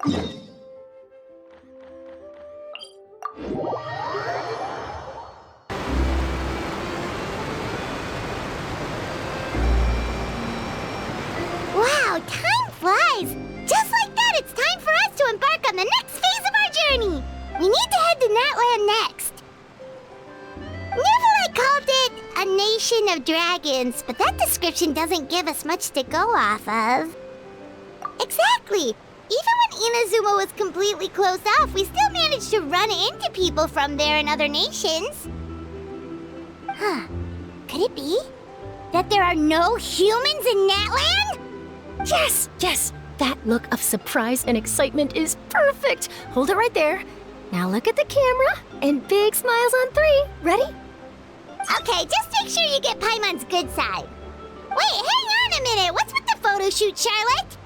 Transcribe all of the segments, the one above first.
Wow, time flies! Just like that, it's time for us to embark on the next phase of our journey! We need to head to Natlan next. Niffle called it a nation of dragons, but that description doesn't give us much to go off of. Exactly! Even when Inazuma was completely closed off, we still managed to run into people from there and other nations. Huh. Could it be that there are no humans in Natlan? Yes, yes! That look of surprise and excitement is perfect! Hold it right there. Now look at the camera, and big smiles on 3. Ready? Okay, just make sure you get Paimon's good side. Wait, hang on a minute! What's with the photo shoot, Charlotte?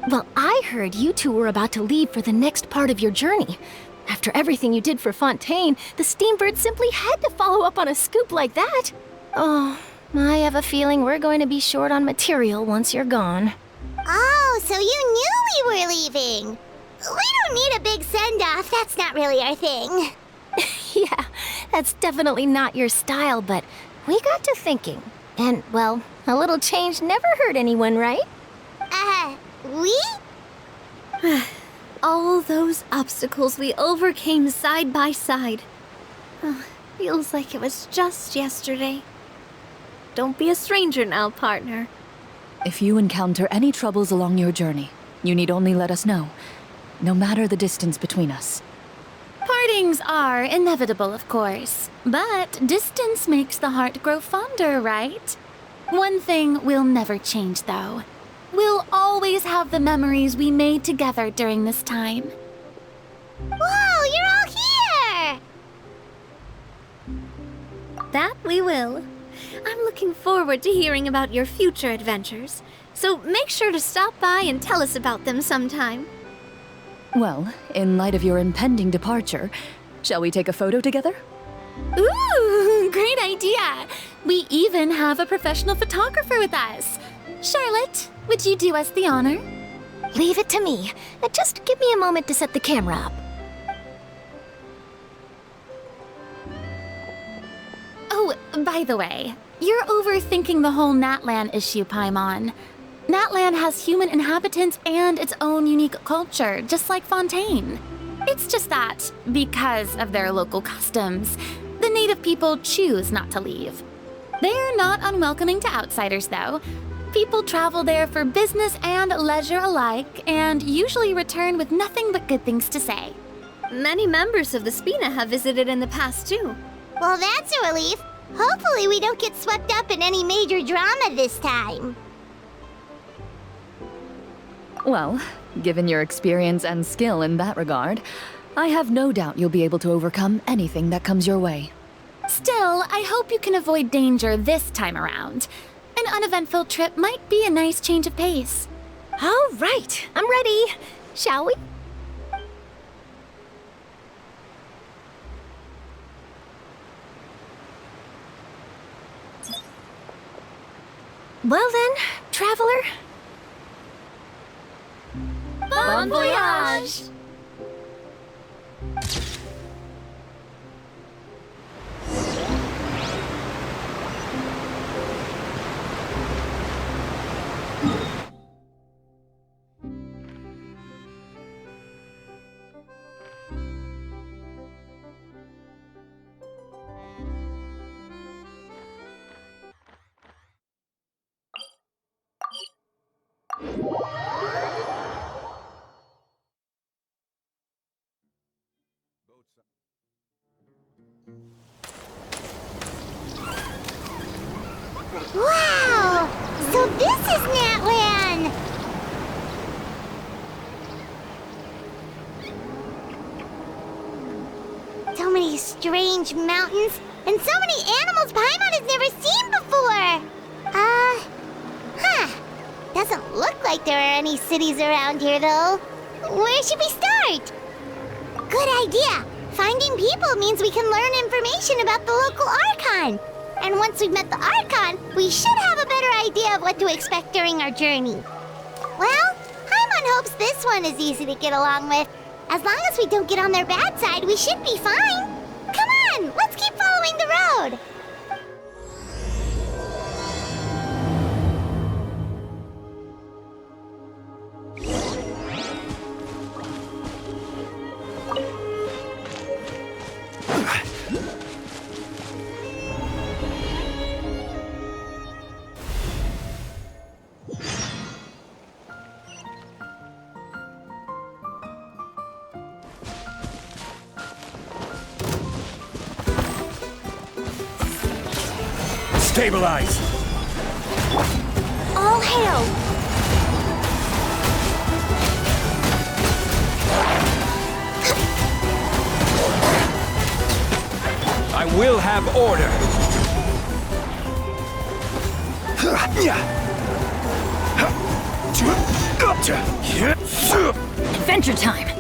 Well, I heard you two were about to leave for the next part of your journey. After everything you did for Fontaine, the Steambird simply had to follow up on a scoop like that. Oh, I have a feeling we're going to be short on material once you're gone. Oh, so you knew we were leaving. We don't need a big send-off. That's not really our thing. Yeah, that's definitely not your style, but we got to thinking. And, well, a little change never hurt anyone, right? We? All those obstacles we overcame side by side. Feels like it was just yesterday. Don't be a stranger now, partner. If you encounter any troubles along your journey, you need only let us know, no matter the distance between us. Partings are inevitable, of course, but distance makes the heart grow fonder, right? One thing will never change, though. We'll always have the memories we made together during this time. Whoa, you're all here! That we will. I'm looking forward to hearing about your future adventures, so make sure to stop by and tell us about them sometime. Well, in light of your impending departure, shall we take a photo together? Ooh, great idea! We even have a professional photographer with us. Charlotte, would you do us the honor? Leave it to me. Just give me a moment to set the camera up. Oh, by the way, you're overthinking the whole Natlan issue, Paimon. Natlan has human inhabitants and its own unique culture, just like Fontaine. It's just that, because of their local customs, the native people choose not to leave. They're not unwelcoming to outsiders, though. People travel there for business and leisure alike, and usually return with nothing but good things to say. Many members of the Spina have visited in the past, too. Well, that's a relief. Hopefully we don't get swept up in any major drama this time. Well, given your experience and skill in that regard, I have no doubt you'll be able to overcome anything that comes your way. Still, I hope you can avoid danger this time around. An uneventful trip might be a nice change of pace. All right, I'm ready. Shall we? Well then, traveler. Bon voyage! Wow! So this is Natlan! So many strange mountains, and so many animals Paimon has never seen before! Doesn't look like there are any cities around here, though. Where should we start? Good idea! Finding people means we can learn information about the local Archon. And once we've met the Archon, we should have a better idea of what to expect during our journey. Well, Paimon hopes this one is easy to get along with. As long as we don't get on their bad side, we should be fine. Come on, let's keep following the road. Stabilize! All hail! I will have order! Adventure time!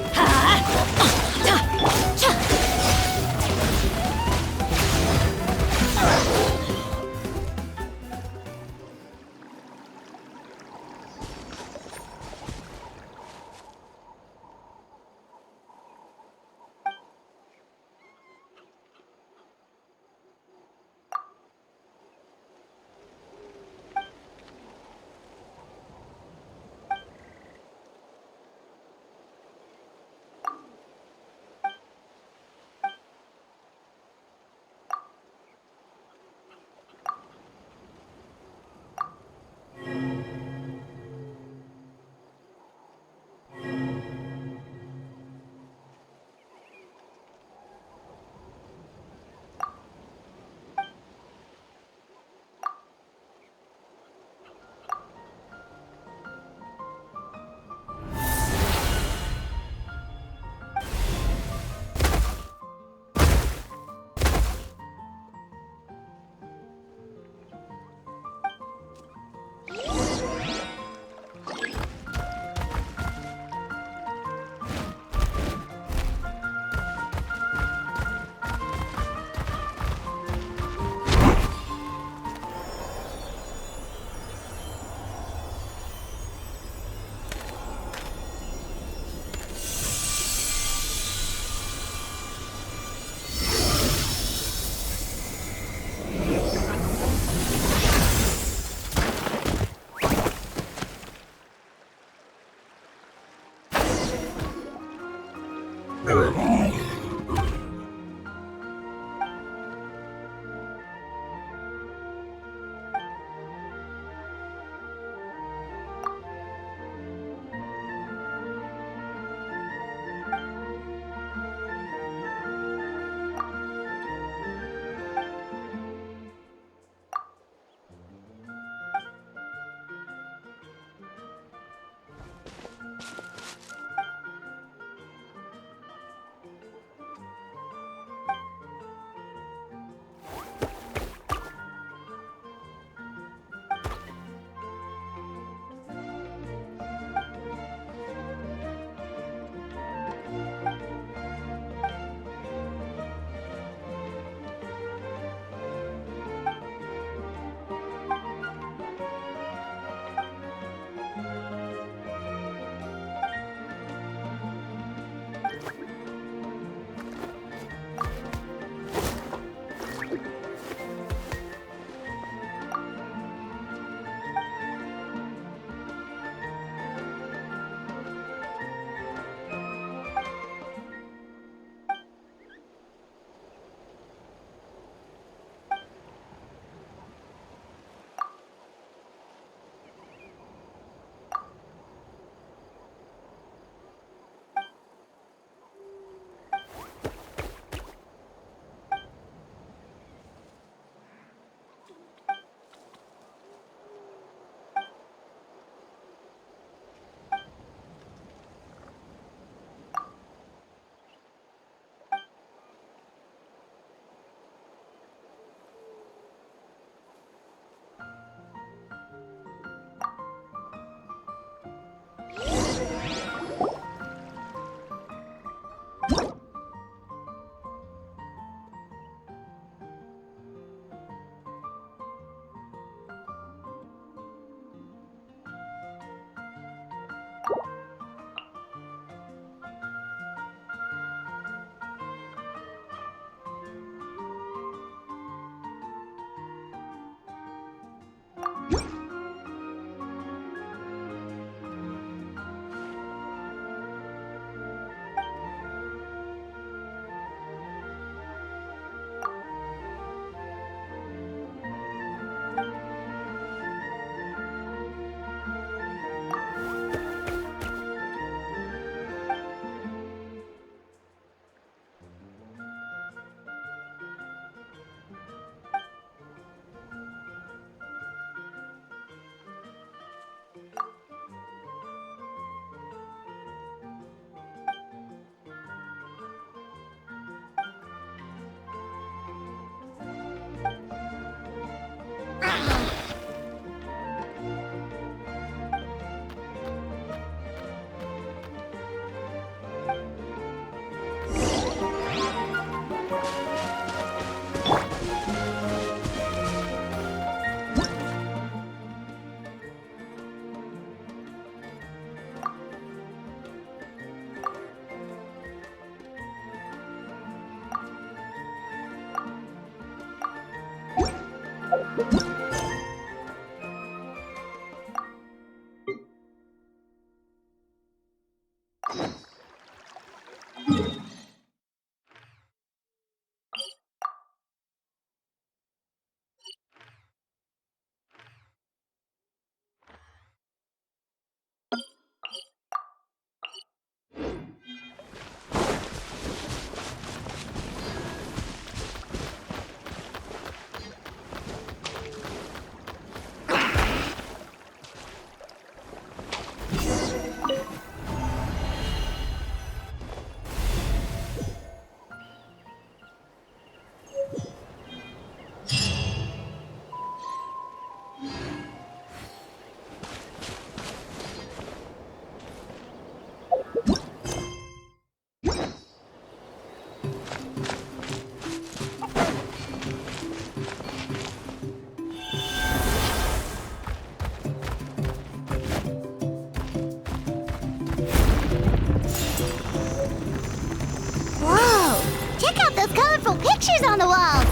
Whoa! Check out those colorful pictures on the walls!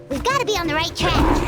We've got to be on the right track.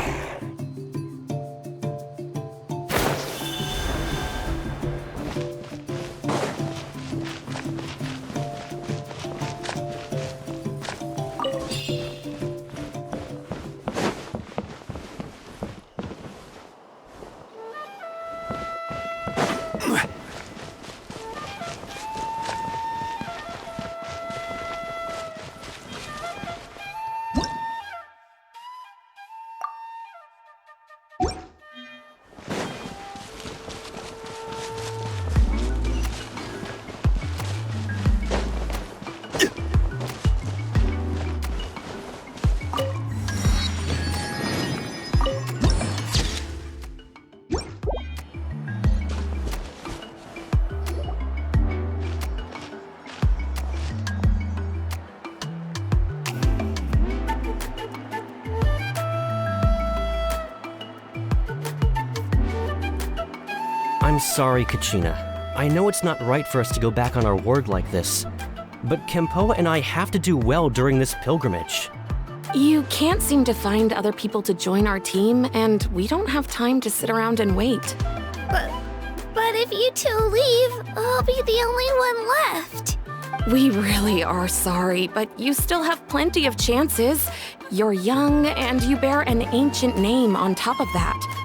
I'm sorry, Kachina. I know it's not right for us to go back on our word like this, but Kenpo and I have to do well during this pilgrimage. You can't seem to find other people to join our team, and we don't have time to sit around and wait. But if you two leave, I'll be the only one left. We really are sorry, but you still have plenty of chances. You're young, and you bear an ancient name on top of that.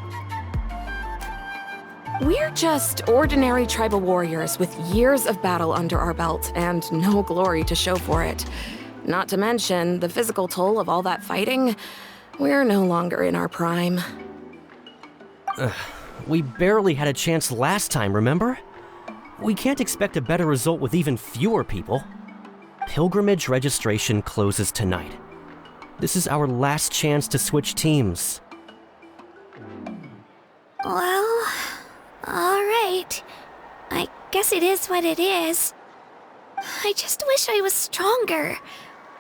We're just ordinary tribal warriors with years of battle under our belt and no glory to show for it. Not to mention the physical toll of all that fighting. We're no longer in our prime. We barely had a chance last time, remember? We can't expect a better result with even fewer people. Pilgrimage registration closes tonight. This is our last chance to switch teams. Well, alright. I guess it is what it is. I just wish I was stronger.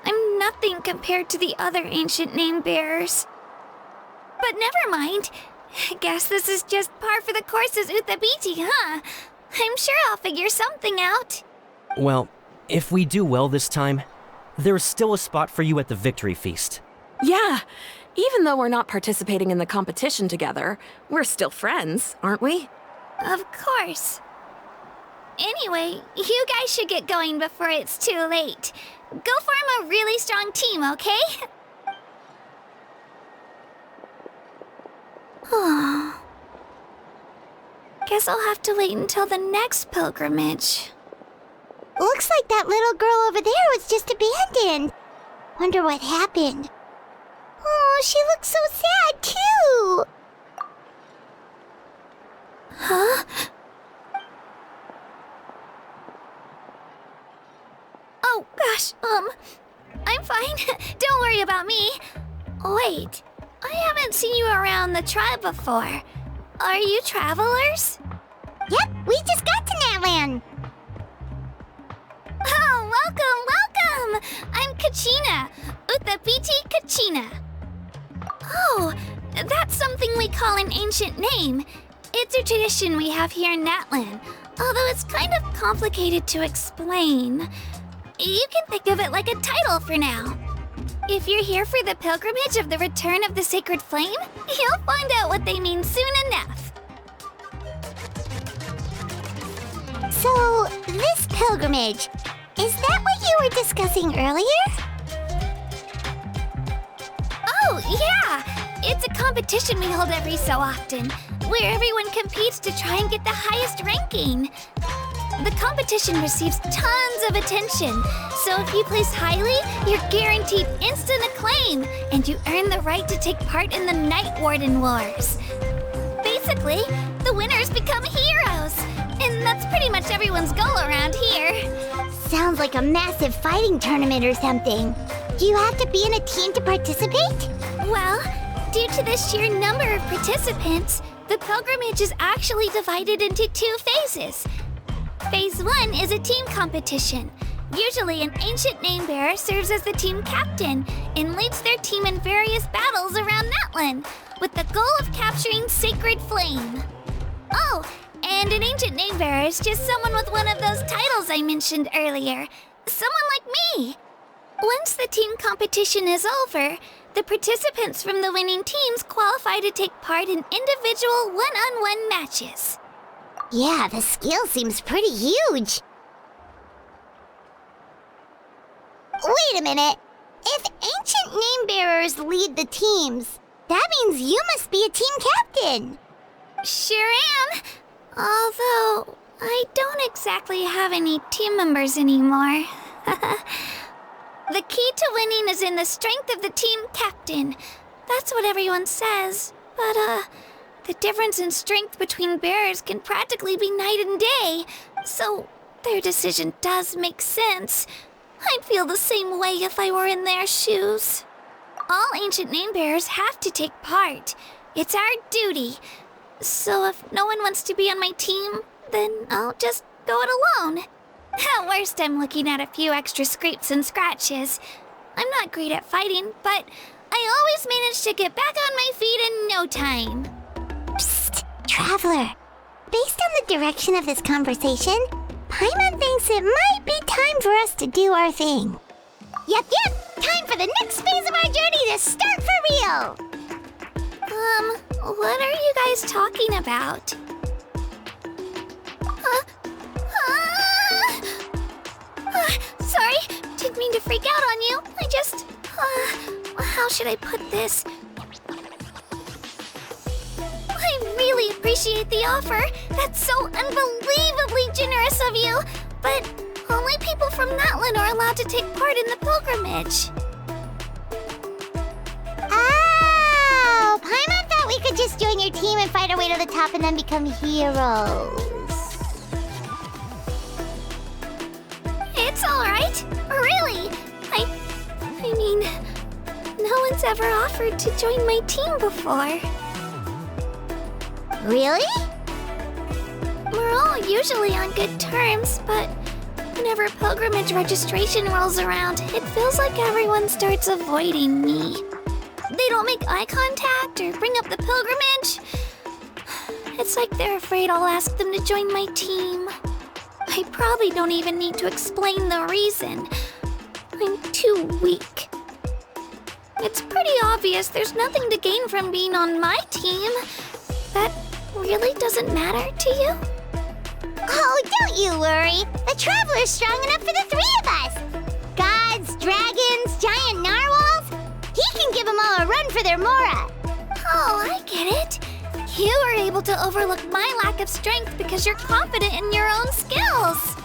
I'm nothing compared to the other ancient name bearers. But never mind. I guess this is just par for the course as Uthabiti, huh? I'm sure I'll figure something out. Well, if we do well this time, there's still a spot for you at the Victory Feast. Yeah, even though we're not participating in the competition together, we're still friends, aren't we? Of course. Anyway, you guys should get going before it's too late. Go form a really strong team, okay? Guess I'll have to wait until the next pilgrimage. Looks like that little girl over there was just abandoned. Wonder what happened. Oh, she looks so sad, too. Huh? Oh, gosh, I'm fine. Don't worry about me. Wait, I haven't seen you around the tribe before. Are you travelers? Yep, we just got to Natlan. Oh, welcome! I'm Kachina, Uthabiti Kachina. Oh, that's something we call an ancient name. It's a tradition we have here in Natlan, although it's kind of complicated to explain. You can think of it like a title for now. If you're here for the pilgrimage of the return of the sacred flame, you'll find out what they mean soon enough. So, this pilgrimage, is that what you were discussing earlier? Oh, yeah! It's a competition we hold every so often, where everyone competes to try and get the highest ranking. The competition receives tons of attention, so if you place highly, you're guaranteed instant acclaim, and you earn the right to take part in the Night Warden Wars. Basically, the winners become heroes, and that's pretty much everyone's goal around here. Sounds like a massive fighting tournament or something. Do you have to be in a team to participate? Well, due to the sheer number of participants, the pilgrimage is actually divided into 2 phases. Phase 1 is a team competition. Usually, an ancient name-bearer serves as the team captain and leads their team in various battles around Natlan, with the goal of capturing Sacred Flame. Oh, and an ancient name-bearer is just someone with one of those titles I mentioned earlier. Someone like me. Once the team competition is over, the participants from the winning teams qualify to take part in individual one-on-one matches. Yeah, the scale seems pretty huge. Wait a minute. If ancient name-bearers lead the teams, that means you must be a team captain. Sure am. Although, I don't exactly have any team members anymore. The key to winning is in the strength of the team captain. That's what everyone says. But, the difference in strength between bearers can practically be night and day. So, their decision does make sense. I'd feel the same way if I were in their shoes. All ancient name-bearers have to take part. It's our duty. So if no one wants to be on my team, then I'll just go it alone. At worst, I'm looking at a few extra scrapes and scratches. I'm not great at fighting, but I always manage to get back on my feet in no time. Psst, Traveler. Based on the direction of this conversation, Paimon thinks it might be time for us to do our thing. Yep, time for the next phase of our journey to start for real! What are you guys talking about? Sorry, didn't mean to freak out on you. I just, how should I put this? I really appreciate the offer. That's so unbelievably generous of you. But only people from Natlan are allowed to take part in the pilgrimage. Oh, Paimon thought we could just join your team and fight our way to the top and then become heroes. It's all right. Really. I mean, no one's ever offered to join my team before. Really? We're all usually on good terms, but whenever pilgrimage registration rolls around, it feels like everyone starts avoiding me. They don't make eye contact or bring up the pilgrimage. It's like they're afraid I'll ask them to join my team. I probably don't even need to explain the reason. I'm too weak. It's pretty obvious there's nothing to gain from being on my team. That really doesn't matter to you? Oh, don't you worry. The Traveler's strong enough for the 3 of us. Gods, dragons, giant narwhals. He can give them all a run for their Mora. Oh, I get it. You were able to overlook my lack of strength because you're confident in your own skills.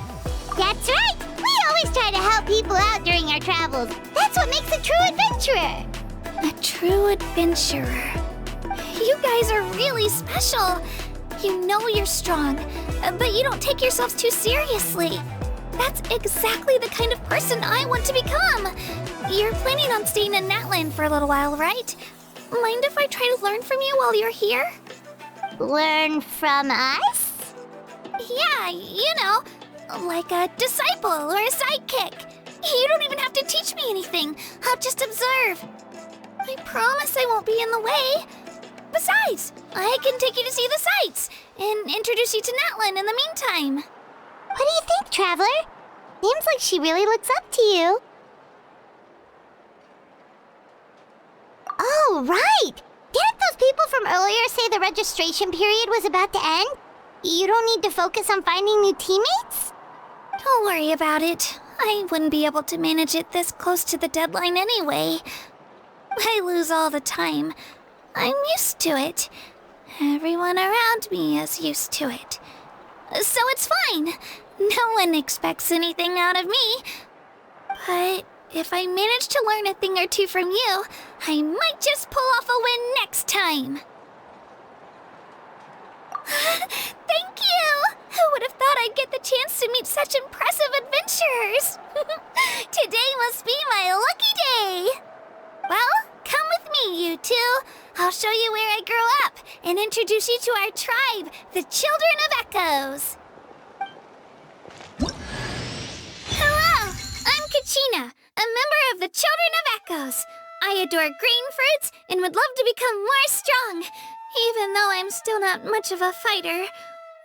That's right. We always try to help people out during our travels. That's what makes a true adventurer. A true adventurer. You guys are really special. You know you're strong, but you don't take yourselves too seriously. That's exactly the kind of person I want to become. You're planning on staying in Natlan for a little while, right? Mind if I try to learn from you while you're here? Learn from us? Yeah, you know, like a disciple or a sidekick. You don't even have to teach me anything. I'll just observe. I promise I won't be in the way. Besides, I can take you to see the sights and introduce you to Natlan in the meantime. What do you think, Traveler? Seems like she really looks up to you. Oh, right! Didn't those people from earlier say the registration period was about to end? You don't need to focus on finding new teammates? Don't worry about it. I wouldn't be able to manage it this close to the deadline anyway. I lose all the time. I'm used to it. Everyone around me is used to it. So it's fine. No one expects anything out of me. But if I manage to learn a thing or two from you, I might just pull off a win next time. Thank you! Who would have thought I'd get the chance to meet such impressive adventurers? Today must be my lucky day! Well, come with me, you two. I'll show you where I grew up and introduce you to our tribe, the Children of Echoes. Hello, I'm Kachina, a member of the Children of Echoes. I adore green fruits and would love to become more strong, even though I'm still not much of a fighter.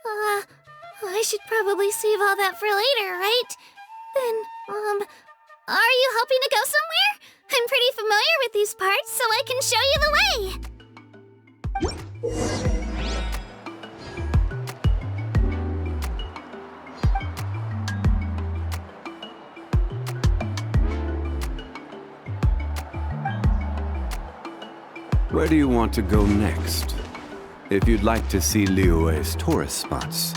I should probably save all that for later, right? Then, are you hoping to go somewhere? I'm pretty familiar with these parts, so I can show you the way. Where do you want to go next? If you'd like to see Liyue's tourist spots,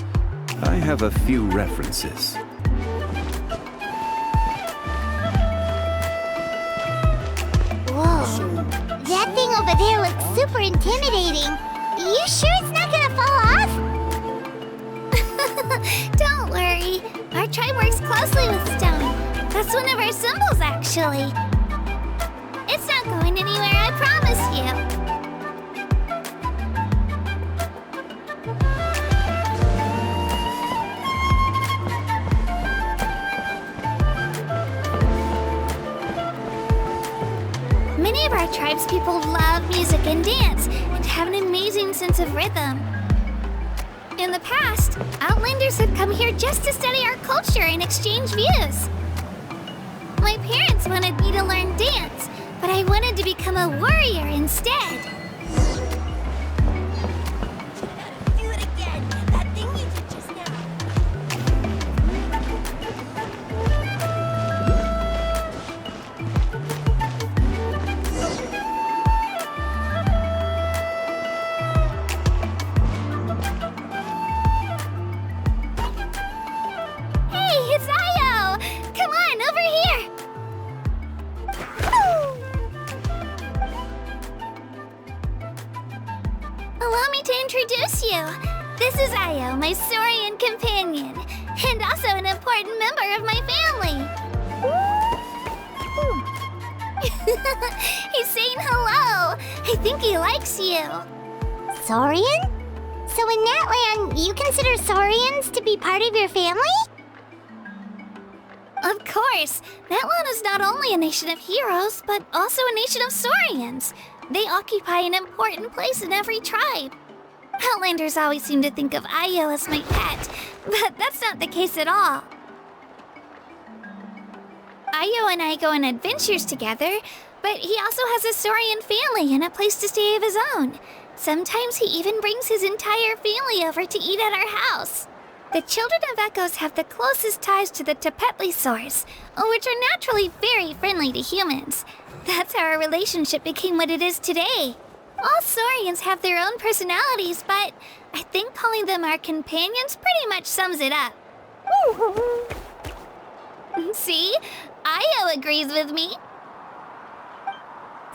I have a few references. Whoa, that thing over there looks super intimidating. You sure it's not gonna fall off? Don't worry. Our tribe works closely with stone. That's one of our symbols, actually. It's not going anywhere, I promise you. Many of our tribespeople love music and dance and have an amazing sense of rhythm. In the past, Outlanders have come here just to study our culture and exchange views. My parents wanted me to learn dance, but I wanted to become a warrior instead. Do it again. That thing you did just now. Hey, it's Ayo! Come on, over here! Allow me to introduce you. This is Ayo, my Saurian companion, and also an important member of my family. He's saying hello. I think he likes you. Saurian? So in Natlan, you consider Saurians to be part of your family? Of course, Natlan is not only a nation of heroes, but also a nation of Saurians. They occupy an important place in every tribe. Outlanders always seem to think of Ayo as my pet, but that's not the case at all. Ayo and I go on adventures together, but he also has a Saurian family and a place to stay of his own. Sometimes he even brings his entire family over to eat at our house. The Children of Echoes have the closest ties to the Tepetlisaurs, which are naturally very friendly to humans. That's how our relationship became what it is today. All Saurians have their own personalities, but I think calling them our companions pretty much sums it up. See? Ayo agrees with me.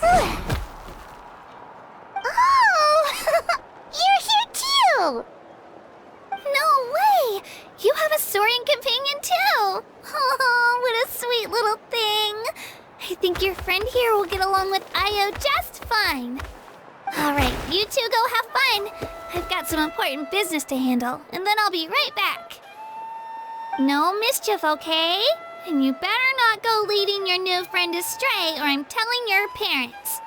Oh! You're here too! No way! You have a Saurian companion too! Oh, what a sweet little thing! I think your friend here will get along with Ayo just fine. Alright, you two go have fun. I've got some important business to handle, and then I'll be right back. No mischief, okay? And you better not go leading your new friend astray, or I'm telling your parents.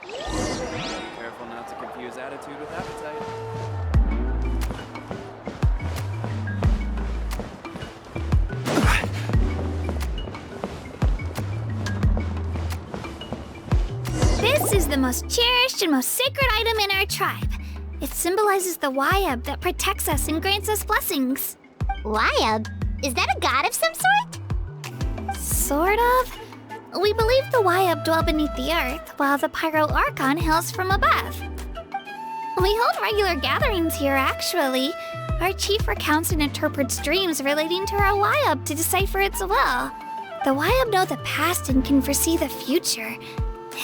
Careful not to confuse attitude with appetite. is the most cherished and most sacred item in our tribe. It symbolizes the Wayab that protects us and grants us blessings. Wayab? Is that a god of some sort? Sort of. We believe the Wayab dwell beneath the earth, while the Pyro Archon hails from above. We hold regular gatherings here, actually. Our chief recounts and interprets dreams relating to our Wayab to decipher its will. The Wayab know the past and can foresee the future.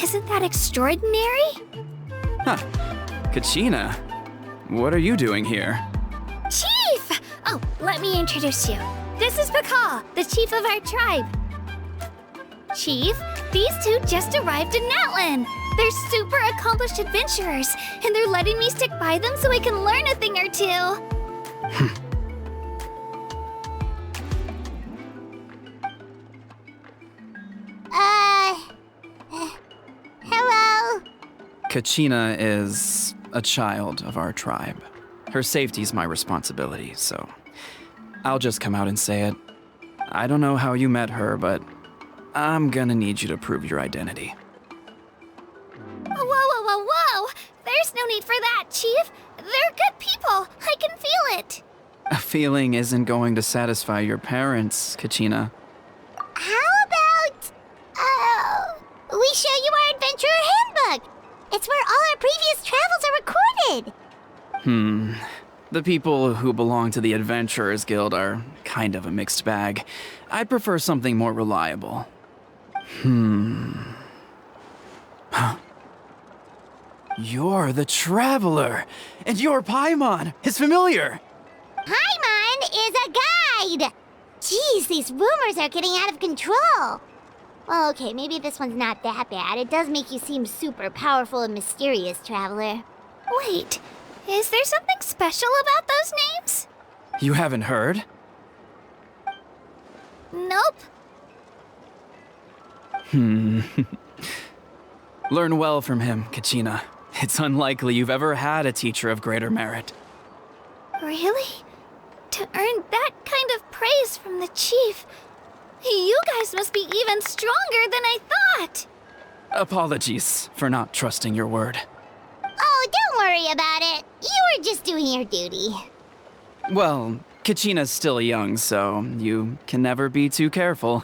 Isn't that extraordinary? Huh. Kachina, what are you doing here? Chief! Oh, let me introduce you. This is Pakal, the chief of our tribe. Chief, these two just arrived in Natlan. They're super accomplished adventurers, and they're letting me stick by them so I can learn a thing or two. Hello? Kachina is a child of our tribe. Her safety's my responsibility, so I'll just come out and say it. I don't know how you met her, but I'm gonna need you to prove your identity. Whoa. There's no need for that, Chief. They're good people. I can feel it. A feeling isn't going to satisfy your parents, Kachina. How about, we show you our adventurer handbook? It's where all our previous travels are recorded. The people who belong to the Adventurers Guild are kind of a mixed bag. I'd prefer something more reliable. You're the Traveler, and your Paimon is familiar. Paimon is a guide! Jeez, these rumors are getting out of control. Well, okay, maybe this one's not that bad. It does make you seem super powerful and mysterious, Traveler. Wait, is there something special about those names? You haven't heard? Nope. Learn well from him, Kachina. It's unlikely you've ever had a teacher of greater merit. Really? To earn that kind of praise from the chief, you guys must be even stronger than I thought. Apologies for not trusting your word. Oh, don't worry about it. You were just doing your duty. Well, Kachina's still young, so you can never be too careful.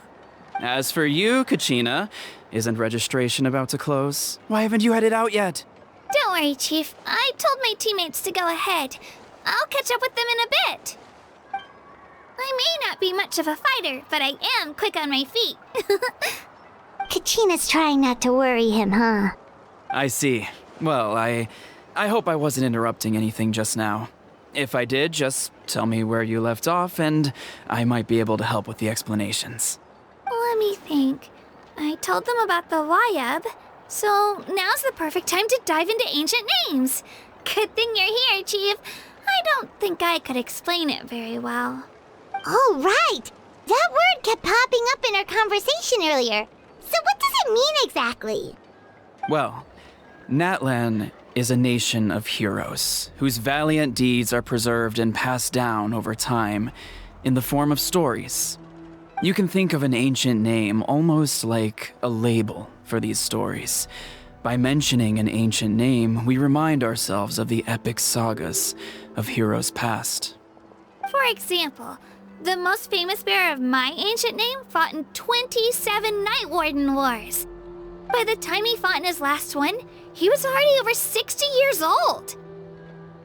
As for you, Kachina, isn't registration about to close? Why haven't you headed out yet? Don't worry, Chief. I told my teammates to go ahead. I'll catch up with them in a bit. I may not be much of a fighter, but I am quick on my feet. Kachina's trying not to worry him, huh? I see. Well, I hope I wasn't interrupting anything just now. If I did, just tell me where you left off, and I might be able to help with the explanations. Let me think. I told them about the Wayab, so now's the perfect time to dive into ancient names. Good thing you're here, Chief. I don't think I could explain it very well. Oh, right! That word kept popping up in our conversation earlier. So what does it mean exactly? Well, Natlan is a nation of heroes whose valiant deeds are preserved and passed down over time in the form of stories. You can think of an ancient name almost like a label for these stories. By mentioning an ancient name, we remind ourselves of the epic sagas of heroes past. For example, the most famous bearer of my ancient name fought in 27 Night Warden Wars. By the time he fought in his last one, he was already over 60 years old.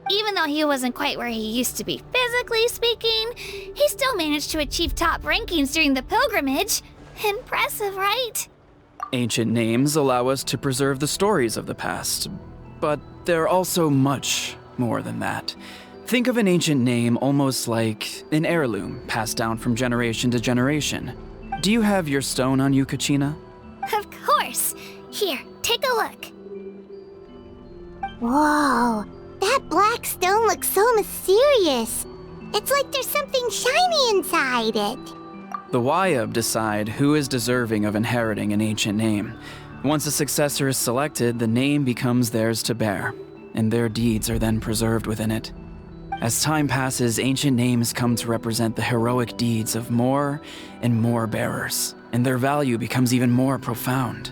Even though he wasn't quite where he used to be physically speaking, he still managed to achieve top rankings during the pilgrimage. Impressive, right? Ancient names allow us to preserve the stories of the past, but they're also much more than that. Think of an ancient name almost like an heirloom passed down from generation to generation. Do you have your stone on you, Kachina? Of course. Here, take a look. Whoa, that black stone looks so mysterious. It's like there's something shiny inside it. The Wayab decide who is deserving of inheriting an ancient name. Once a successor is selected, the name becomes theirs to bear, and their deeds are then preserved within it. As time passes, ancient names come to represent the heroic deeds of more and more bearers, and their value becomes even more profound.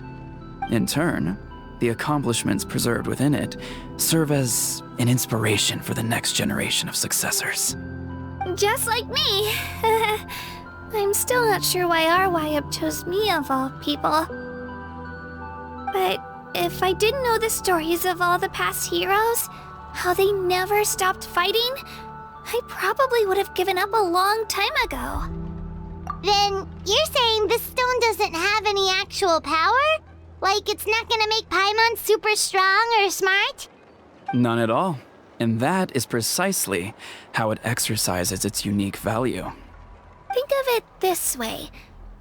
In turn, the accomplishments preserved within it serve as an inspiration for the next generation of successors. Just like me. I'm still not sure why our YUP chose me of all people. But if I didn't know the stories of all the past heroes, how they never stopped fighting, I probably would have given up a long time ago. Then you're saying this stone doesn't have any actual power? Like it's not gonna make Paimon super strong or smart? None at all. And that is precisely how it exercises its unique value. Think of it this way.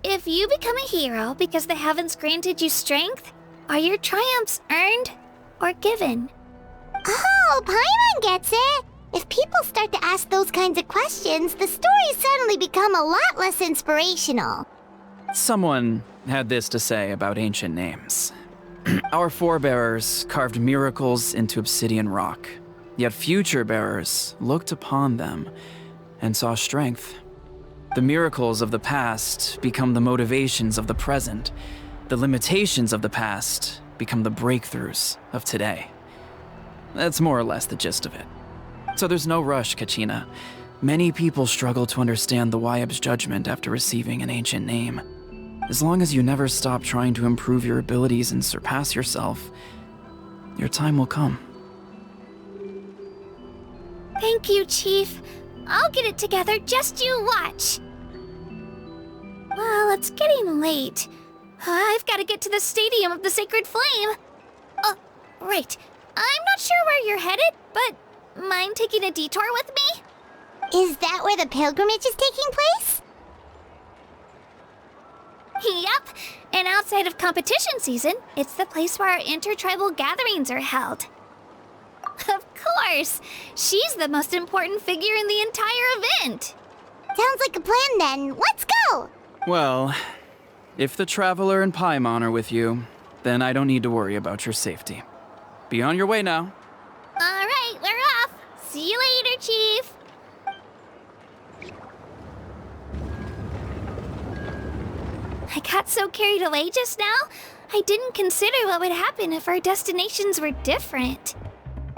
If you become a hero because the heavens granted you strength, are your triumphs earned or given? Oh, Paimon gets it! If people start to ask those kinds of questions, the stories suddenly become a lot less inspirational. Someone had this to say about ancient names. Our forebears carved miracles into obsidian rock, yet future bearers looked upon them and saw strength. The miracles of the past become the motivations of the present. The limitations of the past become the breakthroughs of today. That's more or less the gist of it. So there's no rush, Kachina. Many people struggle to understand the YUP's judgment after receiving an ancient name. As long as you never stop trying to improve your abilities and surpass yourself, your time will come. Thank you, Chief. I'll get it together, just you watch. Well, it's getting late. I've got to get to the Stadium of the Sacred Flame. Oh, right. I'm not sure where you're headed, but mind taking a detour with me? Is that where the pilgrimage is taking place? Yep, and outside of competition season, it's the place where our intertribal gatherings are held. Of course! She's the most important figure in the entire event! Sounds like a plan then. Let's go! Well, if the Traveler and Paimon are with you, then I don't need to worry about your safety. Be on your way now. Alright, we're off! See you later, Chief! I got so carried away just now, I didn't consider what would happen if our destinations were different.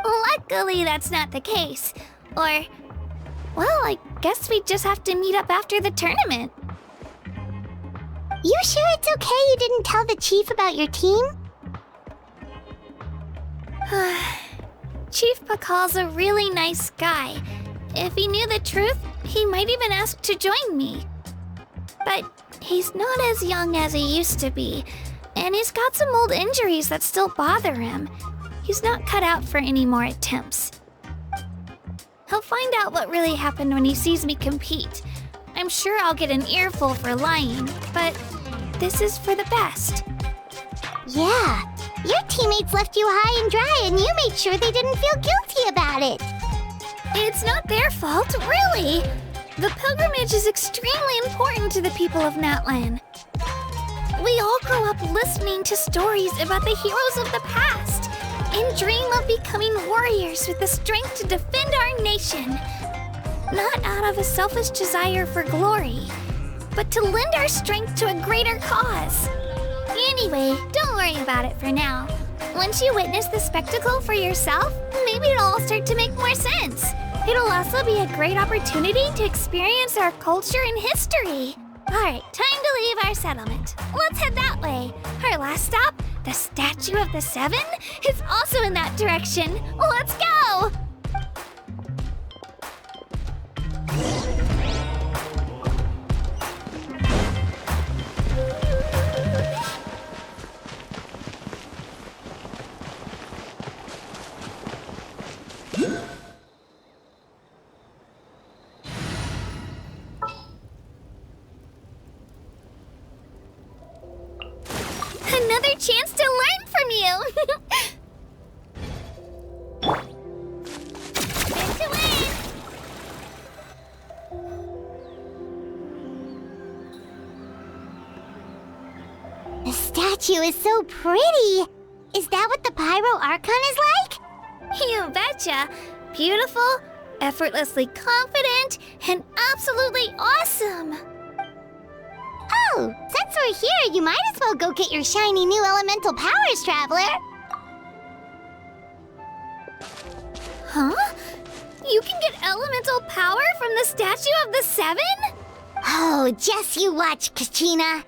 Luckily, that's not the case. Or, well, I guess we just have to meet up after the tournament. You sure it's okay you didn't tell the chief about your team? Chief Pakal's a really nice guy. If he knew the truth, he might even ask to join me. But he's not as young as he used to be, and he's got some old injuries that still bother him. He's not cut out for any more attempts. He'll find out what really happened when he sees me compete. I'm sure I'll get an earful for lying, but this is for the best. Yeah, your teammates left you high and dry and you made sure they didn't feel guilty about it. It's not their fault, really. The pilgrimage is extremely important to the people of Natlan. We all grow up listening to stories about the heroes of the past and dream of becoming warriors with the strength to defend our nation. Not out of a selfish desire for glory, but to lend our strength to a greater cause. Anyway, don't worry about it for now. Once you witness the spectacle for yourself, maybe it'll all start to make more sense. It'll also be a great opportunity to experience our culture and history. Alright, time to leave our settlement. Let's head that way. Our last stop, the Statue of the Seven, is also in that direction. Let's go! Another chance to learn from you! Win to win! The statue is so pretty. Is that what the Pyro Archon is like? You betcha! Beautiful, effortlessly confident, and absolutely awesome! Oh, since we're here, you might as well go get your shiny new elemental powers, Traveler. Huh? You can get elemental power from the Statue of the Seven? Oh, just you watch, Kachina.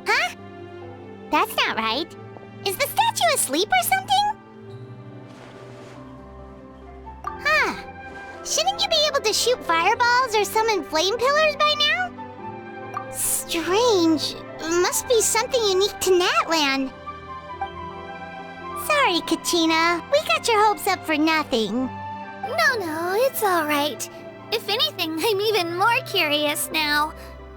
Huh? That's not right. Is the statue asleep or something? Huh. Shouldn't you be able to shoot fireballs or summon flame pillars by now? Strange. Must be something unique to Natlan. Sorry, Kachina. We got your hopes up for nothing. No, it's all right. If anything, I'm even more curious now.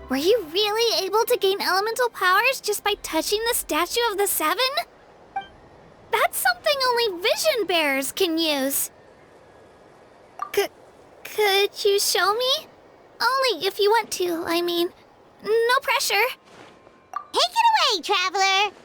Were you really able to gain elemental powers just by touching the Statue of the Seven? That's something only vision bearers can use. Could you show me? Only if you want to, I mean. No pressure. Take it away, traveler!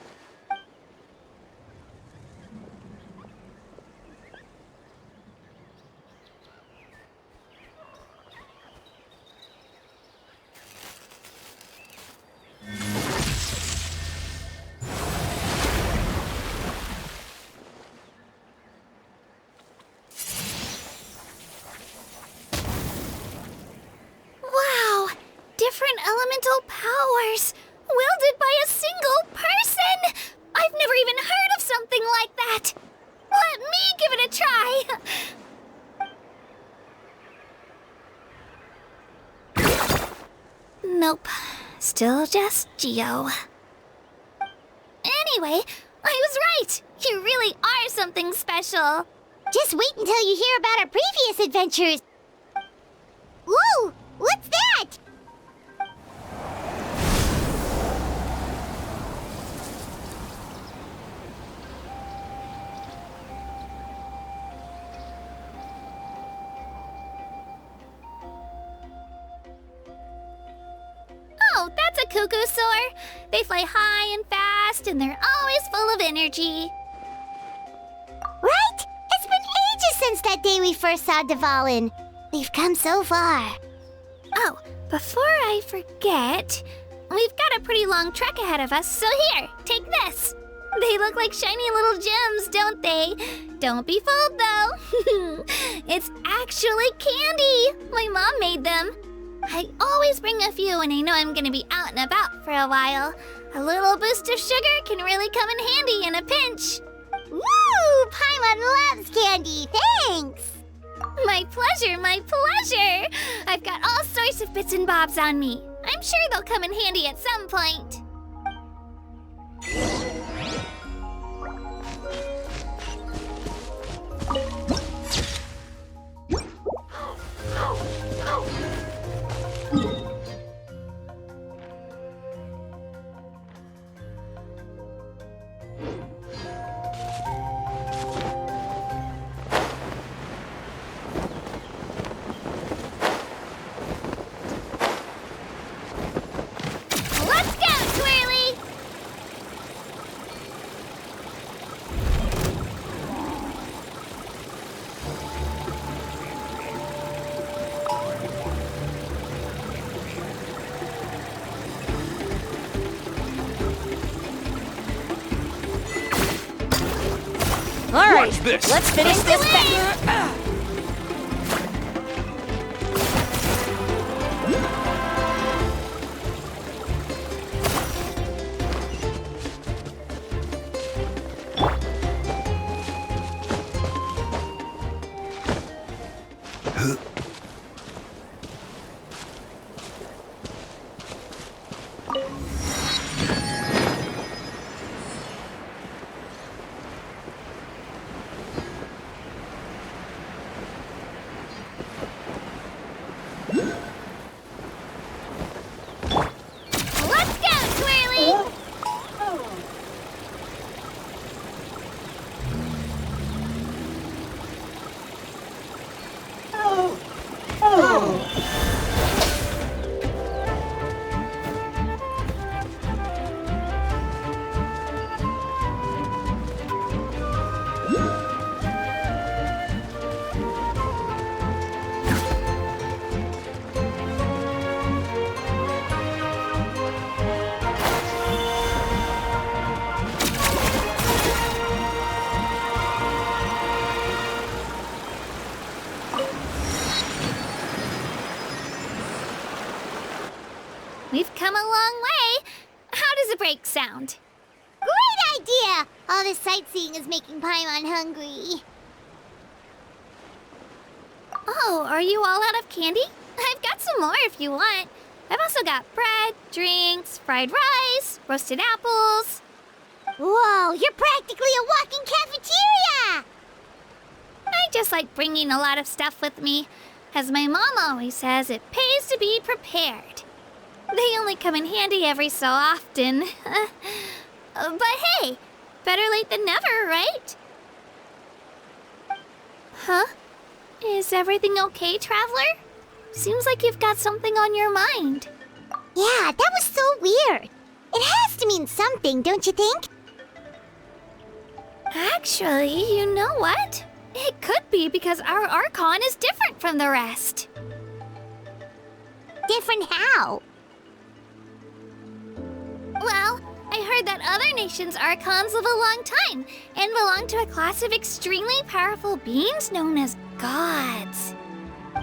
Wow! Different elemental powers! Wielded by a single person! I've never even heard of something like that! Let me give it a try! Nope. Still just Geo. Anyway, I was right! You really are something special! Just wait until you hear about our previous adventures. Whoa! What's that? Oh, that's a Cuckoosaur. They fly high and fast, and they're always full of energy. Right? It's been ages since that day we first saw Dvalin. We've come so far. Oh, before I forget, we've got a pretty long trek ahead of us, so here, take this. They look like shiny little gems, don't they? Don't be fooled, though. It's actually candy. My mom made them. I always bring a few when I know I'm gonna be out and about for a while. A little boost of sugar can really come in handy in a pinch. Woo! Paimon loves candy. Thanks. My pleasure, my pleasure! I've got all sorts of bits and bobs on me. I'm sure they'll come in handy at some point. Let's go, Twirly! All right, let's finish this thing. Let's go, Twirly! We've come a long way. How does a break sound? Great idea! All this sightseeing is making Paimon hungry. Oh, are you all out of candy? I've got some more if you want. I've also got bread, drinks, fried rice, roasted apples. Whoa, you're practically a walking cafeteria! I just like bringing a lot of stuff with me. As my mom always says, it pays to be prepared. They only come in handy every so often. But hey, better late than never, right? Huh? Is everything okay, Traveler? Seems like you've got something on your mind. Yeah, that was so weird. It has to mean something, don't you think? Actually, you know what? It could be because our Archon is different from the rest. Different how? Well, I heard that other nations' Archons live a long time and belong to a class of extremely powerful beings known as gods.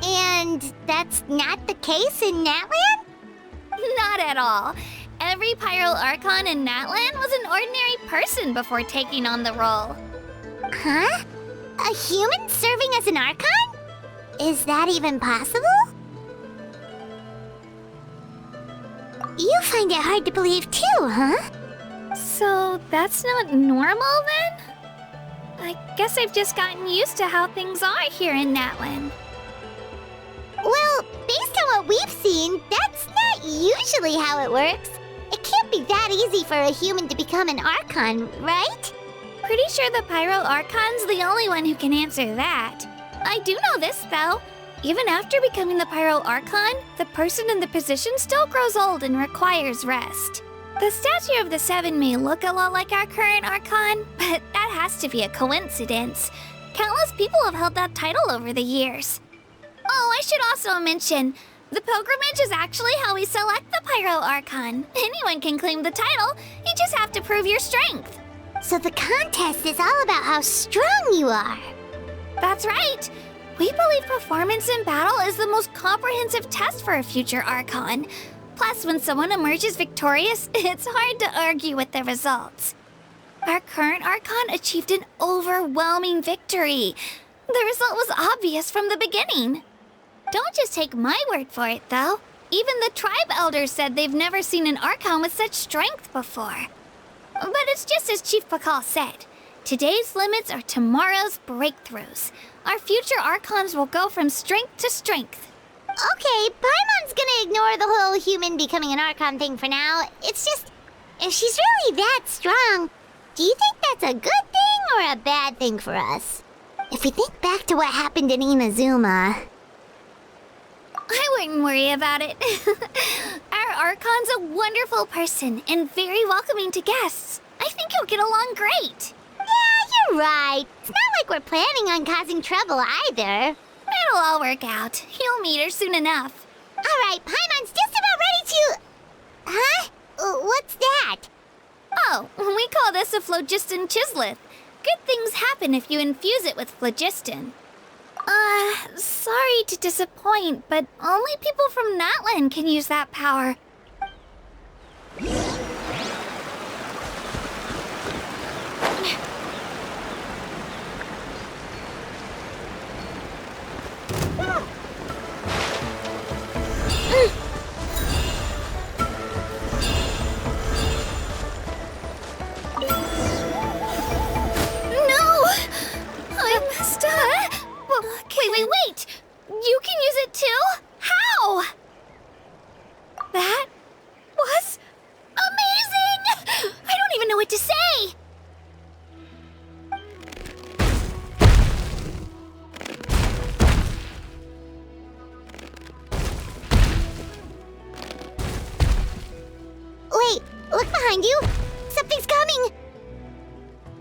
And that's not the case in Natlan? Not at all. Every Pyral Archon in Natlan was an ordinary person before taking on the role. Huh? A human serving as an Archon? Is that even possible? You find it hard to believe too, huh? So that's not normal then? I guess I've just gotten used to how things are here in Natlan. Well, based on what we've seen, that's not usually how it works. It can't be that easy for a human to become an Archon, right? Pretty sure the Pyral Archon's the only one who can answer that. I do know this, though. Even after becoming the Pyral Archon, the person in the position still grows old and requires rest. The statue of the Seven may look a lot like our current Archon, but that has to be a coincidence. Countless people have held that title over the years. Oh, I should also mention, the pilgrimage is actually how we select the Pyral Archon. Anyone can claim the title, you just have to prove your strength. So the contest is all about how strong you are. That's right. We believe performance in battle is the most comprehensive test for a future Archon. Plus, when someone emerges victorious, it's hard to argue with the results. Our current Archon achieved an overwhelming victory. The result was obvious from the beginning. Don't just take my word for it, though. Even the tribe elders said they've never seen an Archon with such strength before. But it's just as Chief Pakal said. Today's limits are tomorrow's breakthroughs. Our future Archons will go from strength to strength. Okay, Paimon's gonna ignore the whole human becoming an Archon thing for now. It's just, if she's really that strong, do you think that's a good thing or a bad thing for us? If we think back to what happened in Inazuma... I wouldn't worry about it. Our Archon's a wonderful person and very welcoming to guests. I think you'll get along great. Yeah, you're right. It's not like we're planning on causing trouble either. It'll all work out. You'll meet her soon enough. All right, Paimon's just about ready to... Huh? What's that? Oh, we call this a phlogiston chisleth. Good things happen if you infuse it with phlogiston. Sorry to disappoint, but only people from Natlan can use that power. Wait! You can use it too? How? That was amazing! I don't even know what to say! Wait, look behind you! Something's coming!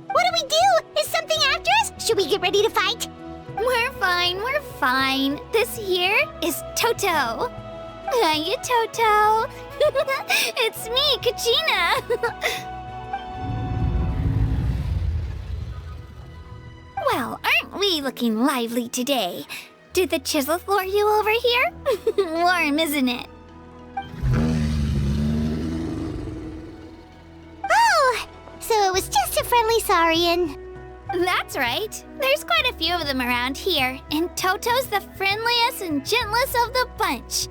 What do we do? Is something after us? Should we get ready to fight? We're fine. This here is Toto. Hiya, Toto. It's me, Kachina. Well, aren't we looking lively today? Did the chisel lure you over here? Warm, isn't it? friendly Saurian. That's right. There's quite a few of them around here, and Toto's the friendliest and gentlest of the bunch.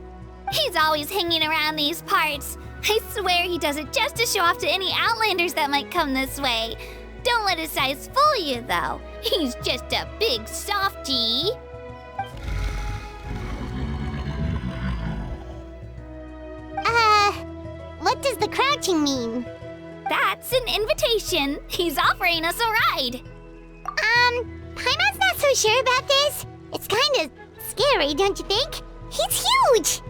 He's always hanging around these parts. I swear he does it just to show off to any Outlanders that might come this way. Don't let his size fool you, though. He's just a big softie. What does the crouching mean? That's an invitation. He's offering us a ride. Paimon's not so sure about this. It's kinda scary, don't you think? He's huge!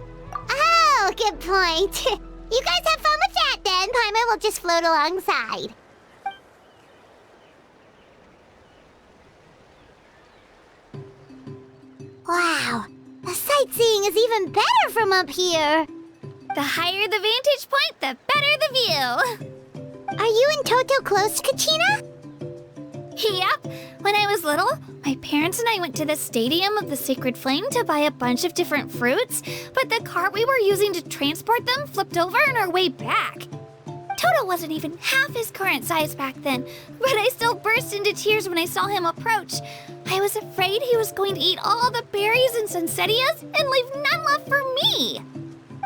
Oh, good point. You guys have fun with that then. Paimon will just float alongside. Wow, the sightseeing is even better from up here. The higher the vantage point, the better the view. Are you and Toto close to Kachina? Yep. When I was little, my parents and I went to the Stadium of the Sacred Flame to buy a bunch of different fruits, but the cart we were using to transport them flipped over on our way back. Toto wasn't even half his current size back then, but I still burst into tears when I saw him approach. I was afraid he was going to eat all the berries and sunsettias and leave none left for me.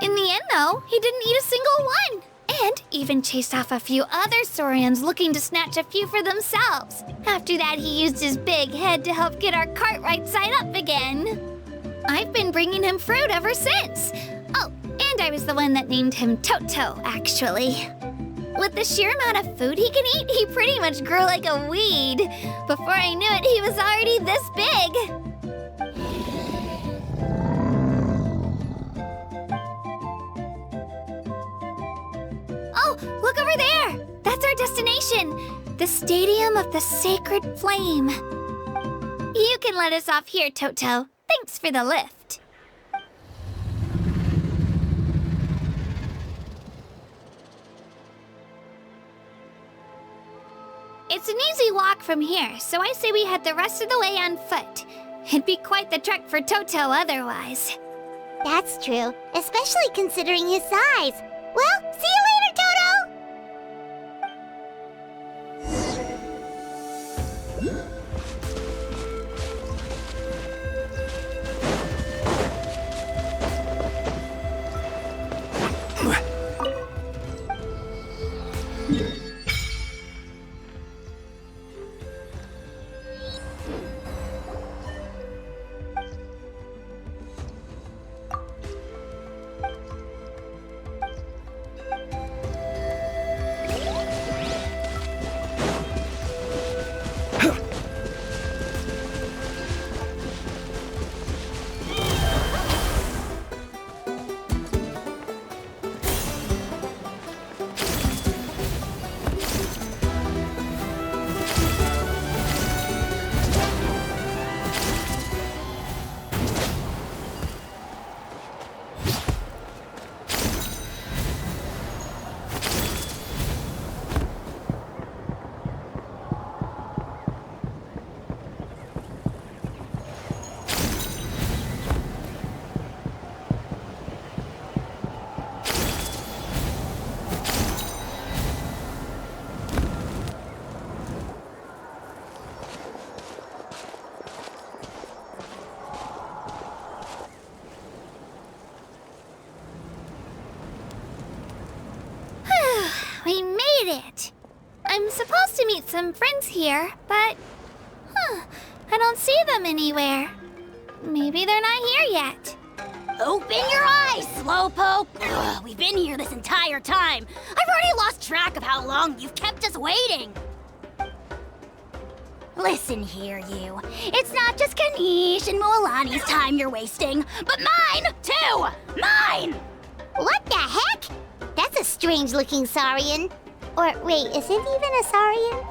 In the end, though, he didn't eat a single one, and even chased off a few other Saurians looking to snatch a few for themselves. After that, he used his big head to help get our cart right side up again. I've been bringing him fruit ever since. Oh, and I was the one that named him Toto, actually. With the sheer amount of food he can eat, he pretty much grew like a weed. Before I knew it, he was already this big. Oh, look over there! That's our destination! The Stadium of the Sacred Flame. You can let us off here, Toto. Thanks for the lift. It's an easy walk from here, so I say we head the rest of the way on foot. It'd be quite the trek for Toto otherwise. That's true, especially considering his size. Well, see you later, Toto! We made it! I'm supposed to meet some friends here, but... I don't see them anywhere. Maybe they're not here yet. Open your eyes, Slowpoke! Ugh, we've been here this entire time. I've already lost track of how long you've kept us waiting. Listen here, you. It's not just Kanish and Moalani's time you're wasting, but mine, too! Mine! What the heck? That's a strange-looking Saurian. Or wait, is it even a Saurian?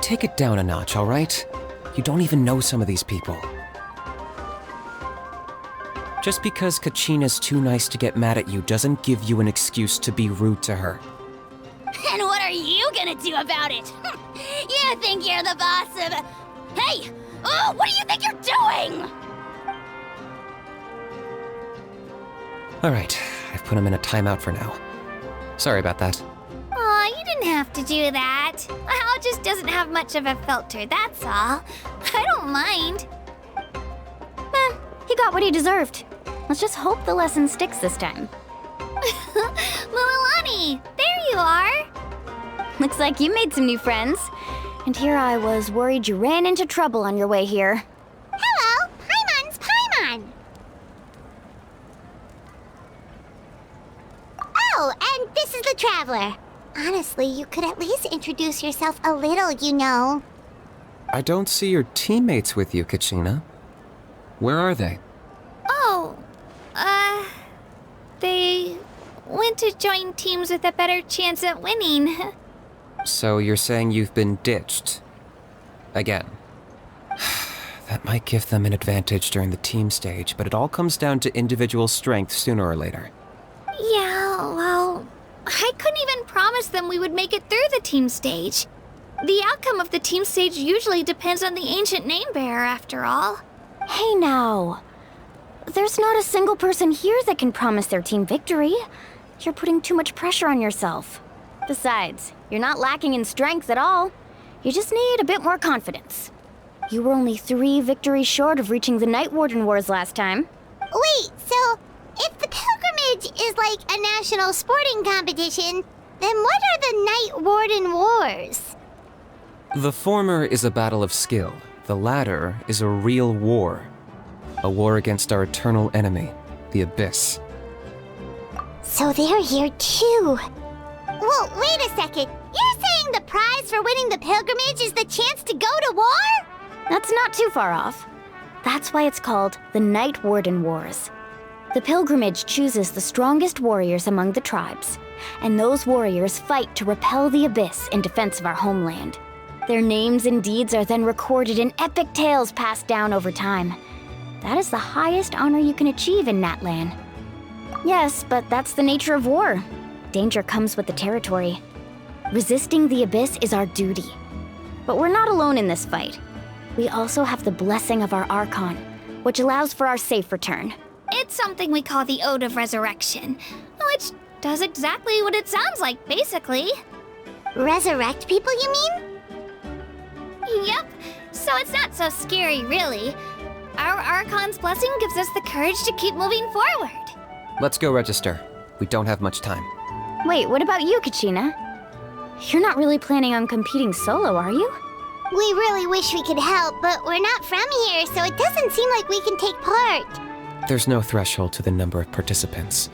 Take it down a notch, all right? You don't even know some of these people. Just because Kachina's too nice to get mad at you doesn't give you an excuse to be rude to her. And what are you gonna do about it? You think you're the boss of... Hey! Oh, what do you think you're doing? All right, I've put him in a timeout for now. Sorry about that. Aw, You didn't have to do that. Hal just doesn't have much of a filter, that's all. I don't mind. He got what he deserved. Let's just hope the lesson sticks this time. Mulalani, there you are. Looks like you made some new friends. And here I was worried you ran into trouble on your way here. Hello, Paimon's Paimon. Oh, and this is the Traveler. Honestly, you could at least introduce yourself a little, you know. I don't see your teammates with you, Kachina. Where are they? Oh, they went to join teams with a better chance at winning. So you're saying you've been ditched? Again. That might give them an advantage during the team stage, but it all comes down to individual strength sooner or later. Yeah, well, I couldn't even promise them we would make it through the team stage. The outcome of the team stage usually depends on the ancient name bearer, after all. Hey now. There's not a single person here that can promise their team victory. You're putting too much pressure on yourself. Besides, you're not lacking in strength at all. You just need a bit more confidence. You were only 3 victories short of reaching the Night Warden Wars last time. Wait, so if the pilgrimage is like a national sporting competition, then what are the Night Warden Wars? The former is a battle of skill. The latter is a real war. A war against our eternal enemy, the Abyss. So they're here too. Whoa, wait a second. You're saying the prize for winning the pilgrimage is the chance to go to war? That's not too far off. That's why it's called the Night Warden Wars. The pilgrimage chooses the strongest warriors among the tribes, and those warriors fight to repel the Abyss in defense of our homeland. Their names and deeds are then recorded in epic tales passed down over time. That is the highest honor you can achieve in Natlan. Yes, but that's the nature of war. Danger comes with the territory. Resisting the Abyss is our duty. But we're not alone in this fight. We also have the blessing of our Archon, which allows for our safe return. It's something we call the Ode of Resurrection, which does exactly what it sounds like, basically. Resurrect people, you mean? Yep, so it's not so scary, really. Our Archon's blessing gives us the courage to keep moving forward. Let's go register. We don't have much time. Wait, what about you, Kachina? You're not really planning on competing solo, are you? We really wish we could help, but we're not from here, so it doesn't seem like we can take part. There's no threshold to the number of participants.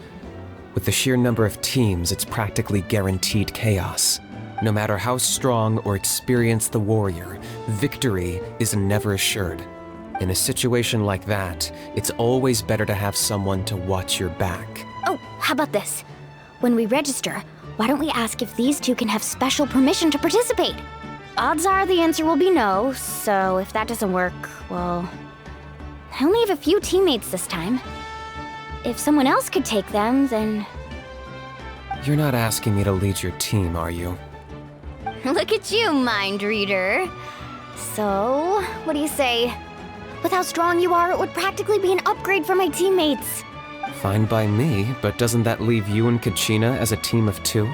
With the sheer number of teams, it's practically guaranteed chaos. No matter how strong or experienced the warrior, victory is never assured. In a situation like that, it's always better to have someone to watch your back. Oh, how about this? When we register, why don't we ask if these two can have special permission to participate? Odds are the answer will be no, so if that doesn't work, well, I only have a few teammates this time. If someone else could take them, then... You're not asking me to lead your team, are you? Look at you, mind reader. So, what do you say? With how strong you are, it would practically be an upgrade for my teammates. Fine by me, but doesn't that leave you and Kachina as a team of 2?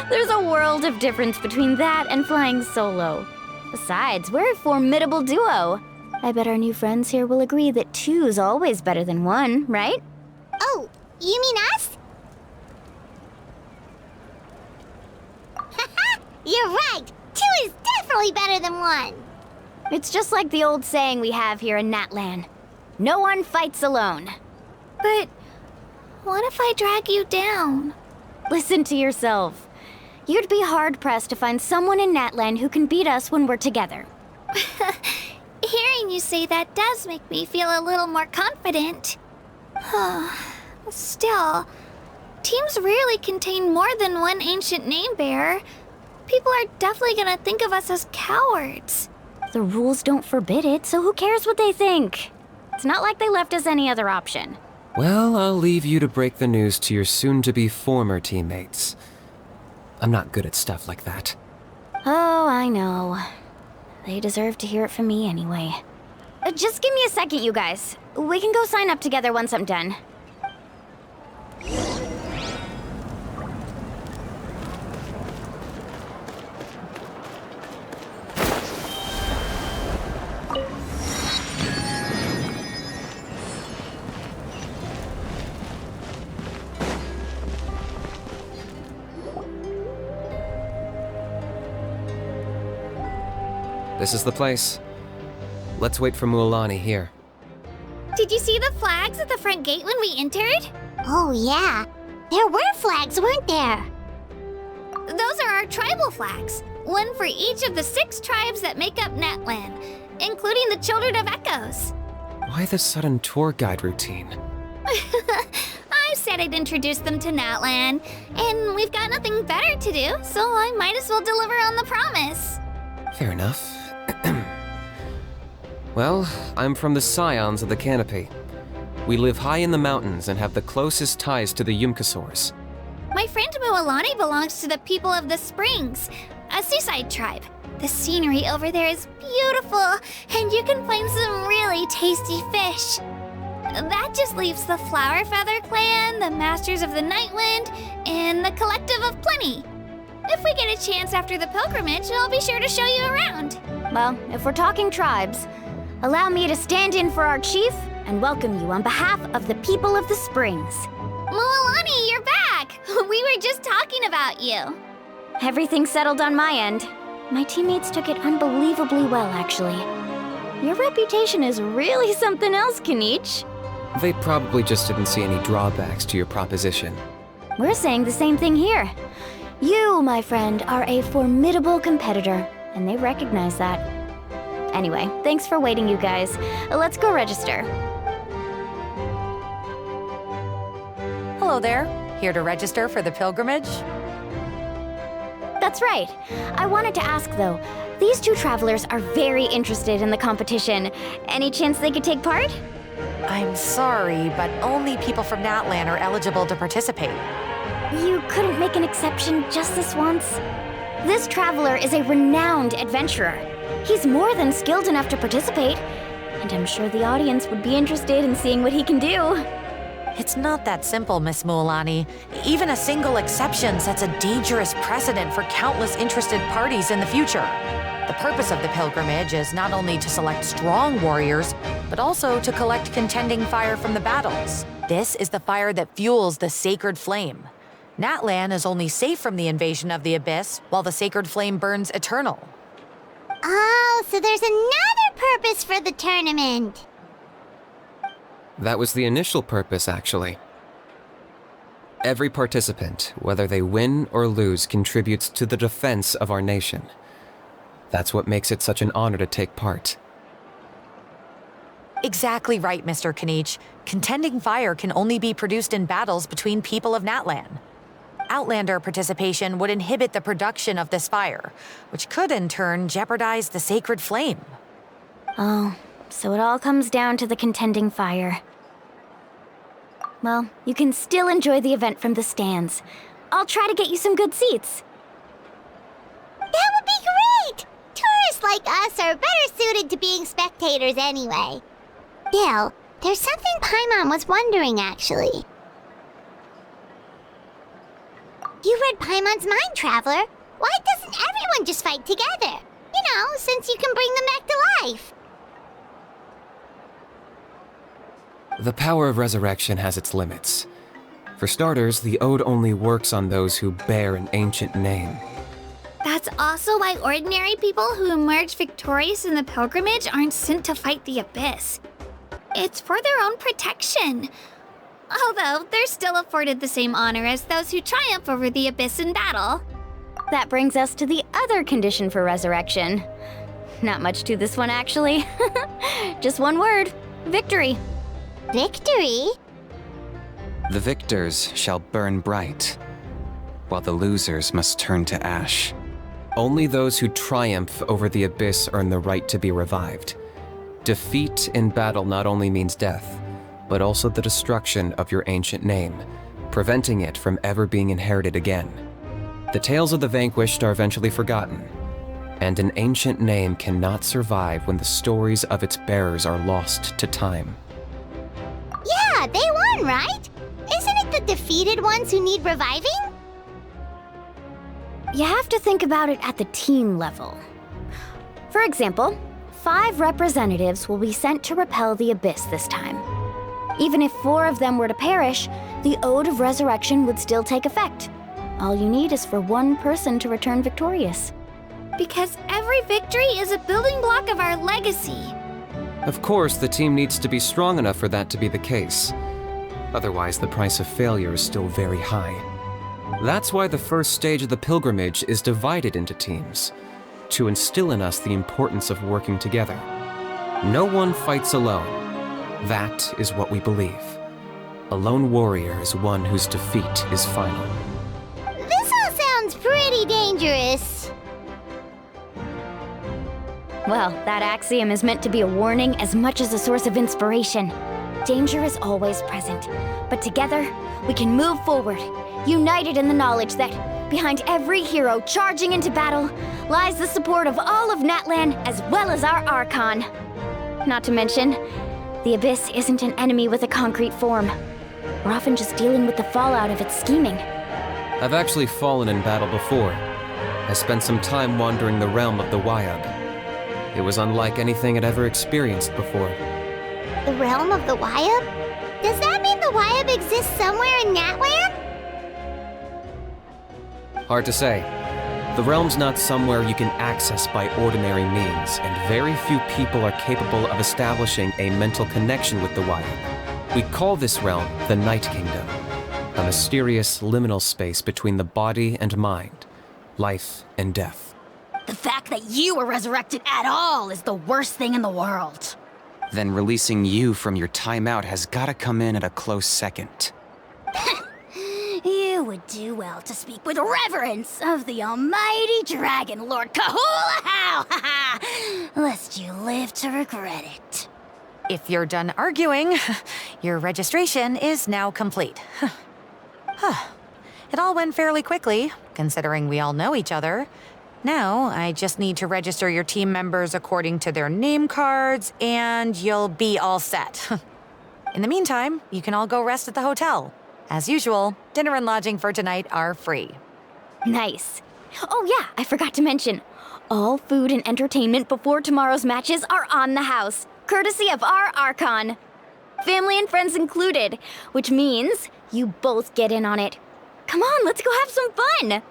There's a world of difference between that and flying solo. Besides, we're a formidable duo. I bet our new friends here will agree that 2's always better than 1, right? Oh, you mean us? You're right! 2 is definitely better than 1! It's just like the old saying we have here in Natlan. No one fights alone. But what if I drag you down? Listen to yourself. You'd be hard-pressed to find someone in Natlan who can beat us when we're together. Hearing you say that does make me feel a little more confident. Still, teams rarely contain more than one ancient name bearer. People are definitely gonna think of us as cowards. The rules don't forbid it, so who cares what they think? It's not like they left us any other option. Well, I'll leave you to break the news to your soon-to-be former teammates. I'm not good at stuff like that. Oh, I know. They deserve to hear it from me anyway. Just give me a second, you guys. We can go sign up together once I'm done. This is the place. Let's wait for Mualani here. Did you see the flags at the front gate when we entered? Oh, yeah. There were flags, weren't there? Those are our tribal flags. One for each of the 6 tribes that make up Natlan, including the Children of Echoes. Why the sudden tour guide routine? I said I'd introduce them to Natlan, and we've got nothing better to do, so I might as well deliver on the promise. Fair enough. Well, I'm from the Scions of the Canopy. We live high in the mountains and have the closest ties to the Yumkasaurs. My friend Mualani belongs to the people of the Springs, a seaside tribe. The scenery over there is beautiful, and you can find some really tasty fish. That just leaves the Flower Feather Clan, the Masters of the Nightwind, and the Collective of Plenty. If we get a chance after the pilgrimage, I'll be sure to show you around. Well, if we're talking tribes, allow me to stand in for our chief and welcome you on behalf of the people of the Springs. Mualani, you're back! We were just talking about you. Everything's settled on my end. My teammates took it unbelievably well, actually. Your reputation is really something else, Kinich. They probably just didn't see any drawbacks to your proposition. We're saying the same thing here. You, my friend, are a formidable competitor, and they recognize that. Anyway, thanks for waiting, you guys. Let's go register. Hello there. Here to register for the pilgrimage? That's right. I wanted to ask, though, these 2 travelers are very interested in the competition. Any chance they could take part? I'm sorry, but only people from Natlan are eligible to participate. You couldn't make an exception just this once? This traveler is a renowned adventurer. He's more than skilled enough to participate, and I'm sure the audience would be interested in seeing what he can do. It's not that simple, Miss Mualani. Even a single exception sets a dangerous precedent for countless interested parties in the future. The purpose of the pilgrimage is not only to select strong warriors, but also to collect contending fire from the battles. This is the fire that fuels the sacred flame. Natlan is only safe from the invasion of the Abyss, while the sacred flame burns eternal. Oh, so there's another purpose for the tournament. That was the initial purpose, actually. Every participant, whether they win or lose, contributes to the defense of our nation. That's what makes it such an honor to take part. Exactly right, Mr. Kinich. Contending fire can only be produced in battles between people of Natlan. Outlander participation would inhibit the production of this fire, which could in turn jeopardize the sacred flame. Oh, so it all comes down to the contending fire. Well, you can still enjoy the event from the stands. I'll try to get you some good seats. That would be great! Tourists like us are better suited to being spectators anyway. Bill, there's something Paimon was wondering, actually. You read Paimon's mind, Traveler. Why doesn't everyone just fight together? You know, since you can bring them back to life. The power of resurrection has its limits. For starters, the Ode only works on those who bear an ancient name. That's also why ordinary people who emerge victorious in the pilgrimage aren't sent to fight the Abyss. It's for their own protection. Although, they're still afforded the same honor as those who triumph over the Abyss in battle. That brings us to the other condition for resurrection. Not much to this one, actually. Just one word: victory. Victory? The victors shall burn bright, while the losers must turn to ash. Only those who triumph over the Abyss earn the right to be revived. Defeat in battle not only means death, but also the destruction of your ancient name, preventing it from ever being inherited again. The tales of the vanquished are eventually forgotten, and an ancient name cannot survive when the stories of its bearers are lost to time. Yeah, they won, right? Isn't it the defeated ones who need reviving? You have to think about it at the team level. For example, 5 representatives will be sent to repel the Abyss this time. Even if 4 of them were to perish, the Ode of Resurrection would still take effect. All you need is for one person to return victorious. because every victory is a building block of our legacy. Of course, the team needs to be strong enough for that to be the case. Otherwise, the price of failure is still very high. That's why the first stage of the pilgrimage is divided into teams, to instill in us the importance of working together. No one fights alone. That is what we believe. A lone warrior is one whose defeat is final. This all sounds pretty dangerous. Well, that axiom is meant to be a warning as much as a source of inspiration. Danger is always present, but together, we can move forward, united in the knowledge that behind every hero charging into battle lies the support of all of Natlan as well as our Archon. Not to mention, the Abyss isn't an enemy with a concrete form. We're often just dealing with the fallout of its scheming. I've actually fallen in battle before. I spent some time wandering the realm of the Wyab. It was unlike anything I'd ever experienced before. The realm of the Wyab? Does that mean the Wyab exists somewhere in Natlan? Hard to say. The realm's not somewhere you can access by ordinary means, and very few people are capable of establishing a mental connection with the Wyab. We call this realm the Night Kingdom, a mysterious liminal space between the body and mind, life and death. The fact that you were resurrected at all is the worst thing in the world. Then releasing you from your timeout has gotta come in at a close second. You would do well to speak with reverence of the almighty Dragon Lord Kahulahau, lest you live to regret it. If you're done arguing, your registration is now complete. It all went fairly quickly, considering we all know each other. Now, I just need to register your team members according to their name cards, and you'll be all set. In the meantime, you can all go rest at the hotel. As usual, dinner and lodging for tonight are free. Nice. Oh yeah, I forgot to mention, all food and entertainment before tomorrow's matches are on the house, courtesy of our Archon. Family and friends included, which means you both get in on it. Come on, let's go have some fun!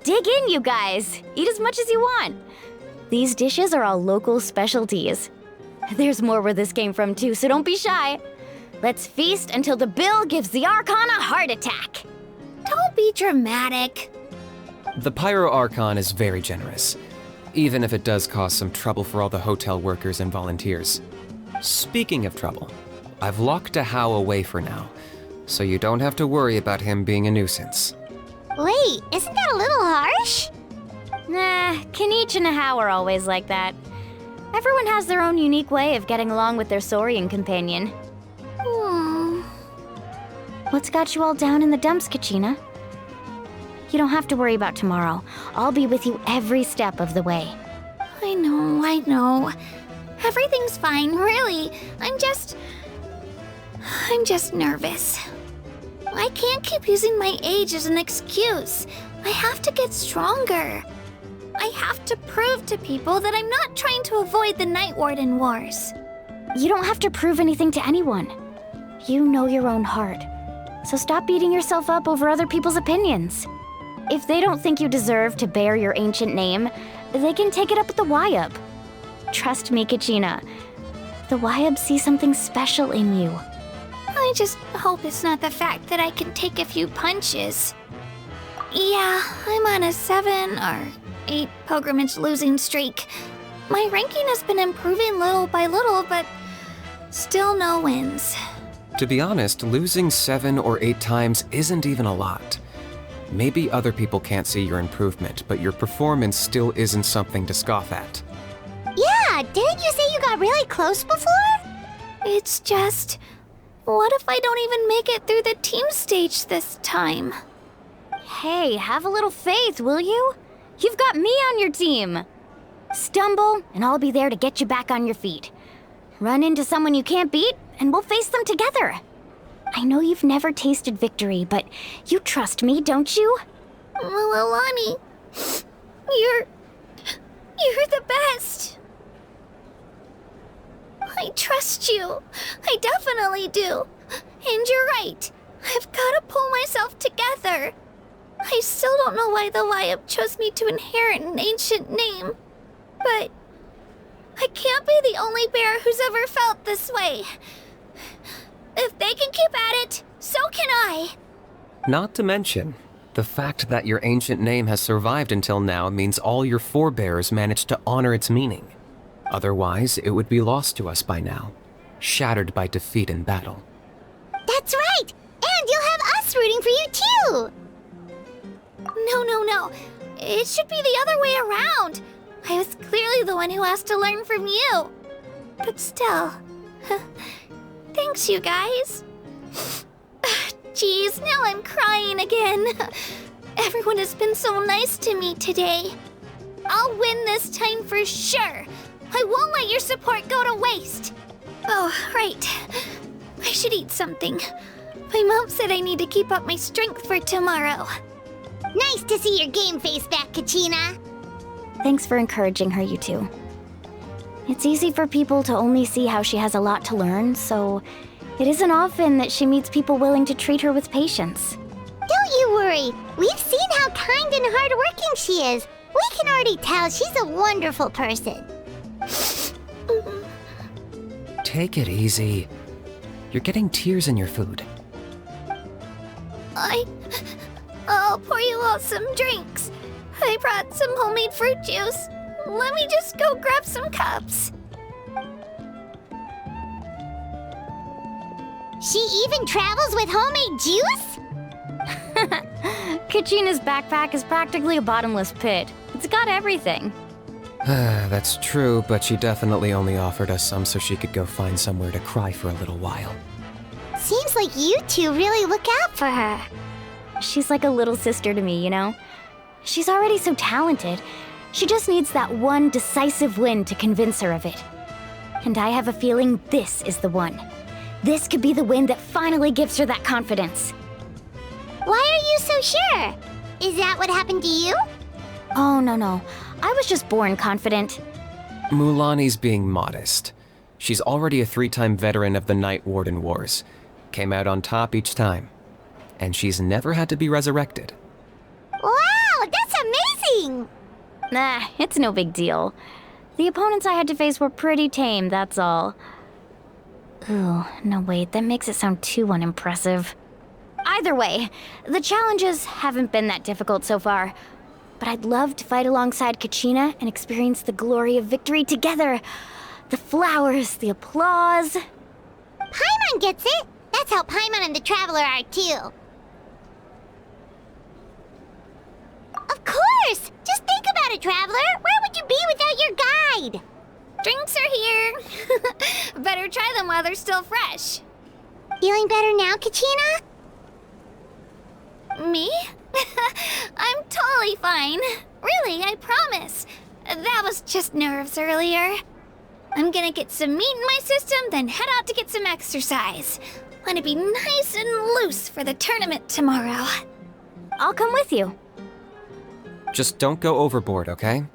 Dig in, you guys! Eat as much as you want! These dishes are all local specialties. There's more where this came from too, so don't be shy. Let's feast until the bill gives the Archon a heart attack. Don't be dramatic. The Pyro Archon is very generous, even if it does cause some trouble for all the hotel workers and volunteers. Speaking of trouble, I've locked Ahau away for now, so you don't have to worry about him being a nuisance. Wait, isn't that a little harsh? Nah, Kinich and Ahau are always like that. Everyone has their own unique way of getting along with their Saurian companion. What's got you all down in the dumps, Kachina? You don't have to worry about tomorrow. I'll be with you every step of the way. I know. Everything's fine, really. I'm just nervous. I can't keep using my age as an excuse. I have to get stronger. I have to prove to people that I'm not trying to avoid the Night Warden Wars. You don't have to prove anything to anyone. You know your own heart. So stop beating yourself up over other people's opinions. If they don't think you deserve to bear your ancient name, they can take it up with the Wyab. Trust me, Kachina. The Wyab see something special in you. I just hope it's not the fact that I can take a few punches. Yeah, I'm on a 7 or 8 pilgrimage losing streak. My ranking has been improving little by little, but still no wins. To be honest, losing 7 or 8 times isn't even a lot. Maybe other people can't see your improvement, but your performance still isn't something to scoff at. Yeah, didn't you say you got really close before? It's just... What if I don't even make it through the team stage this time? Hey, have a little faith, will you? You've got me on your team. Stumble, and I'll be there to get you back on your feet. Run into someone you can't beat, and we'll face them together. I know you've never tasted victory, but you trust me, don't you? Alani, you're the best. I trust you. I definitely do. And you're right. I've got to pull myself together. I still don't know why the Wyup chose me to inherit an ancient name. But I can't be the only bear who's ever felt this way. If they can keep at it, so can I. Not to mention, the fact that your ancient name has survived until now means all your forebears managed to honor its meaning. Otherwise, it would be lost to us by now, shattered by defeat in battle. That's right! And you'll have us rooting for you too! No. It should be the other way around. I was clearly the one who asked to learn from you. But still, thanks, you guys. Geez, now I'm crying again. Everyone has been so nice to me today. I'll win this time for sure. I won't let your support go to waste. Oh, right. I should eat something. My mom said I need to keep up my strength for tomorrow. Nice to see your game face back, Kachina. Thanks for encouraging her, you two. It's easy for people to only see how she has a lot to learn, so it isn't often that she meets people willing to treat her with patience. Don't you worry. We've seen how kind and hardworking she is. We can already tell she's a wonderful person. Take it easy. You're getting tears in your food. I'll pour you all some drinks. I brought some homemade fruit juice. Let me just go grab some cups. She even travels with homemade juice? Kachina's backpack is practically a bottomless pit. It's got everything. That's true, but she definitely only offered us some so she could go find somewhere to cry for a little while. Seems like you two really look out for her. She's like a little sister to me, you know? She's already so talented. She just needs that one decisive win to convince her of it. And I have a feeling this is the one. This could be the win that finally gives her that confidence. Why are you so sure? Is that what happened to you? Oh, no. I was just born confident. Mulaney's being modest. She's already a 3-time veteran of the Night Warden Wars. Came out on top each time. And she's never had to be resurrected. Wow, that's amazing! Nah, it's no big deal. The opponents I had to face were pretty tame, that's all. Ooh, no wait, that makes it sound too unimpressive. Either way, the challenges haven't been that difficult so far. But I'd love to fight alongside Kachina and experience the glory of victory together. The flowers, the applause. Paimon gets it! That's how Paimon and the Traveler are too. Of course! Just think about it, Traveler! Where would you be without your guide? Drinks are here. Better try them while they're still fresh. Feeling better now, Kachina? Me? I'm totally fine. Really, I promise. That was just nerves earlier. I'm gonna get some meat in my system, then head out to get some exercise. Want to be nice and loose for the tournament tomorrow. I'll come with you. Just don't go overboard, okay?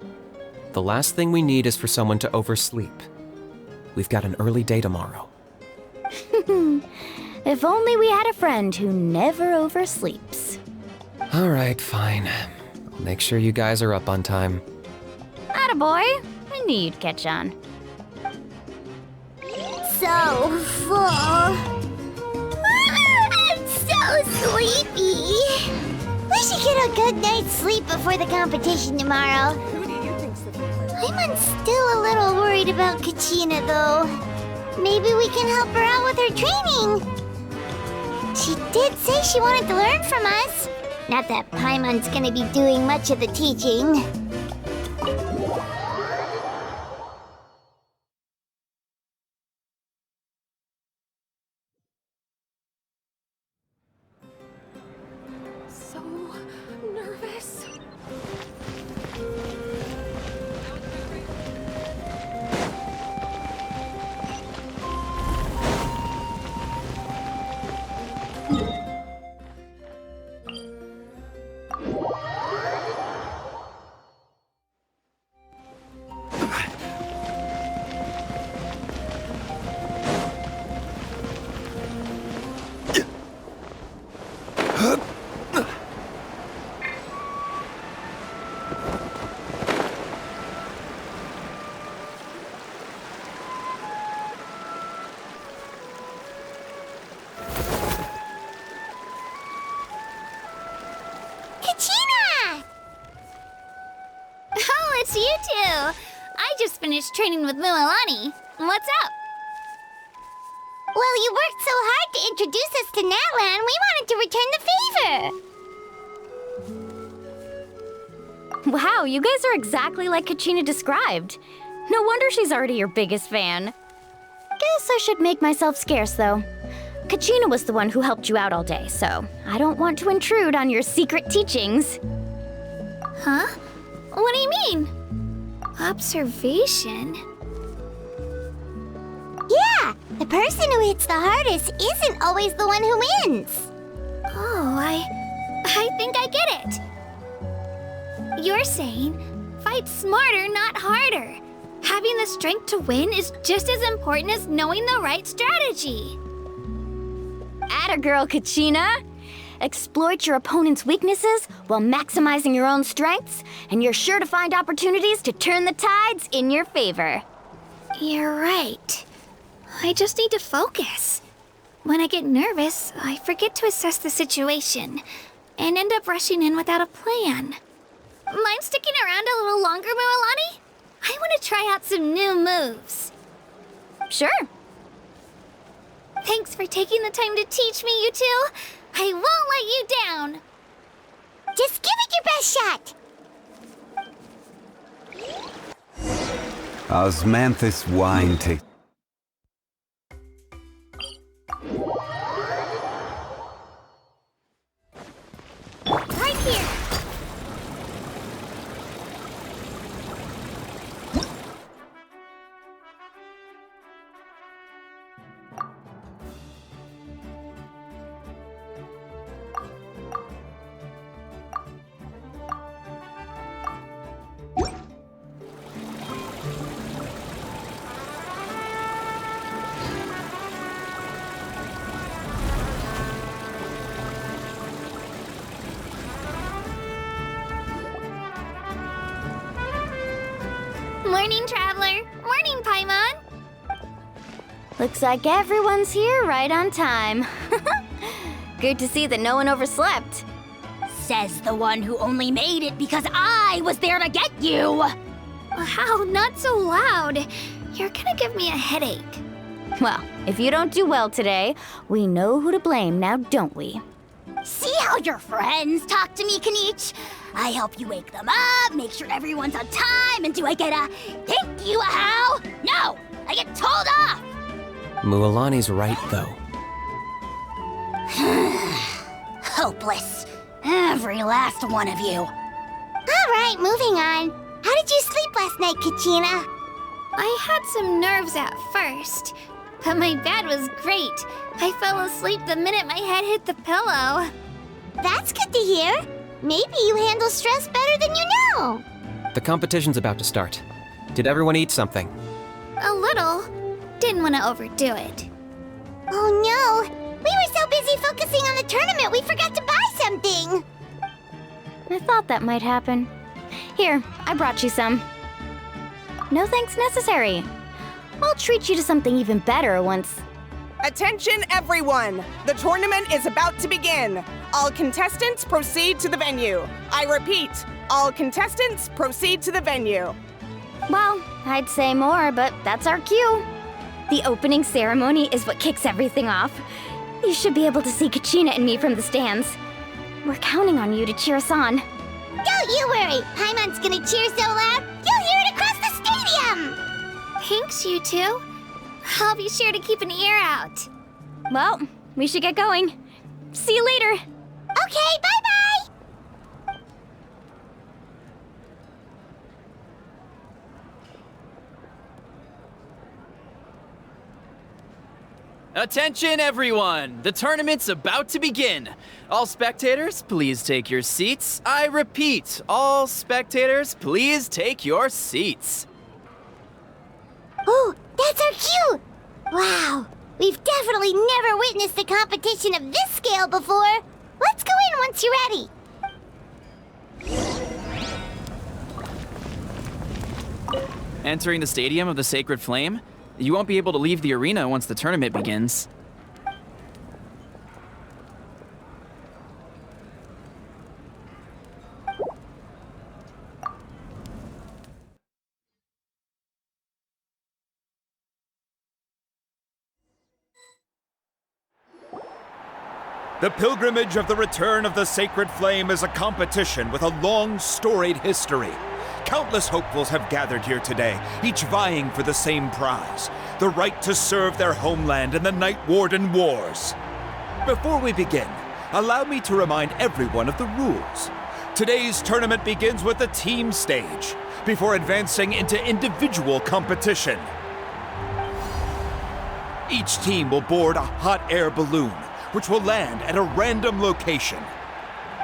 The last thing we need is for someone to oversleep. We've got an early day tomorrow. If only we had a friend who never oversleeps. All right, fine. I'll make sure you guys are up on time. Attaboy. I knew you'd catch on. So full. I'm so sleepy. We should get a good night's sleep before the competition tomorrow. I'm still a little worried about Kachina, though. Maybe we can help her out with her training. She did say she wanted to learn from us. Not that Paimon's gonna be doing much of the teaching. Kachina! Oh, it's you two! I just finished training with Mualani. What's up? Well, you worked so hard to introduce us to Natlan, we wanted to return the favor. Wow, you guys are exactly like Kachina described. No wonder she's already your biggest fan. Guess I should make myself scarce, though. Kachina was the one who helped you out all day, so I don't want to intrude on your secret teachings. Huh? What do you mean? Observation? Yeah, the person who hits the hardest isn't always the one who wins. Oh, I think I get it. You're saying, fight smarter, not harder. Having the strength to win is just as important as knowing the right strategy. Atta girl, Kachina! Exploit your opponent's weaknesses while maximizing your own strengths, and you're sure to find opportunities to turn the tides in your favor. You're right. I just need to focus. When I get nervous, I forget to assess the situation and end up rushing in without a plan. Mind sticking around a little longer, Mualani? I want to try out some new moves. Sure. Thanks for taking the time to teach me, you two. I won't let you down. Just give it your best shot. Osmanthus wine tastes. Right here. Morning, Traveler. Morning, Paimon. Looks like everyone's here right on time. Good to see that no one overslept. Says the one who only made it because I was there to get you! Wow, not so loud. You're gonna give me a headache. Well, if you don't do well today, we know who to blame now, don't we? See how your friends talk to me, Kanich? I help you wake them up, make sure everyone's on time, and do I get a thank you, a how? No! I get told off! Mualani's right, though. Hopeless. Every last one of you. All right, moving on. How did you sleep last night, Kachina? I had some nerves at first, but my bed was great. I fell asleep the minute my head hit the pillow. That's good to hear. Maybe you handle stress better than you know. The competition's about to start. Did everyone eat something? A little. Didn't want to overdo it. Oh no! We were so busy focusing on the tournament we forgot to buy something! I thought that might happen. Here, I brought you some. No thanks necessary. I'll treat you to something even better once... Attention everyone! The tournament is about to begin. All contestants proceed to the venue. I repeat, all contestants proceed to the venue. Well, I'd say more, but that's our cue. The opening ceremony is what kicks everything off. You should be able to see Kachina and me from the stands. We're counting on you to cheer us on. Don't you worry! Paimon's gonna cheer so loud, you'll hear it across the stadium! Thanks, you two. I'll be sure to keep an ear out. Well, we should get going. See you later. Okay, bye-bye! Attention, everyone! The tournament's about to begin. All spectators, please take your seats. I repeat, all spectators, please take your seats. Oh, that's our cue! Wow, we've definitely never witnessed a competition of this scale before. Let's go in once you're ready. Entering the Stadium of the Sacred Flame, you won't be able to leave the arena once the tournament begins. The Pilgrimage of the Return of the Sacred Flame is a competition with a long, storied history. Countless hopefuls have gathered here today, each vying for the same prize, the right to serve their homeland in the Night Warden Wars. Before we begin, allow me to remind everyone of the rules. Today's tournament begins with the team stage, before advancing into individual competition. Each team will board a hot air balloon, which will land at a random location.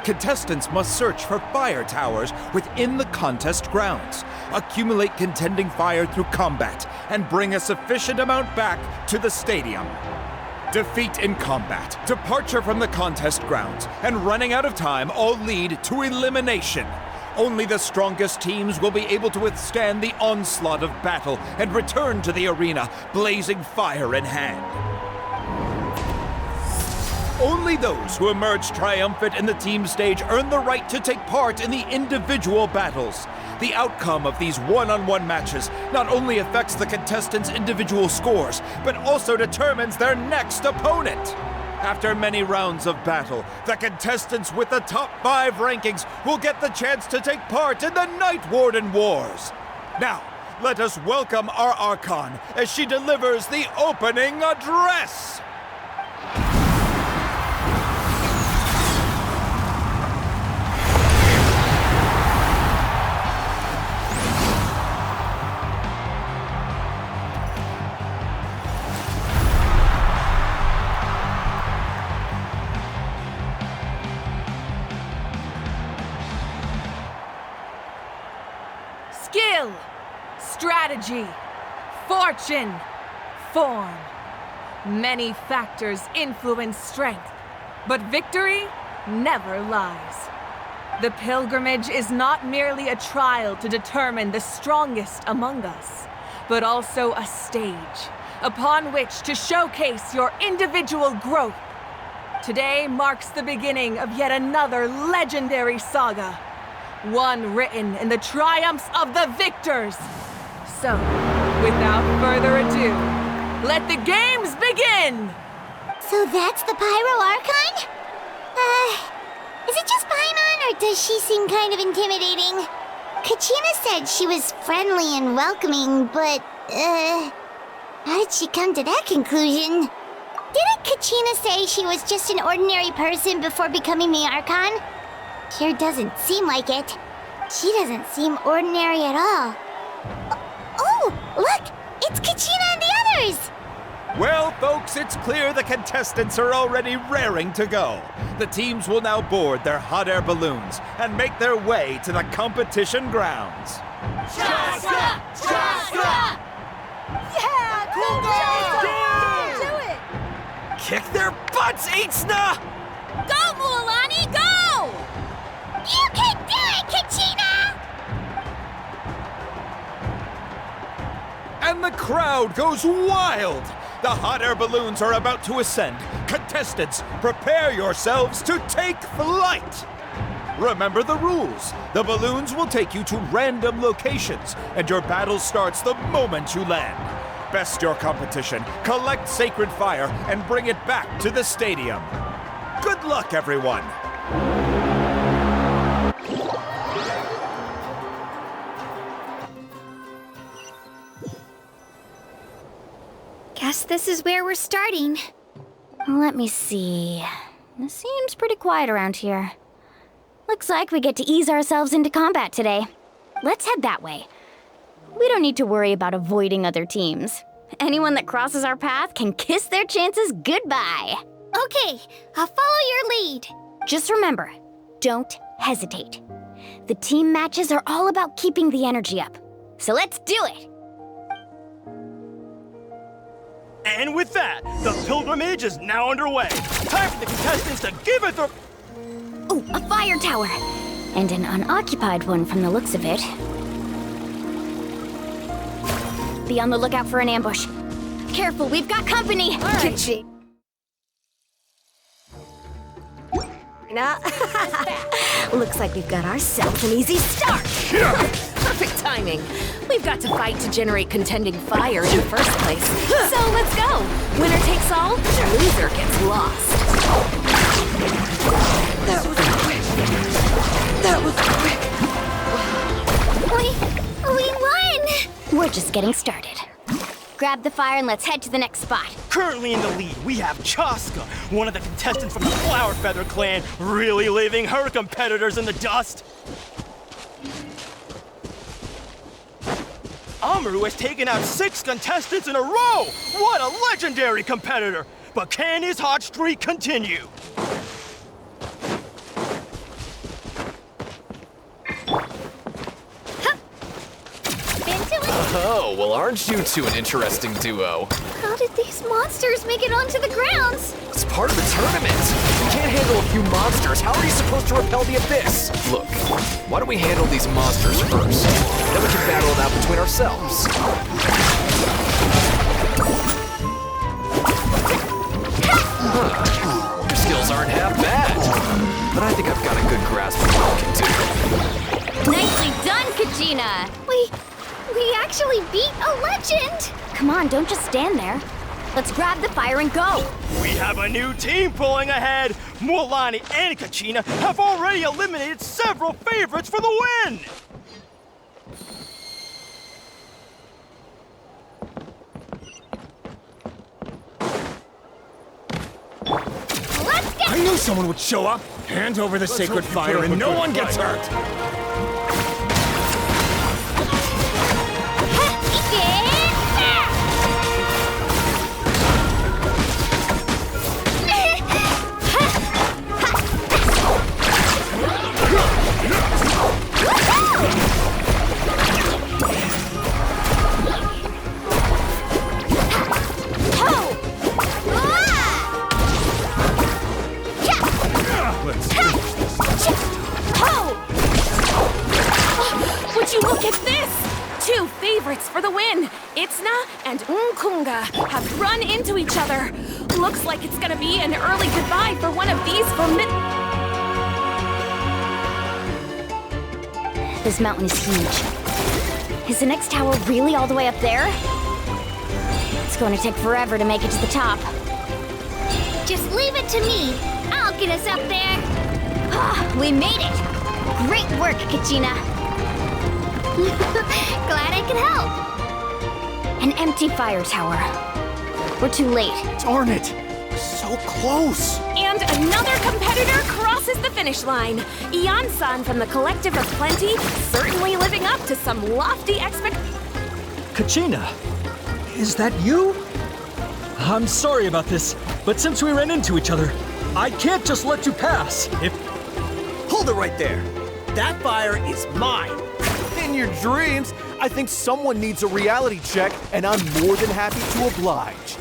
Contestants must search for fire towers within the contest grounds, accumulate contending fire through combat, and bring a sufficient amount back to the stadium. Defeat in combat, departure from the contest grounds, and running out of time all lead to elimination. Only the strongest teams will be able to withstand the onslaught of battle and return to the arena, blazing fire in hand. Only those who emerge triumphant in the team stage earn the right to take part in the individual battles. The outcome of these one-on-one matches not only affects the contestants' individual scores, but also determines their next opponent. After many rounds of battle, the contestants with the top 5 rankings will get the chance to take part in the Night Warden Wars. Now, let us welcome our Archon as she delivers the opening address. Skill, strategy, fortune, form. Many factors influence strength, but victory never lies. The pilgrimage is not merely a trial to determine the strongest among us, but also a stage upon which to showcase your individual growth. Today marks the beginning of yet another legendary saga. One written in the triumphs of the victors. So, without further ado, let the games begin! So that's the Pyro Archon? Is it just Paimon, or does she seem kind of intimidating? Kachina said she was friendly and welcoming, but, how did she come to that conclusion? Didn't Kachina say she was just an ordinary person before becoming the Archon? Sure doesn't seem like it. She doesn't seem ordinary at all. Oh, look! It's Kachina and the others! Well, folks, it's clear the contestants are already raring to go. The teams will now board their hot air balloons and make their way to the competition grounds. Chaska! Chaska! Yeah! Cool girl! Do it! Kick their butts, Itzna! Go, Mualani, go! You can do it, Kachina! And the crowd goes wild! The hot air balloons are about to ascend. Contestants, prepare yourselves to take flight! Remember the rules. The balloons will take you to random locations, and your battle starts the moment you land. Best your competition, collect sacred fire, and bring it back to the stadium. Good luck, everyone! Guess this is where we're starting. Let me see. It seems pretty quiet around here. Looks like we get to ease ourselves into combat today. Let's head that way. We don't need to worry about avoiding other teams. Anyone that crosses our path can kiss their chances goodbye. Okay, I'll follow your lead. Just remember, don't hesitate. The team matches are all about keeping the energy up. So let's do it! And with that, the pilgrimage is now underway. Time for the contestants to give it their... Oh, a fire tower! And an unoccupied one from the looks of it. Be on the lookout for an ambush. Careful, we've got company! All right. Looks like we've got ourselves an easy start. Perfect timing. We've got to fight to generate contending fire in the first place. So let's go. Winner takes all, loser gets lost. That was quick. That was quick. We won! We're just getting started. Grab the fire and let's head to the next spot. Currently in the lead, we have Chaska, one of the contestants from the Flower Feather clan, really leaving her competitors in the dust. Amaru has taken out 6 contestants in a row! What a legendary competitor! But can his hot streak continue? Oh, well, aren't you two an interesting duo? How did these monsters make it onto the grounds? It's part of the tournament. If you can't handle a few monsters, how are you supposed to repel the abyss? Look, why don't we handle these monsters first? Then we can battle it out between ourselves. Huh. Your skills aren't half bad. But I think I've got a good grasp of what I can do. Nicely done, Kachina! We actually beat a legend! Come on, don't just stand there. Let's grab the fire and go! We have a new team pulling ahead! Mualani and Kachina have already eliminated several favorites for the win! Let's get— I knew someone would show up! Hand over the sacred fire and no one gets hurt! Would you look at this? 2 favorites for the win. Itzna and Nkunga have run into each other. Looks like it's gonna be an early goodbye for one of these This mountain is huge. Is the next tower really all the way up there? It's going to take forever to make it to the top. Just leave it to me. I'll get us up there. We made it. Great work, Kachina. Glad I could help. An empty fire tower. We're too late. Darn it! So close! And another competitor crosses the finish line. Ian-san from the Collective of Plenty, certainly living up to some lofty expectations. Kachina, is that you? I'm sorry about this, but since we ran into each other, I can't just let you pass. Hold it right there. That fire is mine. In your dreams, I think someone needs a reality check, and I'm more than happy to oblige.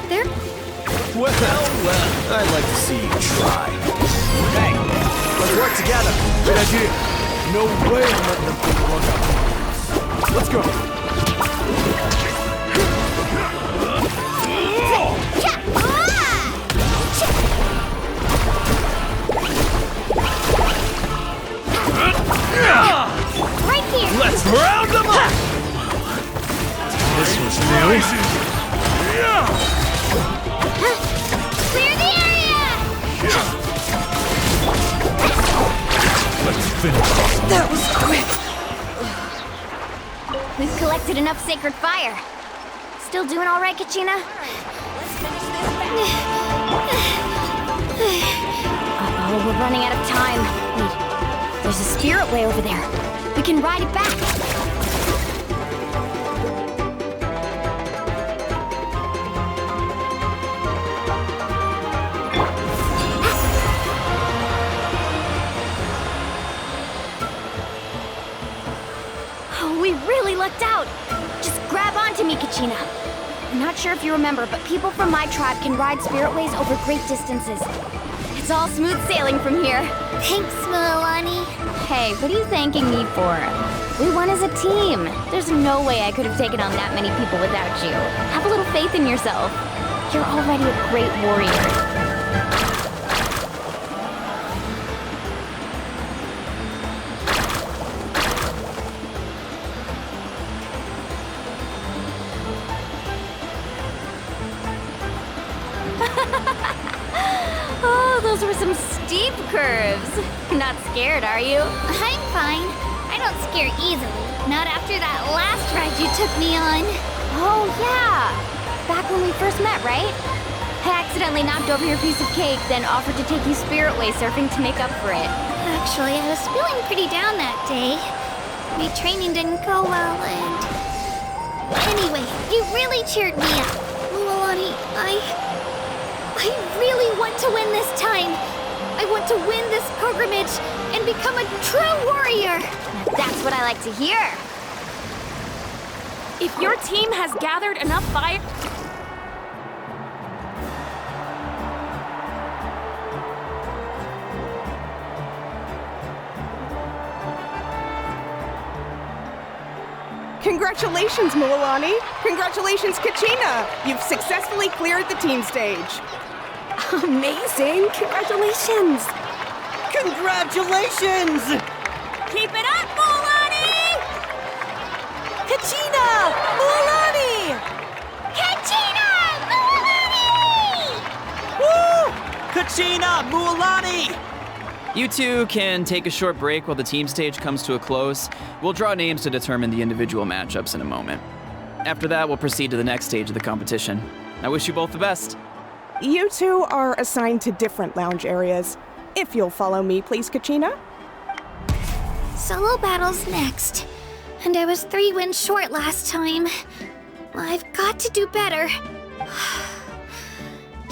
There? Well, I'd like to see you try. Hey, let's work together. Good idea. No way I'm letting them think we're up. Let's go. Right here. Let's round them up. This was new. Clear the area! Let's finish. That was quick. We've collected enough sacred fire. Still doing all right, Kachina? Uh-oh, we're running out of time. Wait, there's a spirit way over there. We can ride it back. We really lucked out! Just grab onto me, Kachina. I'm not sure if you remember, but people from my tribe can ride spiritways over great distances. It's all smooth sailing from here. Thanks, Mualani. Hey, what are you thanking me for? We won as a team. There's no way I could have taken on that many people without you. Have a little faith in yourself. You're already a great warrior. some steep curves. Not scared, are you? I'm fine. I don't scare easily. Not after that last ride you took me on. Oh, yeah. Back when we first met, right? I accidentally knocked over your piece of cake, then offered to take you Spirit Way surfing to make up for it. Actually, I was feeling pretty down that day. My training didn't go well, and... Anyway, you really cheered me up. Mualani, I really want to win this time. I want to win this pilgrimage and become a true warrior. That's what I like to hear. If your team has gathered enough fire... Congratulations, Mualani! Congratulations, Kachina! You've successfully cleared the team stage. Amazing! Congratulations! Congratulations! Keep it up, Mualani! Kachina! Mualani! Kachina! Mualani! Woo! Kachina! Mualani! You two can take a short break while the team stage comes to a close. We'll draw names to determine the individual matchups in a moment. After that, we'll proceed to the next stage of the competition. I wish you both the best. You two are assigned to different lounge areas. If you'll follow me, please, Kachina. Solo battle's next. And I was 3 wins short last time. I've got to do better.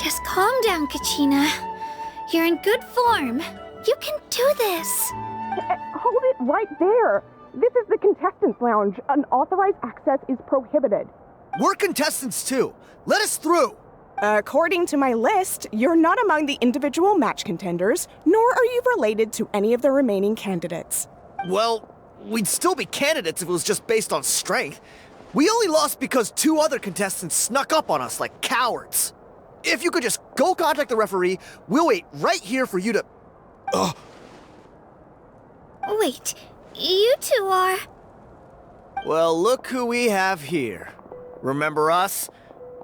Just calm down, Kachina. You're in good form. You can do this. Hold it right there. This is the contestants' lounge. Unauthorized access is prohibited. We're contestants too. Let us through. According to my list, you're not among the individual match contenders, nor are you related to any of the remaining candidates. Well, we'd still be candidates if it was just based on strength. We only lost because 2 other contestants snuck up on us like cowards. If you could just go contact the referee, we'll wait right here for you to... Wait, you two are... Well, look who we have here. Remember us?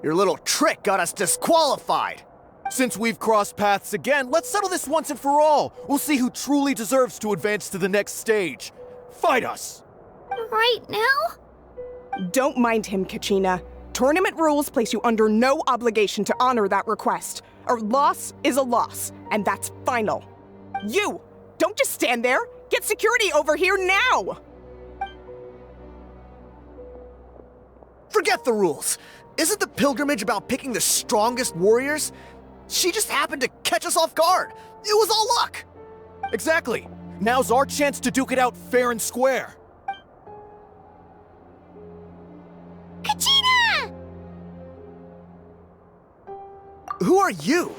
Your little trick got us disqualified. Since we've crossed paths again, let's settle this once and for all. We'll see who truly deserves to advance to the next stage. Fight us! Right now? Don't mind him, Kachina. Tournament rules place you under no obligation to honor that request. A loss is a loss, and that's final. You! Don't just stand there! Get security over here now! Forget the rules. Isn't the pilgrimage about picking the strongest warriors? She just happened to catch us off guard. It was all luck. Exactly. Now's our chance to duke it out fair and square. Kachina! Who are you?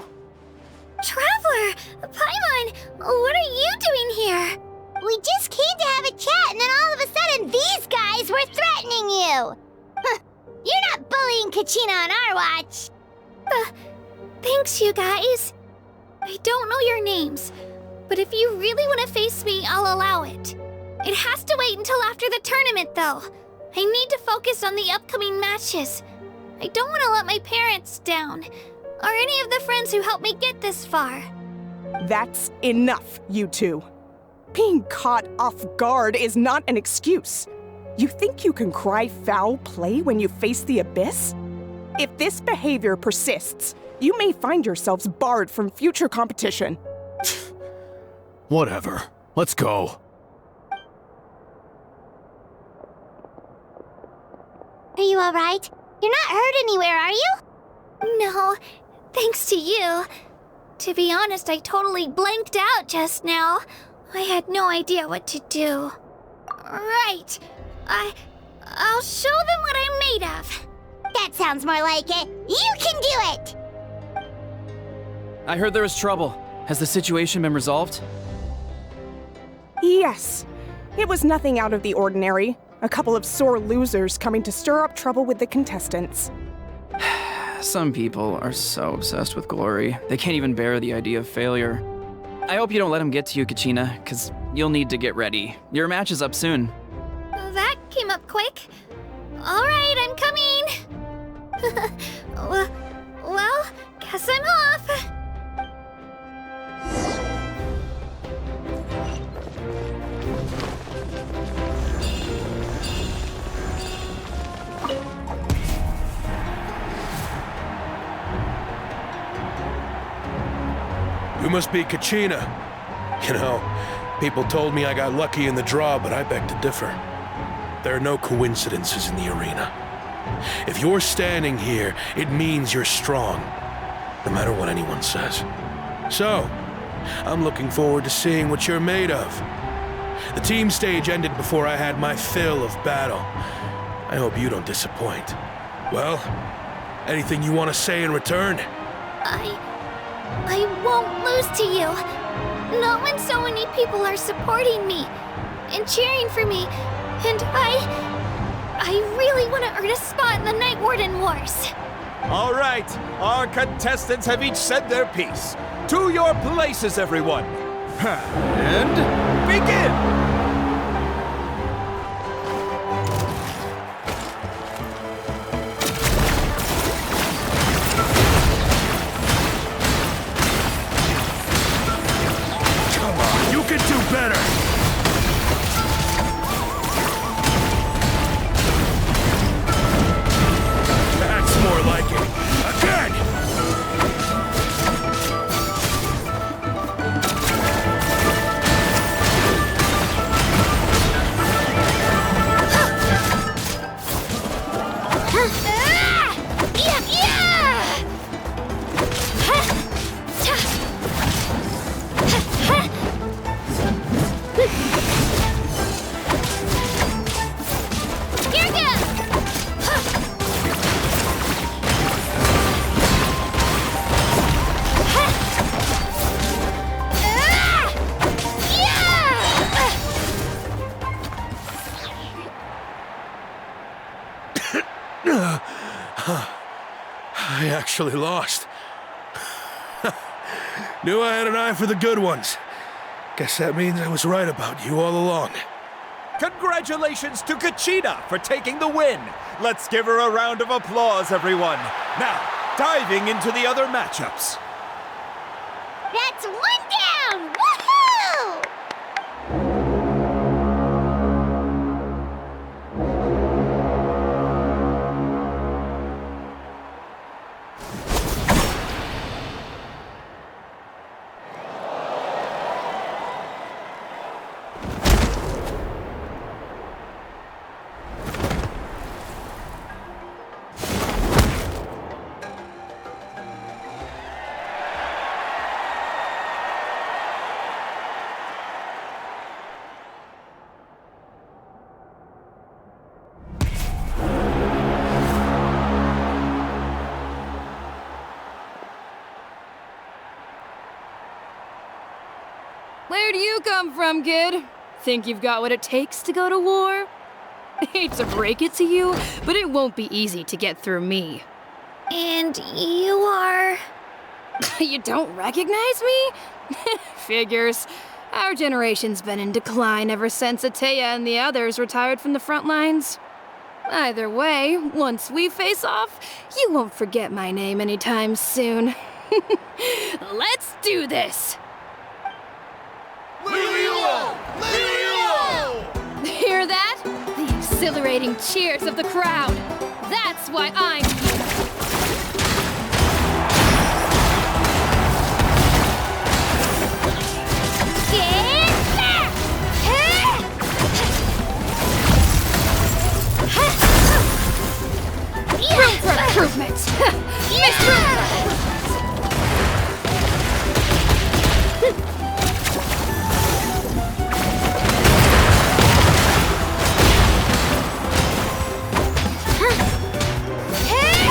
Traveler! Paimon! What are you doing here? We just came to have a chat, and then all of a sudden these guys were threatening you! Huh. You're not bullying Kachina on our watch! Thanks, you guys. I don't know your names, but if you really want to face me, I'll allow it. It has to wait until after the tournament, though. I need to focus on the upcoming matches. I don't want to let my parents down, or any of the friends who helped me get this far. That's enough, you two. Being caught off guard is not an excuse. You think you can cry foul play when you face the abyss? If this behavior persists, you may find yourselves barred from future competition. Whatever. Let's go. Are you alright? You're not hurt anywhere, are you? No, thanks to you. To be honest, I totally blanked out just now. I had no idea what to do. Right. I'll show them what I'm made of. That sounds more like it. You can do it! I heard there was trouble. Has the situation been resolved? Yes. It was nothing out of the ordinary. A couple of sore losers coming to stir up trouble with the contestants. Some people are so obsessed with glory, they can't even bear the idea of failure. I hope you don't let them get to you, Kachina, because you'll need to get ready. Your match is up soon. That came up quick. All right, I'm coming. Well, guess I'm off. You must be Kachina. You know, people told me I got lucky in the draw, but I beg to differ. There are no coincidences in the arena. If you're standing here, it means you're strong, no matter what anyone says. So, I'm looking forward to seeing what you're made of. The team stage ended before I had my fill of battle. I hope you don't disappoint. Well, anything you want to say in return? I won't lose to you. Not when so many people are supporting me and cheering for me. And I really want to earn a spot in the Night Warden Wars. All right, our contestants have each said their piece. To your places, everyone. And begin! I actually lost. Knew I had an eye for the good ones. Guess that means I was right about you all along. Congratulations to Kachina for taking the win. Let's give her a round of applause, everyone. Now, diving into the other matchups. That's one down! Woohoo! Where do you come from, kid? Think you've got what it takes to go to war? Hate to break it to you, but it won't be easy to get through me. And you are... You don't recognize me? Figures. Our generation's been in decline ever since Ateya and the others retired from the front lines. Either way, once we face off, you won't forget my name anytime soon. Let's do this! Hear that? The exhilarating cheers of the crowd. That's why I'm here. Room for improvement! Miss Room! Hey!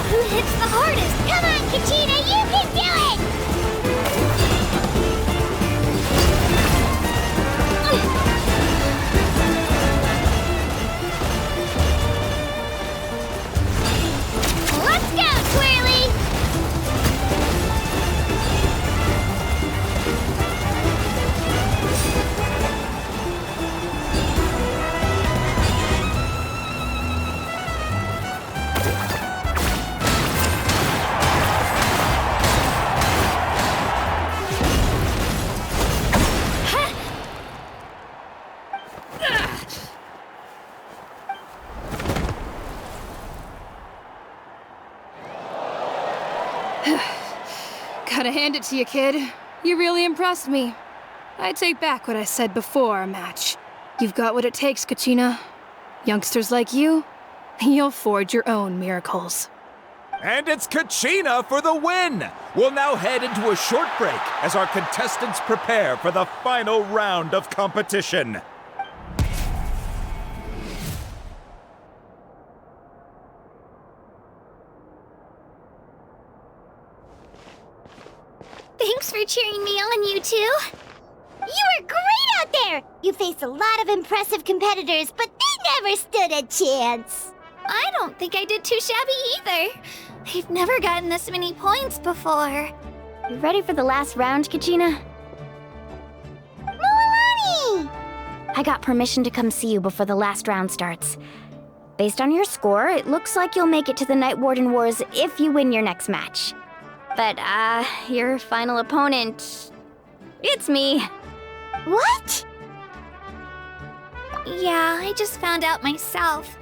Who hits the hardest? Come on, Kachina, you can do it! Let's go, Twirly! Gotta hand it to you, kid. You really impressed me. I take back what I said before our match. You've got what it takes, Kachina. Youngsters like you, you'll forge your own miracles. And it's Kachina for the win! We'll now head into a short break as our contestants prepare for the final round of competition. Thanks for cheering me on, you two. You were great out there! You faced a lot of impressive competitors, but they never stood a chance. I don't think I did too shabby either. I've never gotten this many points before. You ready for the last round, Kachina? Mualani! I got permission to come see you before the last round starts. Based on your score, it looks like you'll make it to the Night Warden Wars if you win your next match. But, your final opponent... it's me. What? Yeah, I just found out myself.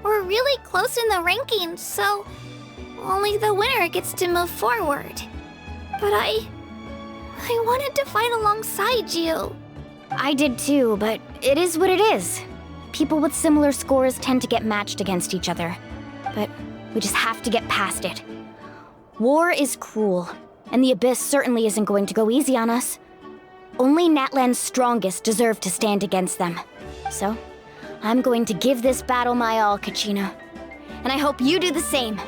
We're really close in the rankings, so only the winner gets to move forward. But I wanted to fight alongside you. I did too, but it is what it is. People with similar scores tend to get matched against each other. But we just have to get past it. War is cruel, and the Abyss certainly isn't going to go easy on us. Only Natlan's strongest deserve to stand against them. So, I'm going to give this battle my all, Kachina. And I hope you do the same.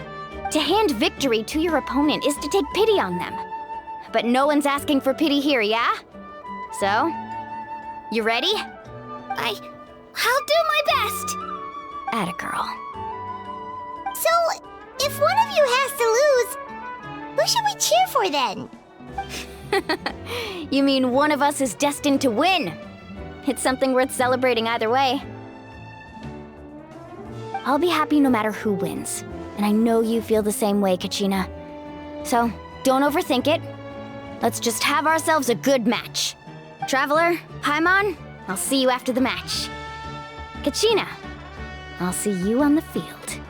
To hand victory to your opponent is to take pity on them. But no one's asking for pity here, yeah? So, you ready? I'll do my best. Atta girl. So, if one of you has to lose, who should we cheer for then? You mean one of us is destined to win? It's something worth celebrating either way. I'll be happy no matter who wins. And I know you feel the same way, Kachina. So, don't overthink it. Let's just have ourselves a good match. Traveler, Paimon, I'll see you after the match. Kachina, I'll see you on the field.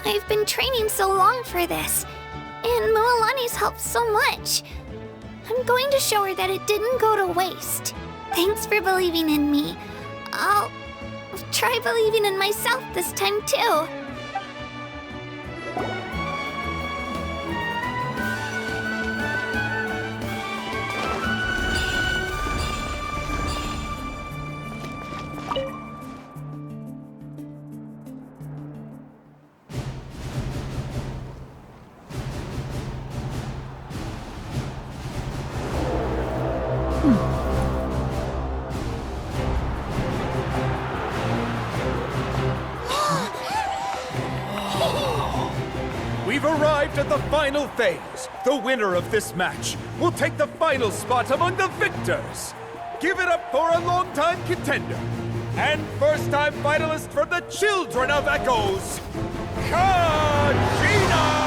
I've been training so long for this, and Mualani's helped so much. I'm going to show her that it didn't go to waste. Thanks for believing in me. I'll try believing in myself this time too. We've arrived at the final phase. The winner of this match will take the final spot among the victors. Give it up for a longtime contender and first-time finalist from the Children of Echoes, Kachina!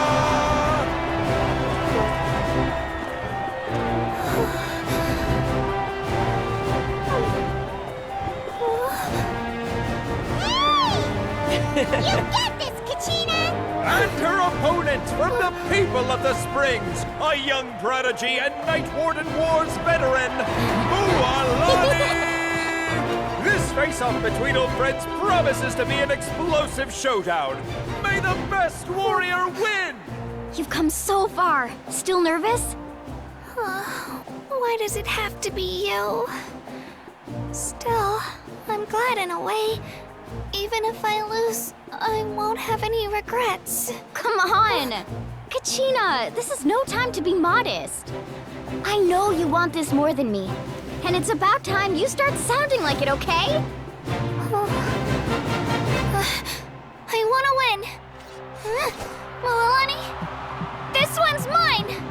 You get this, Kachina! And her opponent from the people of the Springs, a young prodigy and Night Warden Wars veteran, Mualani! This face-off between old friends promises to be an explosive showdown. May the best warrior win! You've come so far. Still nervous? Why does it have to be you? Still, I'm glad in a way. Even if I lose, I won't have any regrets. Come on! Kachina, this is no time to be modest. I know you want this more than me. And it's about time you start sounding like it, okay? I want to win. Milani, this one's mine!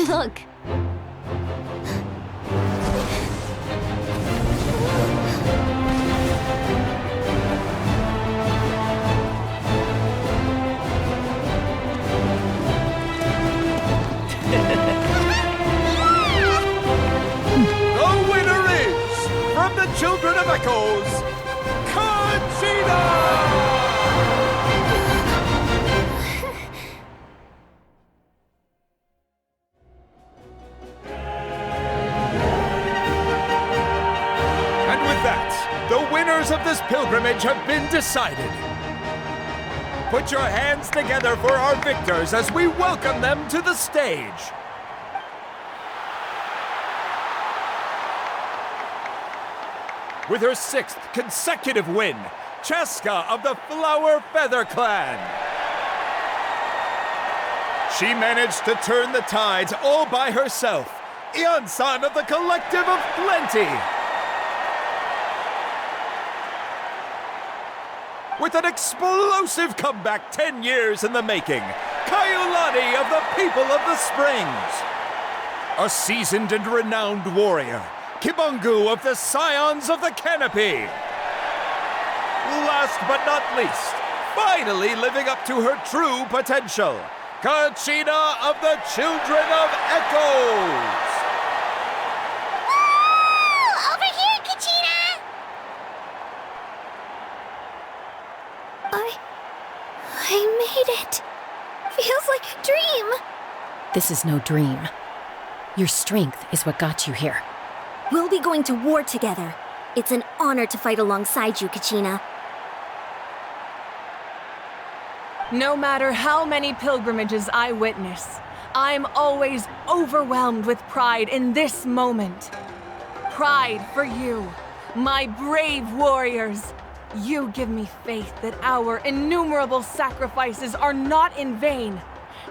Look. The winner is, from the Children of Echoes, Kachina! The winners of this pilgrimage have been decided. Put your hands together for our victors as we welcome them to the stage. With her 6th consecutive win, Cheska of the Flower Feather Clan. She managed to turn the tides all by herself. Ian-san of the Collective of Plenty. With an explosive comeback 10 years in the making, Kaiulani of the People of the Springs. A seasoned and renowned warrior, Kibungu of the Scions of the Canopy. Last but not least, finally living up to her true potential, Kachina of the Children of Echoes. Over here, Kachina! I made it. Feels like a dream. This is no dream. Your strength is what got you here. We'll be going to war together. It's an honor to fight alongside you, Kachina. No matter how many pilgrimages I witness, I'm always overwhelmed with pride in this moment. Pride for you, my brave warriors. You give me faith that our innumerable sacrifices are not in vain,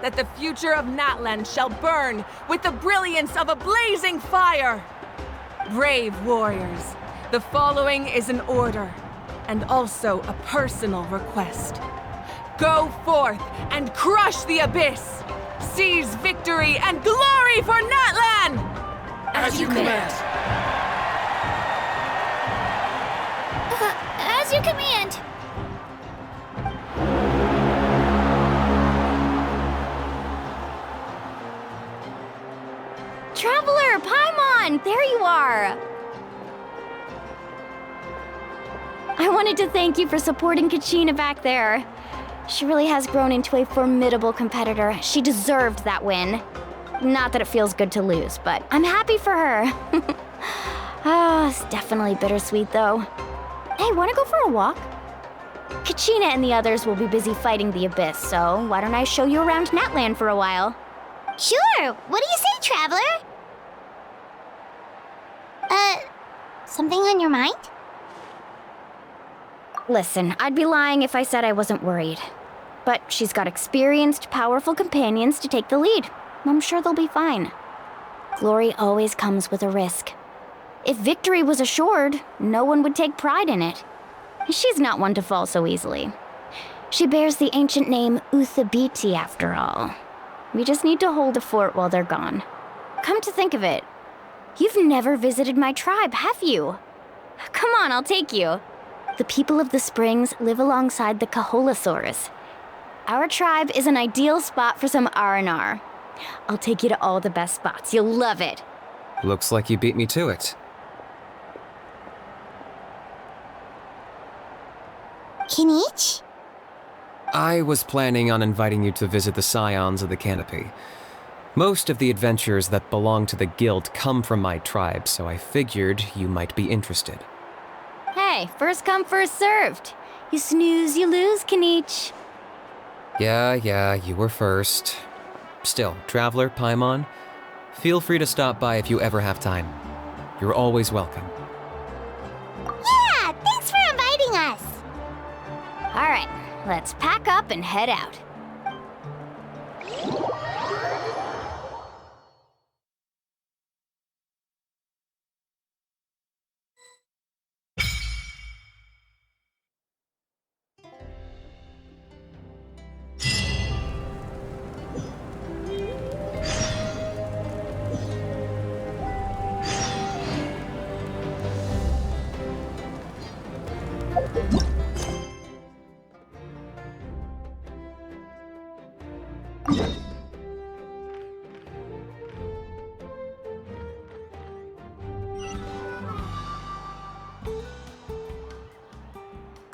that the future of Natlan shall burn with the brilliance of a blazing fire. Brave warriors, the following is an order, and also a personal request. Go forth and crush the abyss! Seize victory and glory for Natlan! As you command. As you command. Traveler, Paimon, there you are! I wanted to thank you for supporting Kachina back there. She really has grown into a formidable competitor. She deserved that win. Not that it feels good to lose, but I'm happy for her. It's definitely bittersweet, though. Hey, wanna go for a walk? Kachina and the others will be busy fighting the Abyss, so why don't I show you around Natlan for a while? Sure. What do you say, Traveler? Something on your mind? Listen, I'd be lying if I said I wasn't worried. But she's got experienced, powerful companions to take the lead. I'm sure they'll be fine. Glory always comes with a risk. If victory was assured, no one would take pride in it. She's not one to fall so easily. She bears the ancient name Uthabiti, after all. We just need to hold the fort while they're gone. Come to think of it, you've never visited my tribe, have you? Come on, I'll take you. The people of the Springs live alongside the Kaholasaurus. Our tribe is an ideal spot for some R&R. I'll take you to all the best spots. You'll love it. Looks like you beat me to it. Kinich? I was planning on inviting you to visit the Scions of the Canopy. Most of the adventurers that belong to the guild come from my tribe, so I figured you might be interested. Hey, first come, first served. You snooze, you lose, Kinich. Yeah, you were first. Still, Traveler, Paimon, feel free to stop by if you ever have time. You're always welcome. Yeah, thanks for inviting us. All right, let's pack up and head out.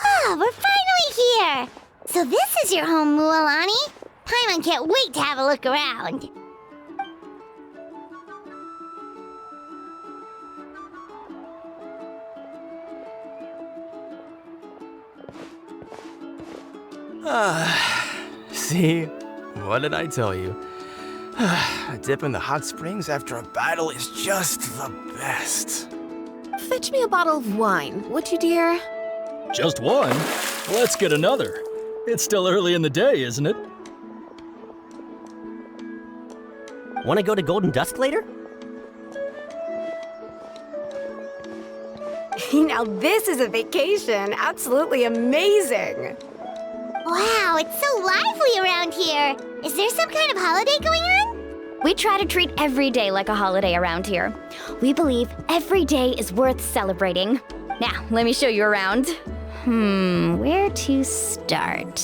Oh, we're finally here! So this is your home, Mualani? Paimon can't wait to have a look around. See? What did I tell you? A dip in the hot springs after a battle is just the best. Fetch me a bottle of wine, would you, dear? Just one? Let's get another. It's still early in the day, isn't it? Want to go to Golden Dusk later? Now this is a vacation. Absolutely amazing. Wow, it's so lively around here. Is there some kind of holiday going on? We try to treat every day like a holiday around here. We believe every day is worth celebrating. Now, let me show you around. Where to start?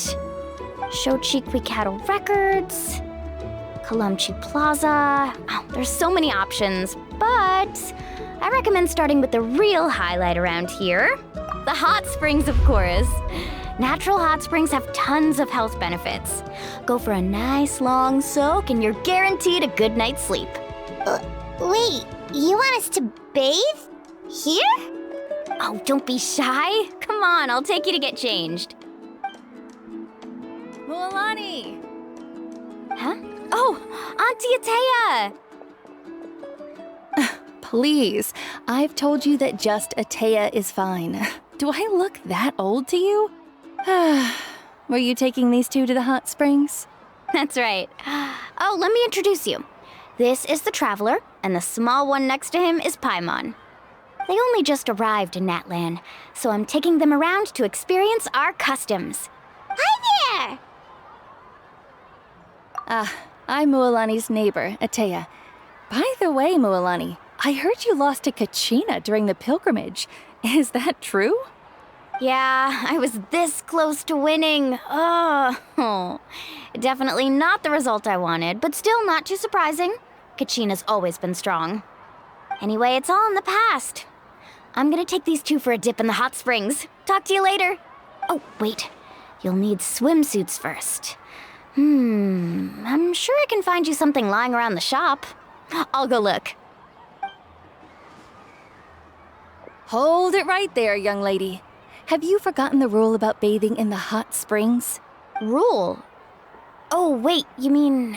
Shochiqui Cattle Records, Kalamchi Plaza. Oh, there's so many options, but I recommend starting with the real highlight around here. The hot springs, of course. Natural hot springs have tons of health benefits. Go for a nice long soak and you're guaranteed a good night's sleep. Wait, you want us to bathe? Here? Oh, don't be shy. Come on, I'll take you to get changed. Mualani! Huh? Oh, Auntie Atea! Please, I've told you that just Atea is fine. Do I look that old to you? Were you taking these two to the hot springs? That's right. Oh, let me introduce you. This is the Traveler, and the small one next to him is Paimon. They only just arrived in Natlan, so I'm taking them around to experience our customs. Hi there! I'm Mualani's neighbor, Atea. By the way, Mualani, I heard you lost to Kachina during the pilgrimage. Is that true? Yeah, I was this close to winning. Oh, definitely not the result I wanted, but still not too surprising. Kachina's always been strong. Anyway, it's all in the past. I'm gonna take these two for a dip in the hot springs. Talk to you later. Oh, wait. You'll need swimsuits first. I'm sure I can find you something lying around the shop. I'll go look. Hold it right there, young lady. have you forgotten the rule about bathing in the hot springs? Rule? Oh, wait, you mean...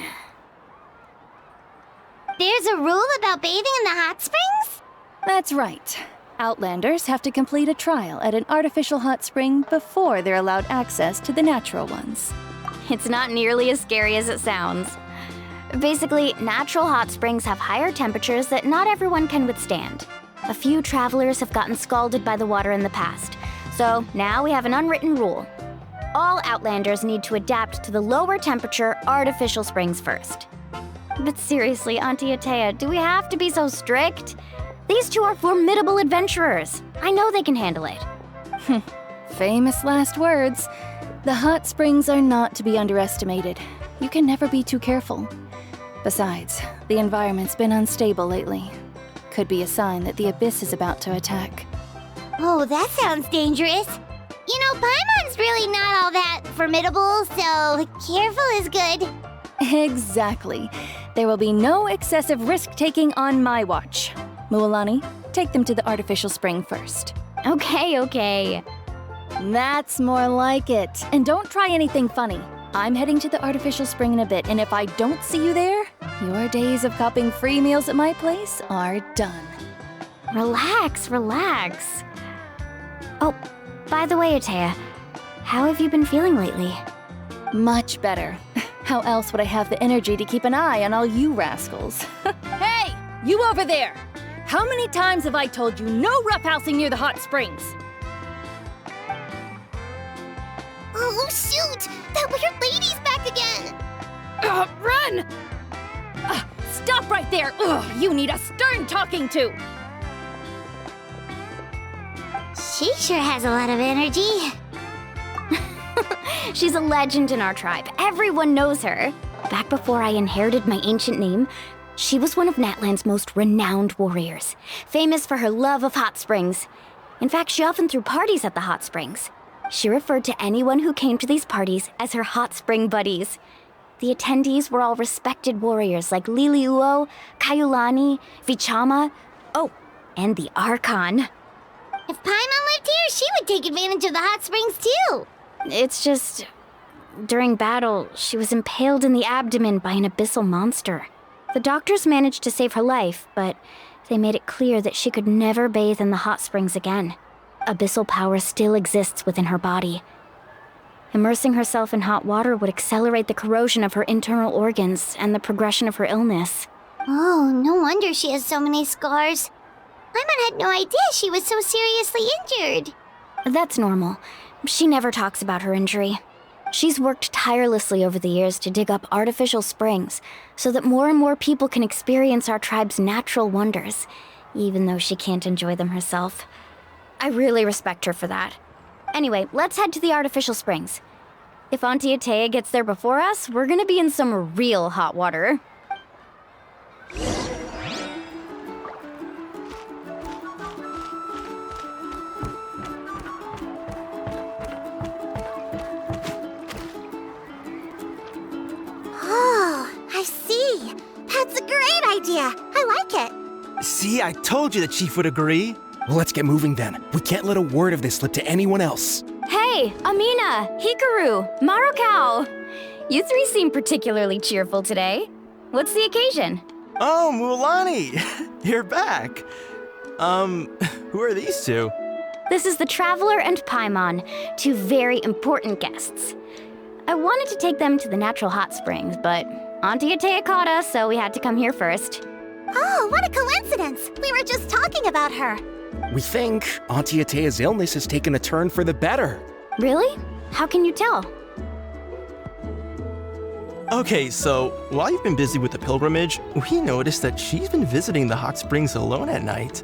There's a rule about bathing in the hot springs? That's right. Outlanders have to complete a trial at an artificial hot spring before they're allowed access to the natural ones. It's not nearly as scary as it sounds. Basically, natural hot springs have higher temperatures that not everyone can withstand. A few travelers have gotten scalded by the water in the past, so now we have an unwritten rule. All Outlanders need to adapt to the lower temperature artificial springs first. But seriously, Auntie Atea, do we have to be so strict? These two are formidable adventurers. I know they can handle it. Famous last words. The hot springs are not to be underestimated. You can never be too careful. Besides, the environment's been unstable lately. Could be a sign that the Abyss is about to attack. Oh, that sounds dangerous. You know, Paimon's really not all that formidable, so careful is good. Exactly. There will be no excessive risk-taking on my watch. Mualani, take them to the artificial spring first. Okay. That's more like it. And don't try anything funny. I'm heading to the artificial spring in a bit, and if I don't see you there, your days of copping free meals at my place are done. Relax. Oh, by the way, Atea, how have you been feeling lately? Much better. How else would I have the energy to keep an eye on all you rascals? Hey, you over there! How many times have I told you no roughhousing near the hot springs? Oh, shoot! That weird lady's back again! Run! Stop right there! Ugh, you need a stern talking to! She sure has a lot of energy. She's a legend in our tribe. Everyone knows her. Back before I inherited my ancient name, she was one of Natlan's most renowned warriors, famous for her love of hot springs. In fact, she often threw parties at the hot springs. She referred to anyone who came to these parties as her hot spring buddies. The attendees were all respected warriors like Liliuo, Kaiulani, Vichama, oh, and the Archon. If Paimon lived here, she would take advantage of the hot springs too. It's just... during battle, she was impaled in the abdomen by an abyssal monster. The doctors managed to save her life, but they made it clear that she could never bathe in the hot springs again. Abyssal power still exists within her body. Immersing herself in hot water would accelerate the corrosion of her internal organs and the progression of her illness. Oh, no wonder she has so many scars. Paimon had no idea she was so seriously injured. That's normal. She never talks about her injury. She's worked tirelessly over the years to dig up artificial springs so that more and more people can experience our tribe's natural wonders, even though she can't enjoy them herself. I really respect her for that. Anyway, let's head to the artificial springs. If Auntie Atea gets there before us, we're gonna be in some real hot water. Oh, I see. That's a great idea. I like it. See, I told you the chief would agree. Well, let's get moving then. We can't let a word of this slip to anyone else. Hey, Amina, Hikaru, Marukao. You three seem particularly cheerful today. What's the occasion? Oh, Mualani, you're back. Who are these two? This is the Traveler and Paimon, two very important guests. I wanted to take them to the natural hot springs, but Auntie Atea caught us, so we had to come here first. Oh, what a coincidence! We were just talking about her. We think Auntie Atea's illness has taken a turn for the better. Really? How can you tell? Okay, so while you've been busy with the pilgrimage, we noticed that she's been visiting the hot springs alone at night.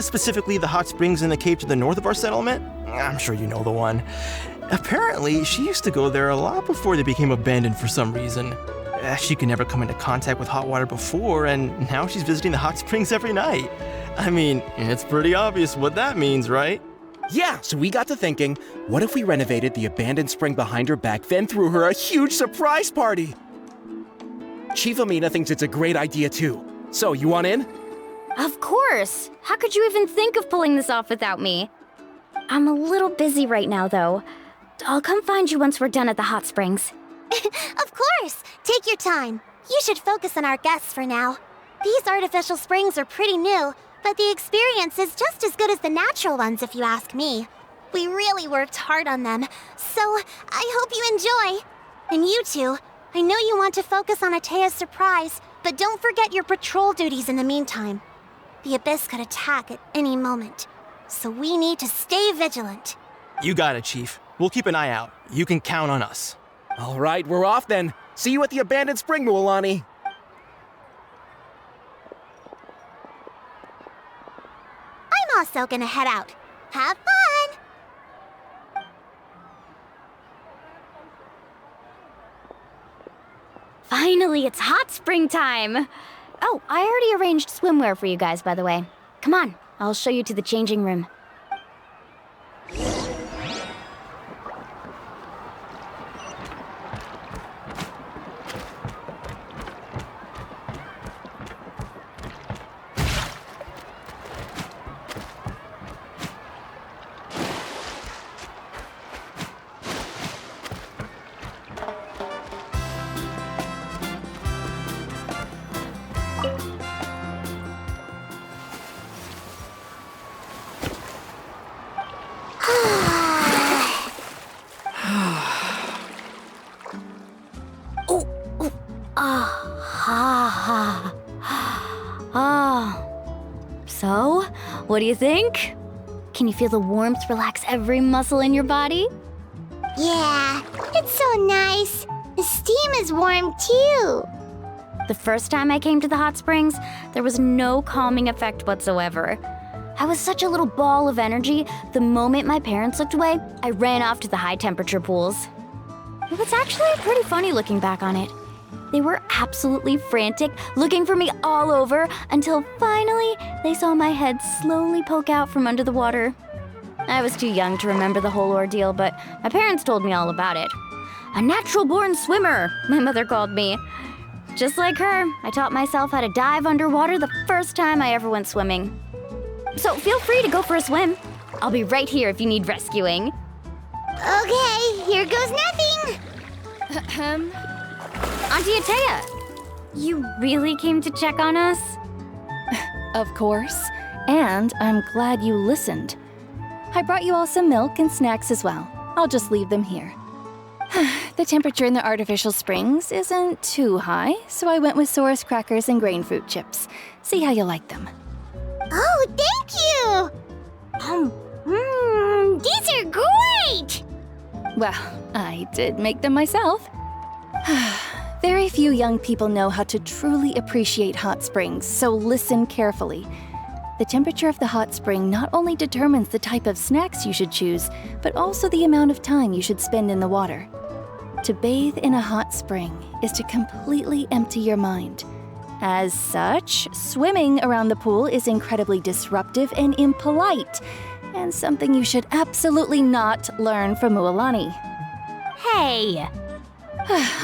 Specifically, the hot springs in the cave to the north of our settlement. I'm sure you know the one. Apparently, she used to go there a lot before they became abandoned for some reason. She could never come into contact with hot water before, and now she's visiting the hot springs every night. I mean, it's pretty obvious what that means, right? Yeah, so we got to thinking, what if we renovated the abandoned spring behind her back, then threw her a huge surprise party? Chief Amina thinks it's a great idea too. So, you want in? Of course! How could you even think of pulling this off without me? I'm a little busy right now, though. I'll come find you once we're done at the hot springs. Of course! Take your time. You should focus on our guests for now. These artificial springs are pretty new, but the experience is just as good as the natural ones if you ask me. We really worked hard on them, so I hope you enjoy. And you two, I know you want to focus on Atea's surprise, but don't forget your patrol duties in the meantime. The Abyss could attack at any moment, so we need to stay vigilant. You got it, Chief. We'll keep an eye out. You can count on us. All right, we're off then. See you at the abandoned spring, Mualani. I'm also gonna head out. Have fun! Finally, it's hot spring time! Oh, I already arranged swimwear for you guys, by the way. Come on, I'll show you to the changing room. So, what do you think? Can you feel the warmth relax every muscle in your body? Yeah, it's so nice. The steam is warm too. The first time I came to the hot springs, there was no calming effect whatsoever. I was such a little ball of energy, the moment my parents looked away, I ran off to the high temperature pools. It was actually pretty funny looking back on it. They were absolutely frantic, looking for me all over, until finally they saw my head slowly poke out from under the water. I was too young to remember the whole ordeal, but my parents told me all about it. A natural-born swimmer, my mother called me. Just like her, I taught myself how to dive underwater the first time I ever went swimming. So feel free to go for a swim. I'll be right here if you need rescuing. Okay, here goes nothing. Auntie Atea, you really came to check on us? Of course. And I'm glad you listened. I brought you all some milk and snacks as well. I'll just leave them here. The temperature in the artificial springs isn't too high, so I went with Saurus crackers and grain fruit chips. See how you like them. Oh, thank you! These are great! Well, I did make them myself. Very few young people know how to truly appreciate hot springs, so listen carefully. The temperature of the hot spring not only determines the type of snacks you should choose, but also the amount of time you should spend in the water. To bathe in a hot spring is to completely empty your mind. As such, swimming around the pool is incredibly disruptive and impolite, and something you should absolutely not learn from Mualani. Hey!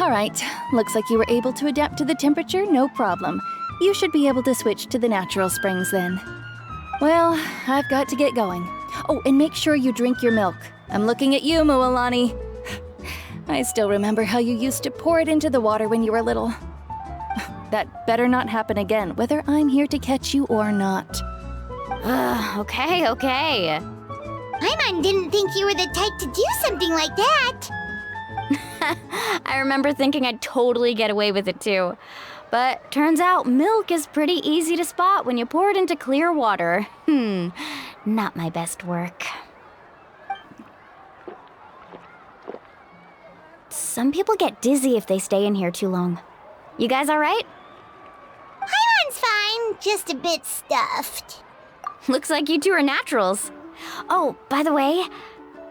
All right, looks like you were able to adapt to the temperature, no problem. You should be able to switch to the natural springs then. Well, I've got to get going. Oh, and make sure you drink your milk. I'm looking at you, Mualani. I still remember how you used to pour it into the water when you were little. That better not happen again, whether I'm here to catch you or not. Okay. Paimon didn't think you were the type to do something like that. I remember thinking I'd totally get away with it too. But turns out milk is pretty easy to spot when you pour it into clear water. Not my best work. Some people get dizzy if they stay in here too long. You guys all right? Paimon's fine, just a bit stuffed. Looks like you two are naturals. Oh, by the way,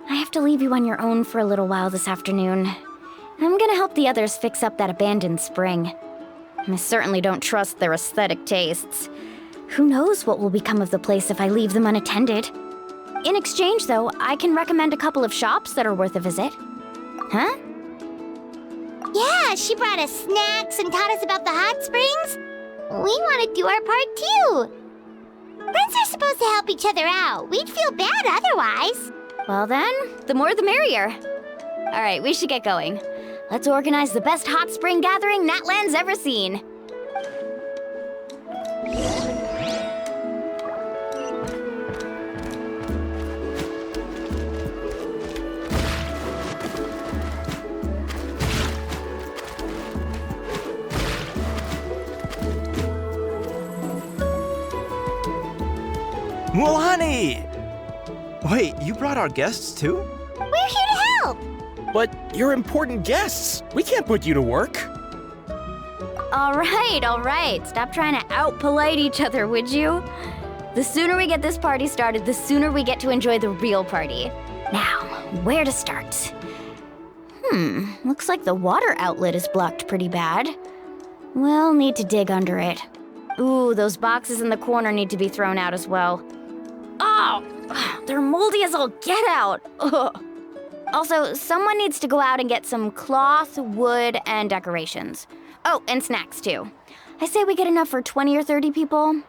I have to leave you on your own for a little while this afternoon. I'm gonna help the others fix up that abandoned spring. I certainly don't trust their aesthetic tastes. Who knows what will become of the place if I leave them unattended? In exchange, though, I can recommend a couple of shops that are worth a visit. Huh? Yeah, she brought us snacks and taught us about the hot springs. We want to do our part too. Friends are supposed to help each other out. We'd feel bad otherwise. Well then, the more the merrier. All right, we should get going. Let's organize the best hot spring gathering Natlan's ever seen. Mualani! Wait, you brought our guests too? We're here to help! But you're important guests. We can't put you to work. All right. Stop trying to out-polite each other, would you? The sooner we get this party started, the sooner we get to enjoy the real party. Now, where to start? Looks like the water outlet is blocked pretty bad. We'll need to dig under it. Ooh, those boxes in the corner need to be thrown out as well. Oh, they're moldy as all get out. Ugh. Also, someone needs to go out and get some cloth, wood, and decorations. Oh, and snacks too. I say we get enough for 20 or 30 people.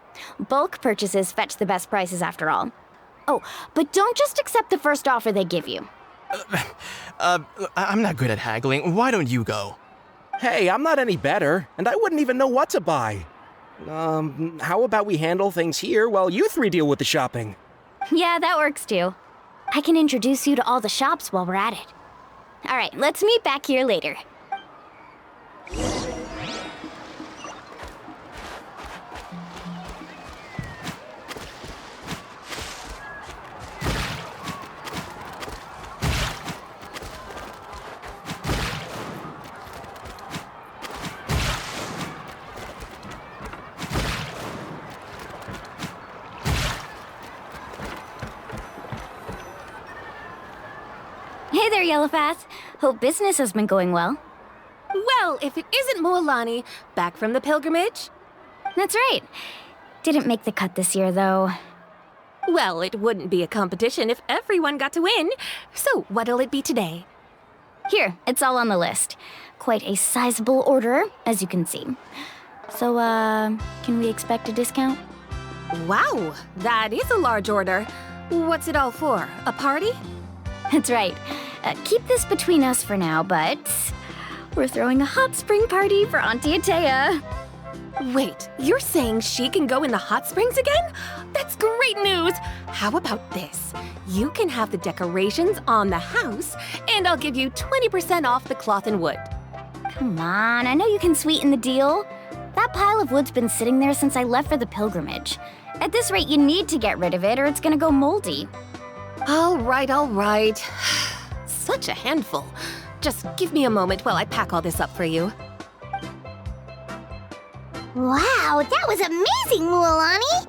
Bulk purchases fetch the best prices after all. Oh, but don't just accept the first offer they give you. I'm not good at haggling. Why don't you go? Hey, I'm not any better, and I wouldn't even know what to buy. How about we handle things here while you three deal with the shopping? Yeah, that works too. I can introduce you to all the shops while we're at it. All right, let's meet back here later. Hey there, Yellowfath. Hope business has been going well. Well, if it isn't Mualani, back from the pilgrimage? That's right. Didn't make the cut this year, though. Well, it wouldn't be a competition if everyone got to win. So, what'll it be today? Here, it's all on the list. Quite a sizable order, as you can see. So, can we expect a discount? Wow, that is a large order. What's it all for? A party? That's right. Keep this between us for now, but we're throwing a hot spring party for Auntie Atea. Wait, you're saying she can go in the hot springs again? That's great news! How about this? You can have the decorations on the house, and I'll give you 20% off the cloth and wood. Come on, I know you can sweeten the deal. That pile of wood's been sitting there since I left for the pilgrimage. At this rate, you need to get rid of it or it's gonna go moldy. All right. Such a handful. Just give me a moment while I pack all this up for you. Wow, that was amazing, Mualani!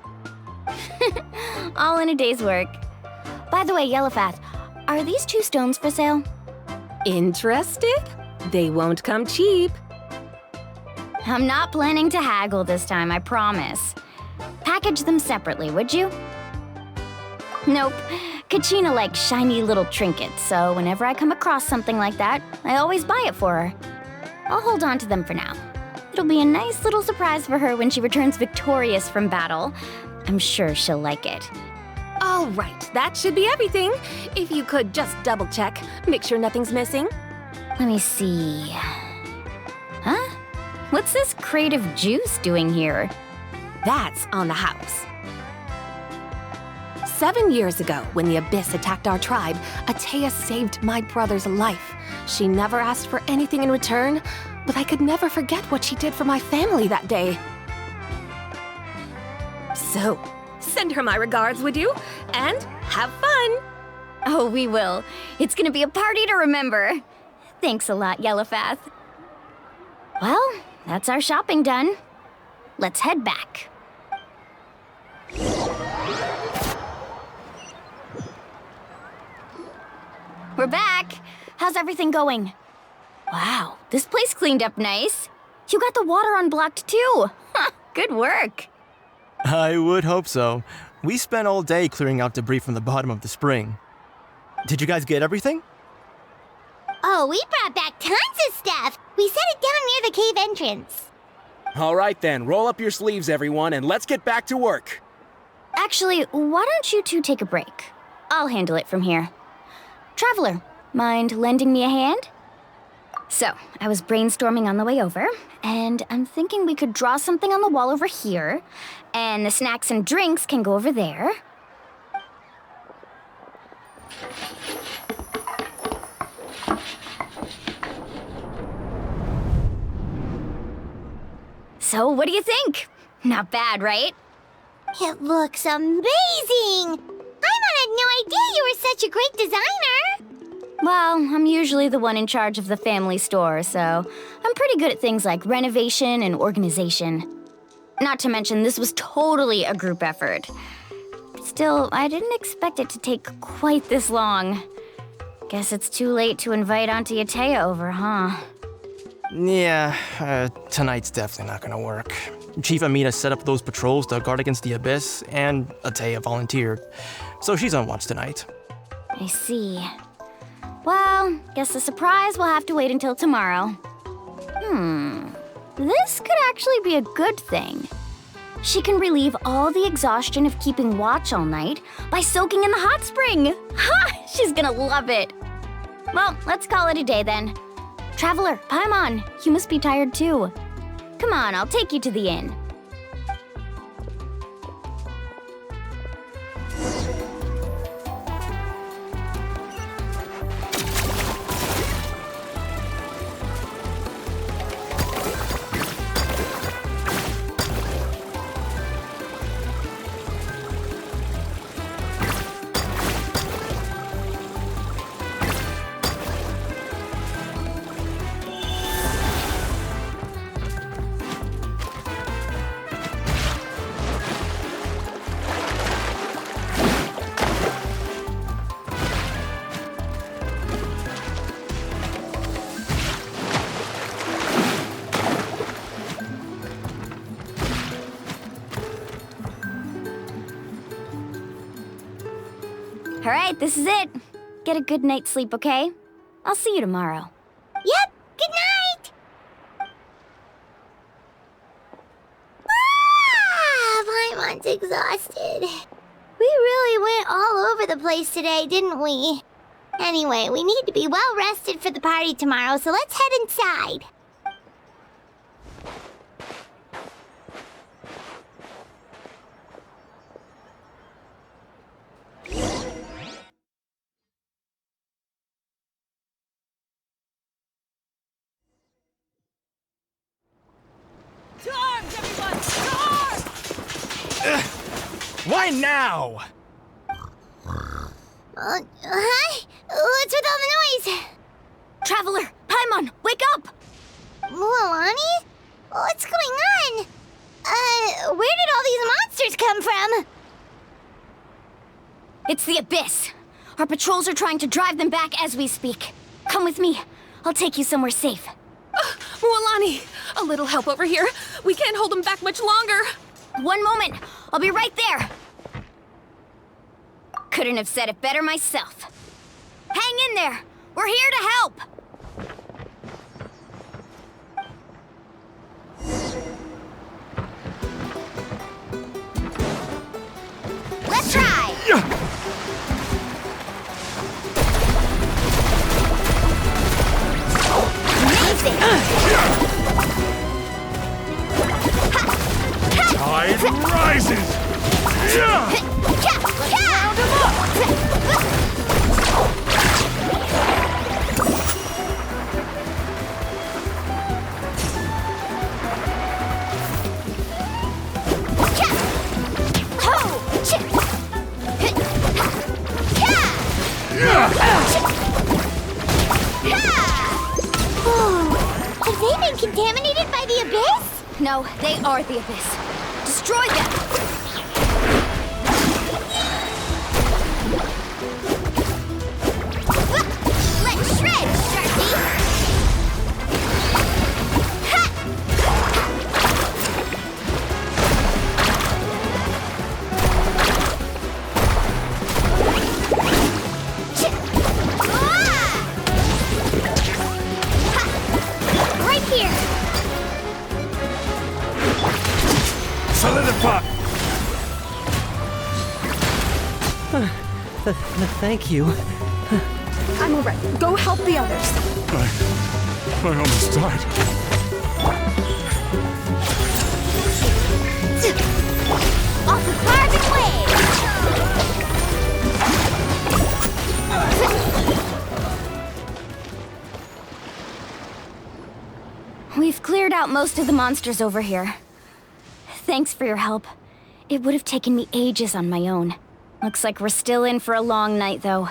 All in a day's work. By the way, Yellowfath, are these 2 stones for sale? Interested? They won't come cheap. I'm not planning to haggle this time, I promise. Package them separately, would you? Nope. Kachina likes shiny little trinkets, so whenever I come across something like that, I always buy it for her. I'll hold on to them for now. It'll be a nice little surprise for her when she returns victorious from battle. I'm sure she'll like it. All right, that should be everything. If you could just double check, make sure nothing's missing. Let me see. Huh? What's this crate of juice doing here? That's on the house. 7 years ago, when the Abyss attacked our tribe, Atea saved my brother's life. She never asked for anything in return, but I could never forget what she did for my family that day. So, send her my regards, would you? And have fun! Oh, we will. It's gonna be a party to remember. Thanks a lot, Yellowfath. Well, that's our shopping done. Let's head back. We're back. How's everything going? Wow, this place cleaned up nice. You got the water unblocked too. Good work. I would hope so. We spent all day clearing out debris from the bottom of the spring. Did you guys get everything? Oh, we brought back tons of stuff. We set it down near the cave entrance. All right then, roll up your sleeves, everyone, and let's get back to work. Actually, why don't you two take a break? I'll handle it from here. Traveler, mind lending me a hand? So, I was brainstorming on the way over, and I'm thinking we could draw something on the wall over here, and the snacks and drinks can go over there. So, what do you think? Not bad, right? It looks amazing! Paimon had no idea you were such a great designer! Well, I'm usually the one in charge of the family store, so I'm pretty good at things like renovation and organization. Not to mention, this was totally a group effort. Still, I didn't expect it to take quite this long. Guess it's too late to invite Auntie Atea over, huh? Yeah, tonight's definitely not gonna work. Chief Amina set up those patrols to guard against the Abyss, and Atea volunteered. So she's on watch tonight. I see. Well, guess the surprise will have to wait until tomorrow. This could actually be a good thing. She can relieve all the exhaustion of keeping watch all night by soaking in the hot spring. Ha! She's gonna love it. Well, let's call it a day then. Traveler, Paimon, you must be tired too. Come on, I'll take you to the inn. All right, this is it. Get a good night's sleep, okay? I'll see you tomorrow. Yep, good night! Paimon's exhausted. We really went all over the place today, didn't we? Anyway, we need to be well rested for the party tomorrow, so let's head inside. Why now? Hi? What's with all the noise? Traveler, Paimon, wake up! Mualani? What's going on? Where did all these monsters come from? It's the Abyss. Our patrols are trying to drive them back as we speak. Come with me. I'll take you somewhere safe. Mualani, a little help over here. We can't hold them back much longer. One moment. I'll be right there. Couldn't have said it better myself. Hang in there. We're here to help. Let's try. Amazing. Tide rises! Have they been contaminated by the Abyss? No, they are the Abyss. Destroy them! Let's shred, Sharky! Right here! Solidify! Thank you. All right, go help the others. I almost died. Off the carbon wave! We've cleared out most of the monsters over here. Thanks for your help. It would have taken me ages on my own. Looks like we're still in for a long night, though.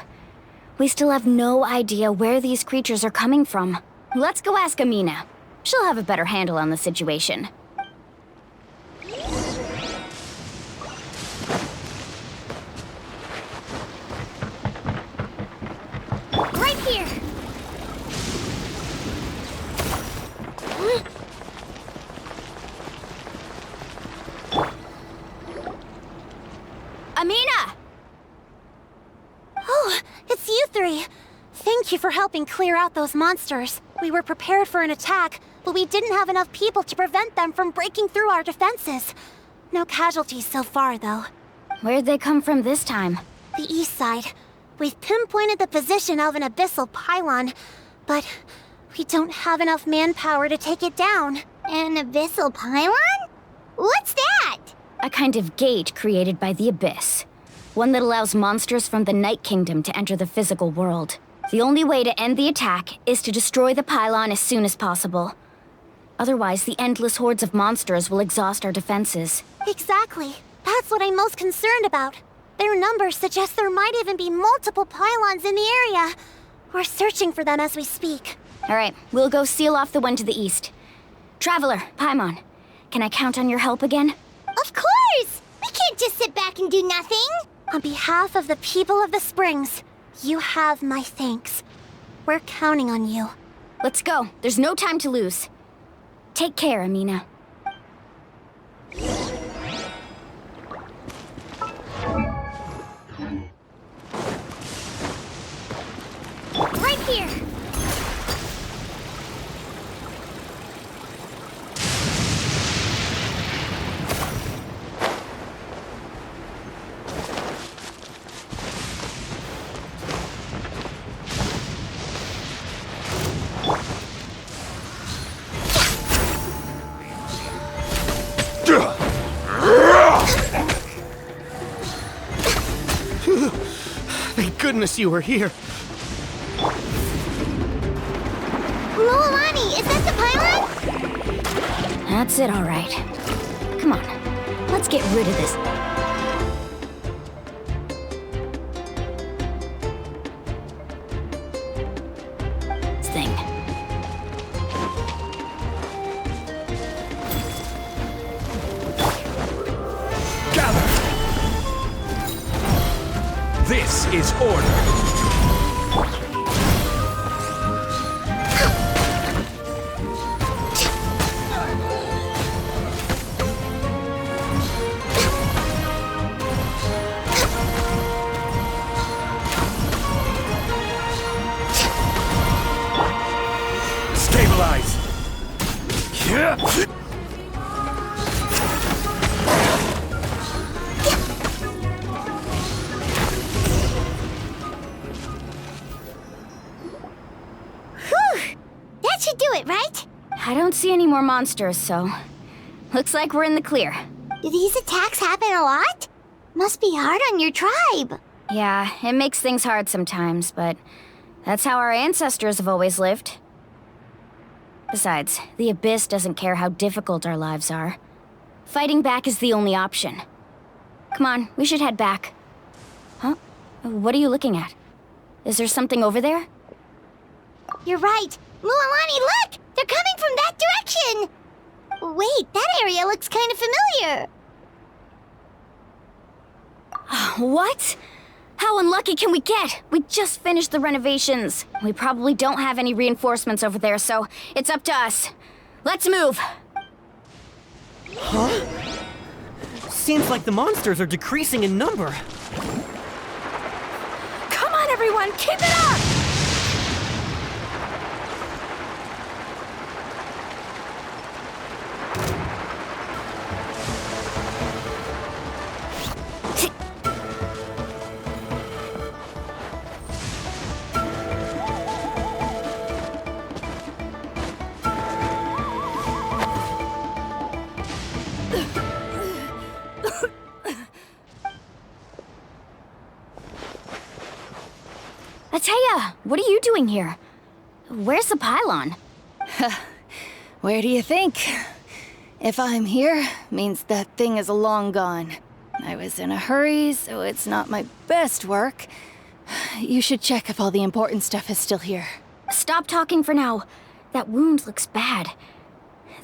We still have no idea where these creatures are coming from. Let's go ask Amina. She'll have a better handle on the situation. Right here! Amina! Oh, it's you three. Thank you for helping clear out those monsters. We were prepared for an attack, but we didn't have enough people to prevent them from breaking through our defenses. No casualties so far, though. Where'd they come from this time? The east side. We've pinpointed the position of an abyssal pylon, but we don't have enough manpower to take it down. An abyssal pylon? What's that? A kind of gate created by the Abyss. One that allows monsters from the Night Kingdom to enter the physical world. The only way to end the attack is to destroy the pylon as soon as possible. Otherwise, the endless hordes of monsters will exhaust our defenses. Exactly. That's what I'm most concerned about. Their numbers suggest there might even be multiple pylons in the area. We're searching for them as we speak. All right, we'll go seal off the one to the east. Traveler, Paimon, can I count on your help again? Of course! We can't just sit back and do nothing! On behalf of the people of the Springs, you have my thanks. We're counting on you. Let's go. There's no time to lose. Take care, Amina. Right here! Thank goodness you were here. Mualani, is that the pylon? That's it, all right. Come on, let's get rid of this. Thing. Gather! This is order. Stabilize. That should do it, right? I don't see any more monsters, so... Looks like we're in the clear. Do these attacks happen a lot? Must be hard on your tribe. Yeah, it makes things hard sometimes, but... that's how our ancestors have always lived. Besides, the Abyss doesn't care how difficult our lives are. Fighting back is the only option. Come on, we should head back. Huh? What are you looking at? Is there something over there? You're right. Mualani, look! They're coming from that direction! Wait, that area looks kind of familiar. What? How unlucky can we get? We just finished the renovations. We probably don't have any reinforcements over there, so it's up to us. Let's move. Huh? Seems like the monsters are decreasing in number. Come on, everyone, keep it up! what are you doing here? Where's the pylon? Where do you think? If I'm here, means that thing is long gone. I was in a hurry, so it's not my best work. You should check if all the important stuff is still here. Stop talking for now. That wound looks bad.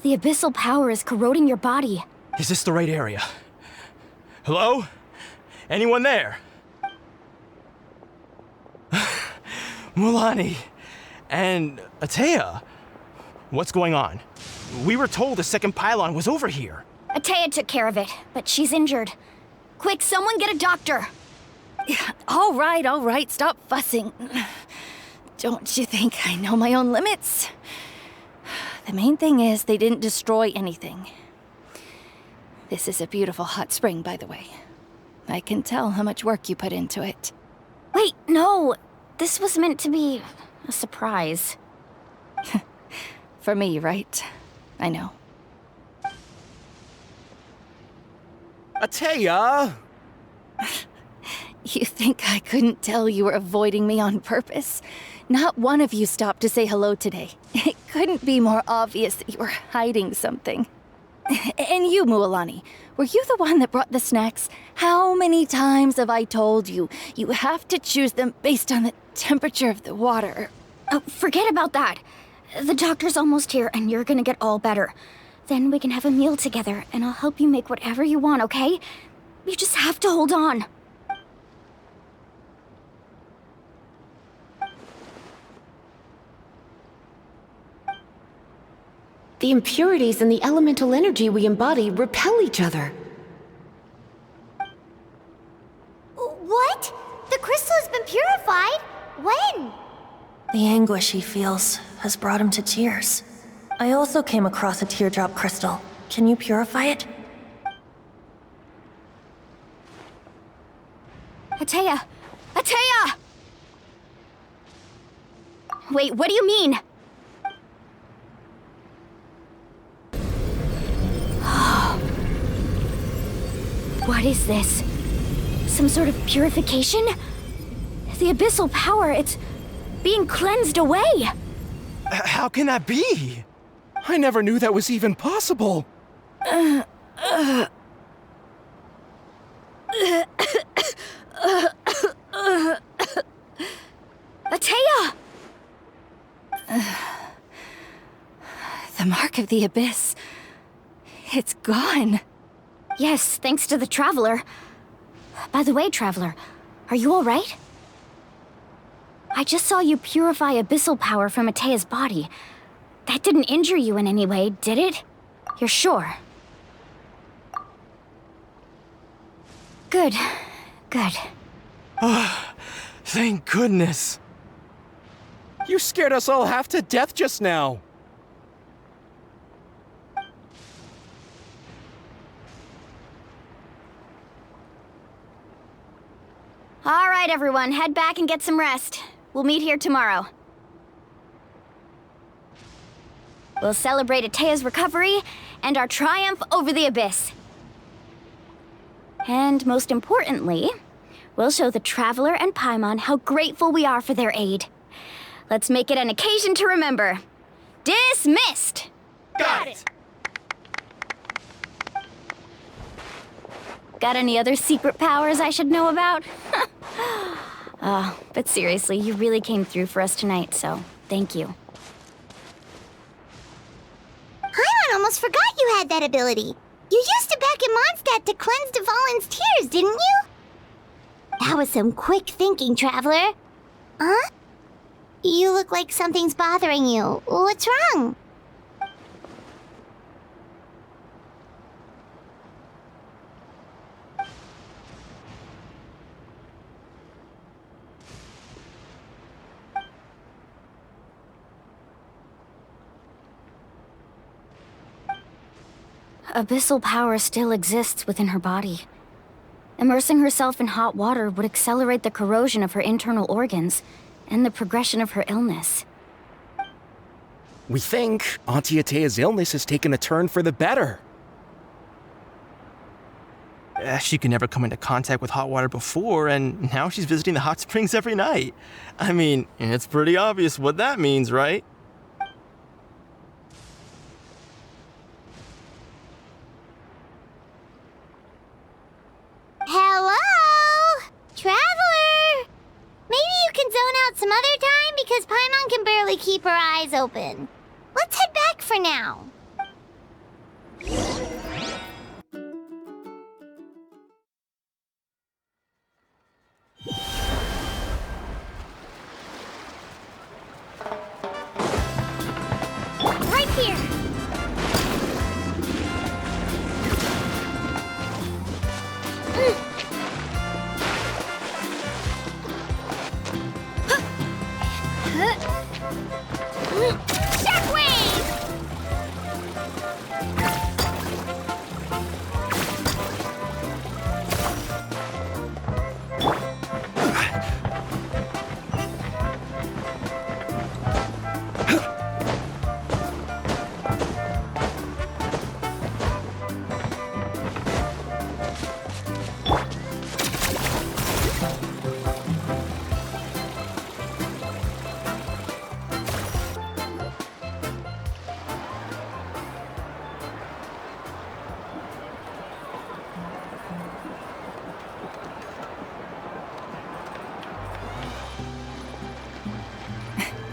The abyssal power is corroding your body. Is this the right area? Hello? Anyone there? Mualani and Atea. What's going on? We were told the second pylon was over here. Atea took care of it, but she's injured. Quick, someone get a doctor! All right, stop fussing. Don't you think I know my own limits? The main thing is they didn't destroy anything. This is a beautiful hot spring, by the way. I can tell how much work you put into it. Wait, no! This was meant to be a surprise. For me, right? I know. Atea! You think I couldn't tell you were avoiding me on purpose? Not one of you stopped to say hello today. It couldn't be more obvious that you were hiding something. And you, Mualani, were you the one that brought the snacks? How many times have I told you, you have to choose them based on the temperature of the water? Oh, forget about that. The doctor's almost here, and you're gonna get all better. Then we can have a meal together, and I'll help you make whatever you want, okay? You just have to hold on. The impurities and the elemental energy we embody repel each other. What? The crystal has been purified? When? The anguish he feels has brought him to tears. I also came across a teardrop crystal. Can you purify it? Atea! Atea! Wait, what do you mean? What is this? Some sort of purification? The abyssal power, it's being cleansed away! How can that be? I never knew that was even possible. Atea! The mark of the abyss. It's gone. Yes, thanks to the Traveler. By the way, Traveler, are you alright? I just saw you purify abyssal power from Atea's body. That didn't injure you in any way, did it? You're sure? Good. Good. Thank goodness. You scared us all half to death just now. All right, everyone, head back and get some rest. We'll meet here tomorrow. We'll celebrate Atea's recovery and our triumph over the Abyss. And most importantly, we'll show the Traveler and Paimon how grateful we are for their aid. Let's make it an occasion to remember. Dismissed! Got it! Got any other secret powers I should know about? But seriously, you really came through for us tonight, so thank you. Paimon almost forgot you had that ability. You used it back in Mondstadt to cleanse Dvalin's tears, didn't you? That was some quick thinking, Traveler. Huh? You look like something's bothering you. What's wrong? Abyssal power still exists within her body. Immersing herself in hot water would accelerate the corrosion of her internal organs and the progression of her illness. We think Auntie Atea's illness has taken a turn for the better. She could never come into contact with hot water before, and now she's visiting the hot springs every night. I mean, it's pretty obvious what that means, right? Hello? Traveler? Maybe you can zone out some other time because Paimon can barely keep her eyes open. Let's head back for now. Right here! Shockwave!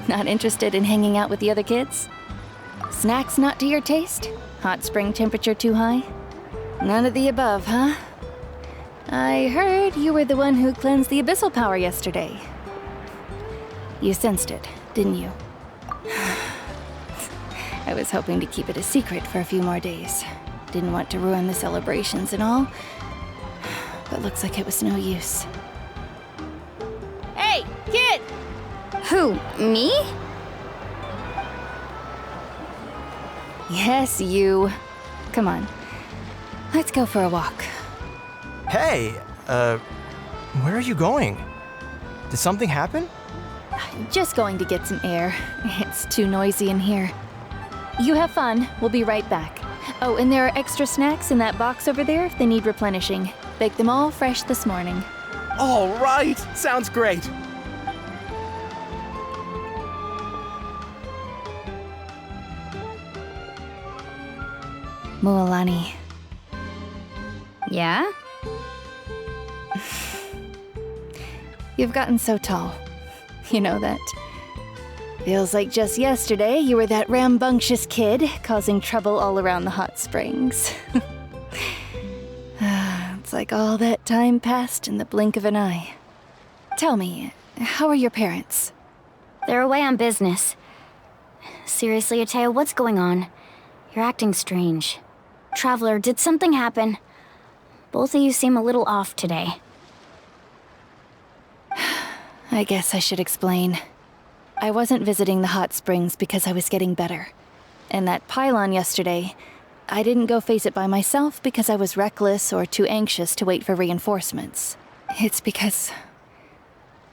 Not interested in hanging out with the other kids? Snacks not to your taste? Hot spring temperature too high? None of the above, huh? I heard you were the one who cleansed the abyssal power yesterday. You sensed it, didn't you? I was hoping to keep it a secret for a few more days. Didn't want to ruin the celebrations and all. But looks like it was no use. Hey, kid! Who, me? Yes, you. Come on. Let's go for a walk. Hey, where are you going? Did something happen? Just going to get some air. It's too noisy in here. You have fun. We'll be right back. Oh, and there are extra snacks in that box over there if they need replenishing. Baked them all fresh this morning. All right, sounds great. Mualani. Yeah? You've gotten so tall. You know that. Feels like just yesterday you were that rambunctious kid causing trouble all around the hot springs. It's like all that time passed in the blink of an eye. Tell me, how are your parents? They're away on business. Seriously, Atea, what's going on? You're acting strange. Traveler, did something happen? Both of you seem a little off today. I guess I should explain. I wasn't visiting the hot springs because I was getting better. And that pylon yesterday, I didn't go face it by myself because I was reckless or too anxious to wait for reinforcements. It's because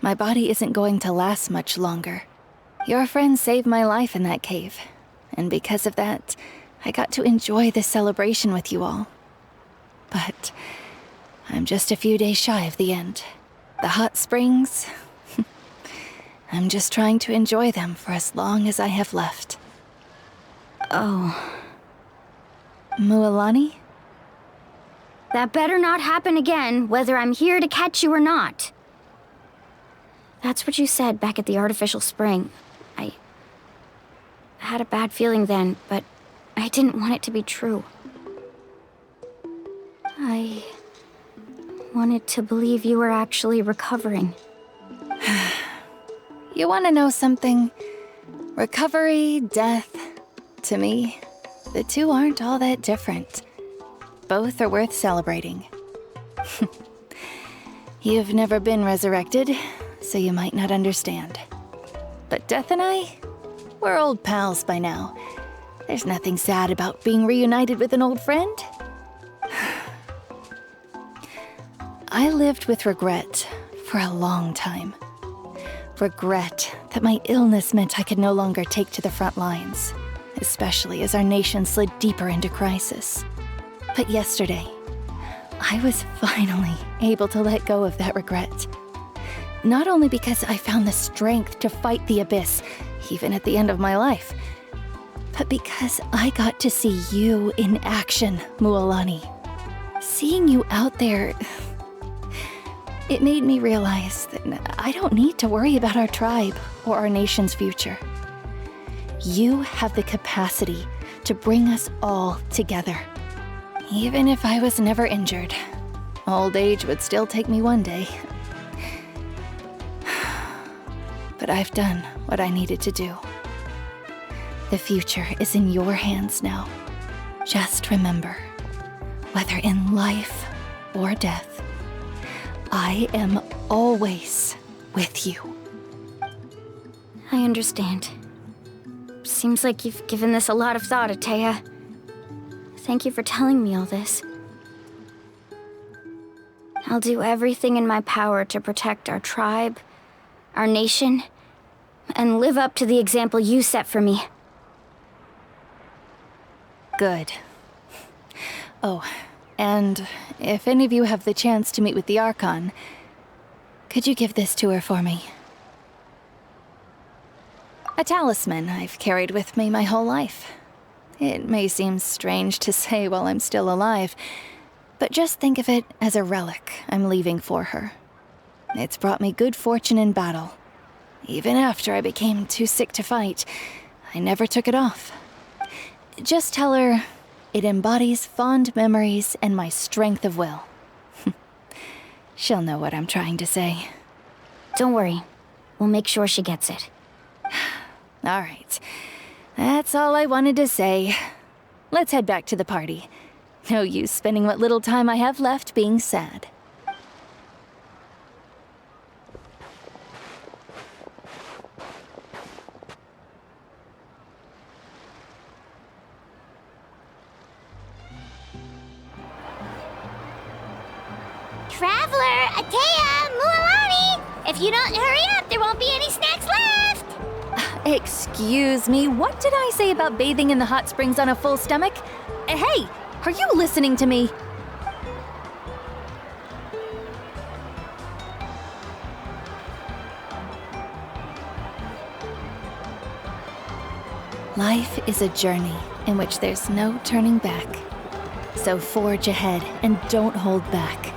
my body isn't going to last much longer. Your friend saved my life in that cave. And because of that, I got to enjoy this celebration with you all. But I'm just a few days shy of the end. The hot springs, I'm just trying to enjoy them for as long as I have left. Oh. Mualani? That better not happen again, whether I'm here to catch you or not. That's what you said back at the artificial spring. I had a bad feeling then, but I didn't want it to be true. I wanted to believe you were actually recovering. You want to know something? Recovery, death, to me, the two aren't all that different. Both are worth celebrating. You've never been resurrected, so you might not understand. But Death and I, we're old pals by now. There's nothing sad about being reunited with an old friend. I lived with regret for a long time. Regret that my illness meant I could no longer take to the front lines, especially as our nation slid deeper into crisis. But yesterday, I was finally able to let go of that regret. Not only because I found the strength to fight the abyss, even at the end of my life, but because I got to see you in action, Mualani. Seeing you out there, it made me realize that I don't need to worry about our tribe or our nation's future. You have the capacity to bring us all together. Even if I was never injured, old age would still take me one day. But I've done what I needed to do. The future is in your hands now. Just remember, whether in life or death, I am always with you. I understand. Seems like you've given this a lot of thought, Atea. Thank you for telling me all this. I'll do everything in my power to protect our tribe, our nation, and live up to the example you set for me. Good. Oh, and if any of you have the chance to meet with the Archon, could you give this to her for me? A talisman I've carried with me my whole life. It may seem strange to say while I'm still alive, but just think of it as a relic I'm leaving for her. It's brought me good fortune in battle. Even after I became too sick to fight, I never took it off. Just tell her it embodies fond memories and my strength of will. She'll know what I'm trying to say. Don't worry. We'll make sure she gets it. All right. That's all I wanted to say. Let's head back to the party. No use spending what little time I have left being sad. Traveler, Atea, Mualani! If you don't hurry up, there won't be any snacks left! Excuse me, what did I say about bathing in the hot springs on a full stomach? Hey, are you listening to me? Life is a journey in which there's no turning back. So forge ahead and don't hold back.